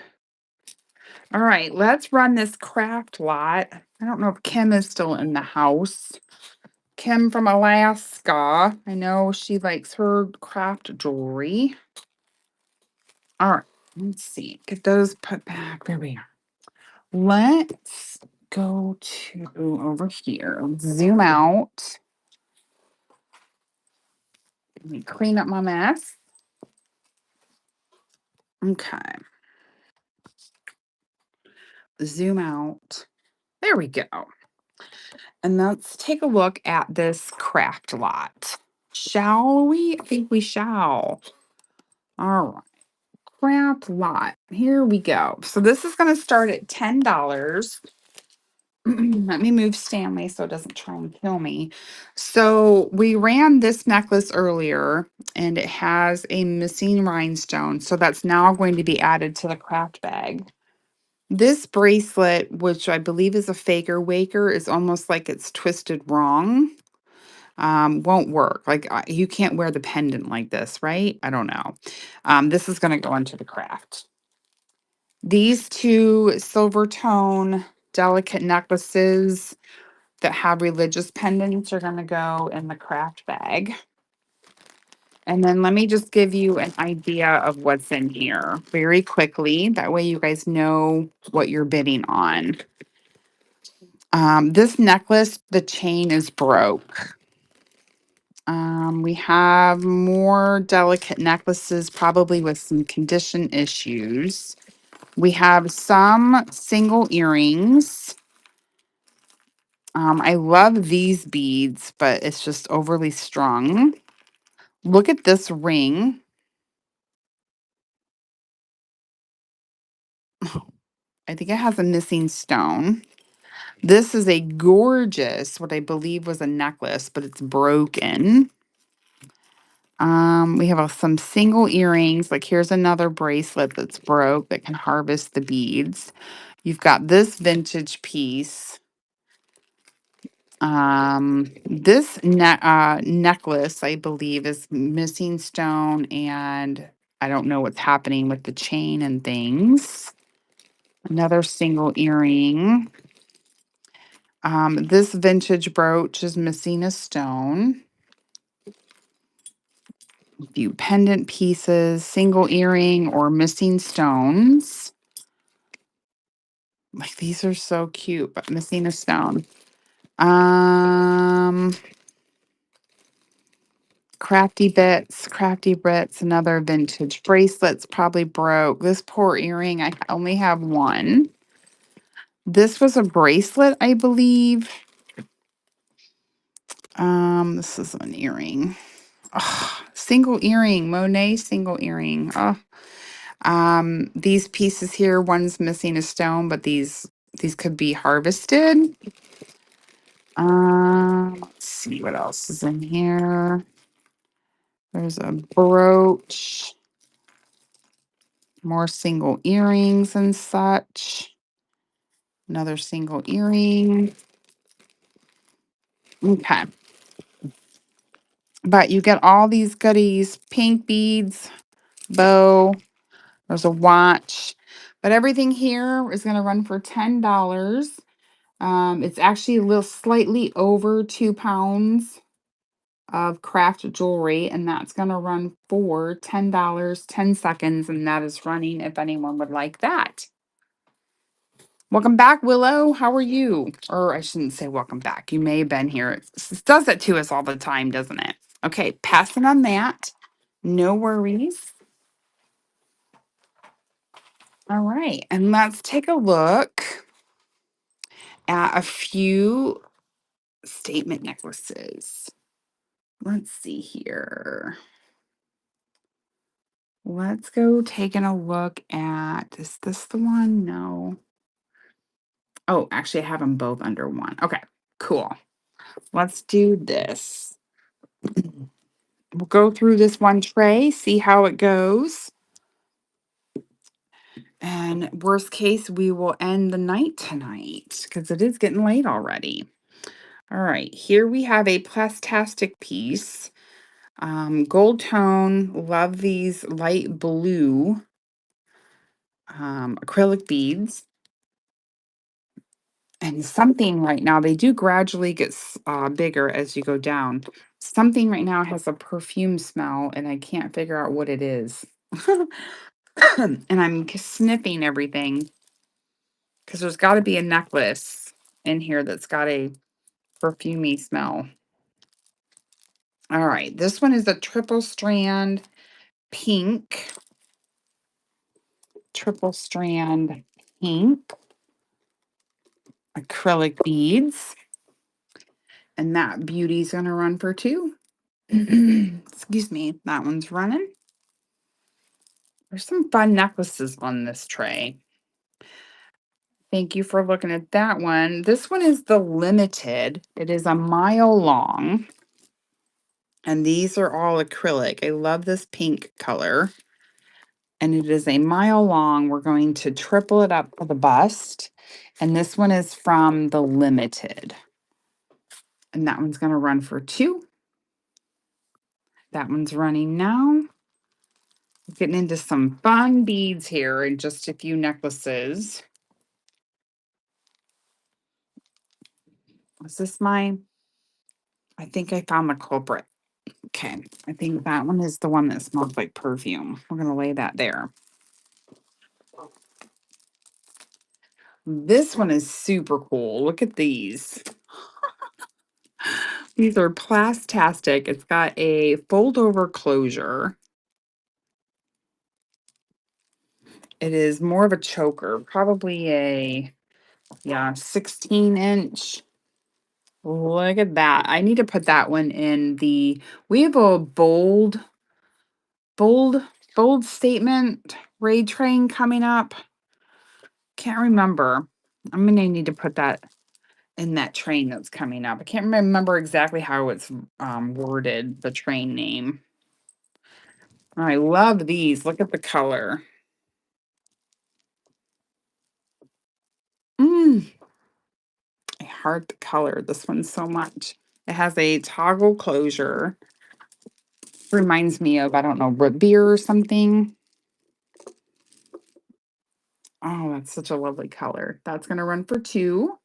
All right, let's run this craft lot. I don't know if Kim is still in the house. Kim from Alaska. I know she likes her craft jewelry. All right, let's see. Get those put back. There we are. Let's go to over here. Zoom out. Let me clean up my mess. Okay. Zoom out. There we go. And let's take a look at this craft lot. Shall we? I think we shall. All right. Craft lot. Here we go. So this is going to start at $10. Let me move Stanley so it doesn't try and kill me. So we ran this necklace earlier and it has a missing rhinestone. So that's now going to be added to the craft bag. This bracelet, which I believe is a faker waker, is almost like it's twisted wrong. Won't work. Like you can't wear the pendant like this, right? I don't know. This is going to go into the craft. These two silver tone delicate necklaces that have religious pendants are going to go in the craft bag. And then let me just give you an idea of what's in here very quickly. That way you guys know what you're bidding on. This necklace, the chain is broke. We have more delicate necklaces, probably with some condition issues. We have some single earrings. I love these beads, but it's just overly strung. Look at this ring. I think it has a missing stone. This is a gorgeous, what I believe was a necklace, but it's broken. We have some single earrings. Like here's another bracelet that's broke that can harvest the beads. You've got this vintage piece. This necklace, I believe, is missing stone, and I don't know what's happening with the chain and things. Another single earring. This vintage brooch is missing a stone. A few pendant pieces, single earring, or missing stones. Like these are so cute, but missing a stone. Crafty bits, another vintage bracelet's probably broke. This poor earring, I only have one. This was a bracelet, I believe. This is an earring. Oh, single earring, Monet single earring. Oh. These pieces here, one's missing a stone, but these could be harvested. Let's see what else is in here. There's a brooch, more single earrings and such. Another single earring. Okay. But you get all these goodies, pink beads, bow, there's a watch. But everything here is going to run for $10. It's actually a little slightly over 2 pounds of craft jewelry, and that's going to run for $10, 10 seconds, and that is running if anyone would like that. Welcome back, Willow. How are you? Or I shouldn't say welcome back. You may have been here. It does that to us all the time, doesn't it? Okay, passing on that. No worries. All right, and let's take a look at a few statement necklaces. Let's see here. Let's go taking a look at, is this the one? No. Oh, actually, I have them both under one. Okay, cool. Let's do this. We'll go through this one tray, see how it goes. And worst case, we will end the night tonight because it is getting late already. All right, here we have a plastastic piece. Gold tone, love these light blue acrylic beads. And something right now, they do gradually get bigger as you go down. Something right now has a perfume smell, and I can't figure out what it is. And I'm sniffing everything because there's got to be a necklace in here that's got a perfumey smell. All right, this one is a triple strand pink. Triple strand pink acrylic beads. And that beauty's going to run for two. Excuse me, that one's running. There's some fun necklaces on this tray. Thank you for looking at that one. This one is the limited. It is a mile long. And these are all acrylic. I love this pink color. And it is a mile long. We're going to triple it up for the bust. And this one is from the limited. And that one's going to run for $2. That one's running now. Getting into some fun beads here and just a few necklaces. Is this mine? I think I found the culprit. Okay, I think that one is the one that smells like perfume. We're going to lay that there. This one is super cool. Look at these. These are plastastic. It's got a fold over closure. It is more of a choker, probably a 16-inch. Look at that. I need to put that one in we have a bold statement raid train coming up. Can't remember. I'm gonna need to put that in that train that's coming up. I can't remember exactly how it's worded, the train name. I love these. Look at the color. I heart the color. This one so much. It has a toggle closure. Reminds me of, I don't know, root beer or something. Oh, that's such a lovely color. That's going to run for 2.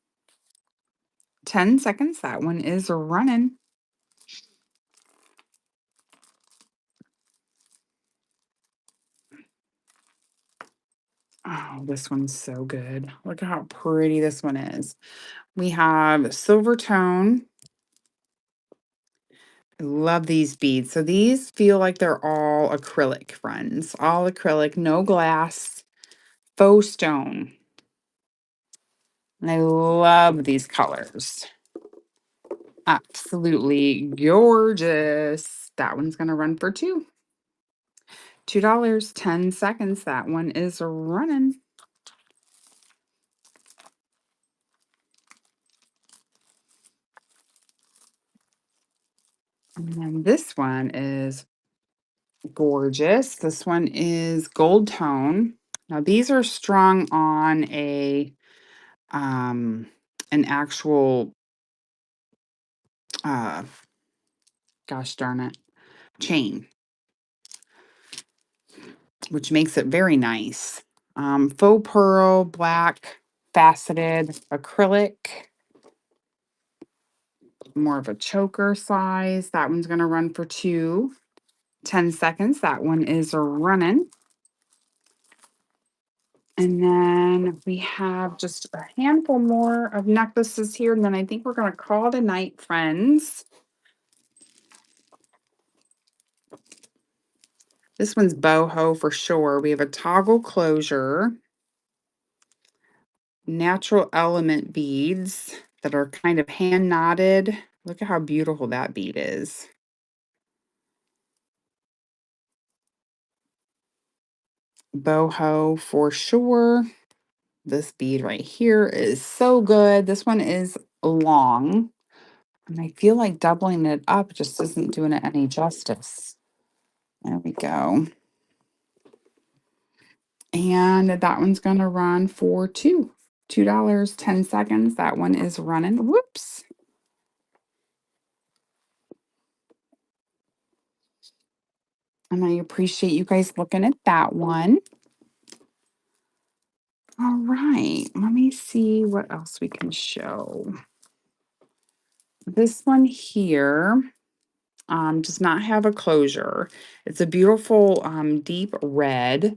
10 seconds. That one is running. Oh, this one's so good. Look at how pretty this one is. We have silver tone. I love these beads. So these feel like they're all acrylic, friends. All acrylic, no glass, faux stone. And I love these colors. Absolutely gorgeous. That one's going to run for $2. $2, 10 seconds. That one is running. And then this one is gorgeous. This one is gold tone. Now these are strung on an actual gosh darn it, chain, which makes it very nice. Faux pearl, black, faceted, acrylic. More of a choker size. That one's going to run for 2. 10 seconds. That one is running. And then we have just a handful more of necklaces here. And then I think we're going to call it a night, friends. This one's boho for sure. We have a toggle closure. Natural element beads that are kind of hand knotted. Look at how beautiful that bead is. Boho for sure. This bead right here is so good. This one is long. And I feel like doubling it up just isn't doing it any justice. There we go. And that one's going to run for $2, 10 seconds. That one is running. Whoops. And I appreciate you guys looking at that one. All right, let me see what else we can show. This one here does not have a closure. It's a beautiful deep red,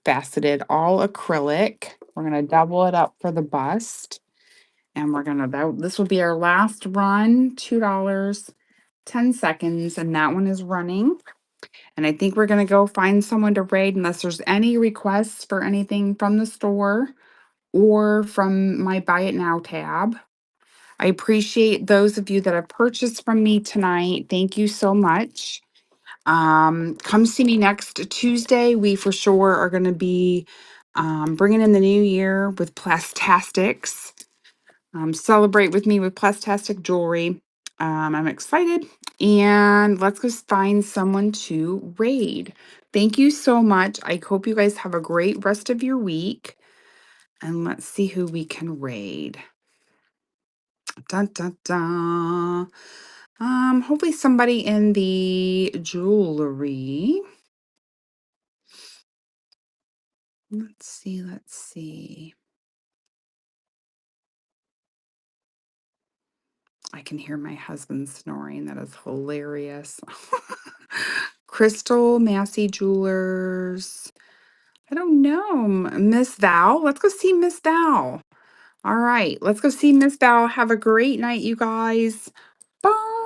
faceted, all acrylic. We're going to double it up for the bust. And we're going to, this will be our last run, $2, 10 seconds. And that one is running. And I think we're going to go find someone to raid unless there's any requests for anything from the store or from my Buy It Now tab. I appreciate those of you that have purchased from me tonight. Thank you so much. Come see me next Tuesday. We for sure are going to be bringing in the new year with Plastastics. Celebrate with me with Plastastic Jewelry. I'm excited. And let's go find someone to raid. Thank you so much. I hope you guys have a great rest of your week. And let's see who we can raid. Dun, dun, dun. Hopefully somebody in the jewelry. Let's see, let's see. I can hear my husband snoring. That is hilarious. Crystal Massey Jewelers. I don't know. Miss Val. Let's go see Miss Val. All right, let's go see Miss Val. Have a great night, you guys. Bye.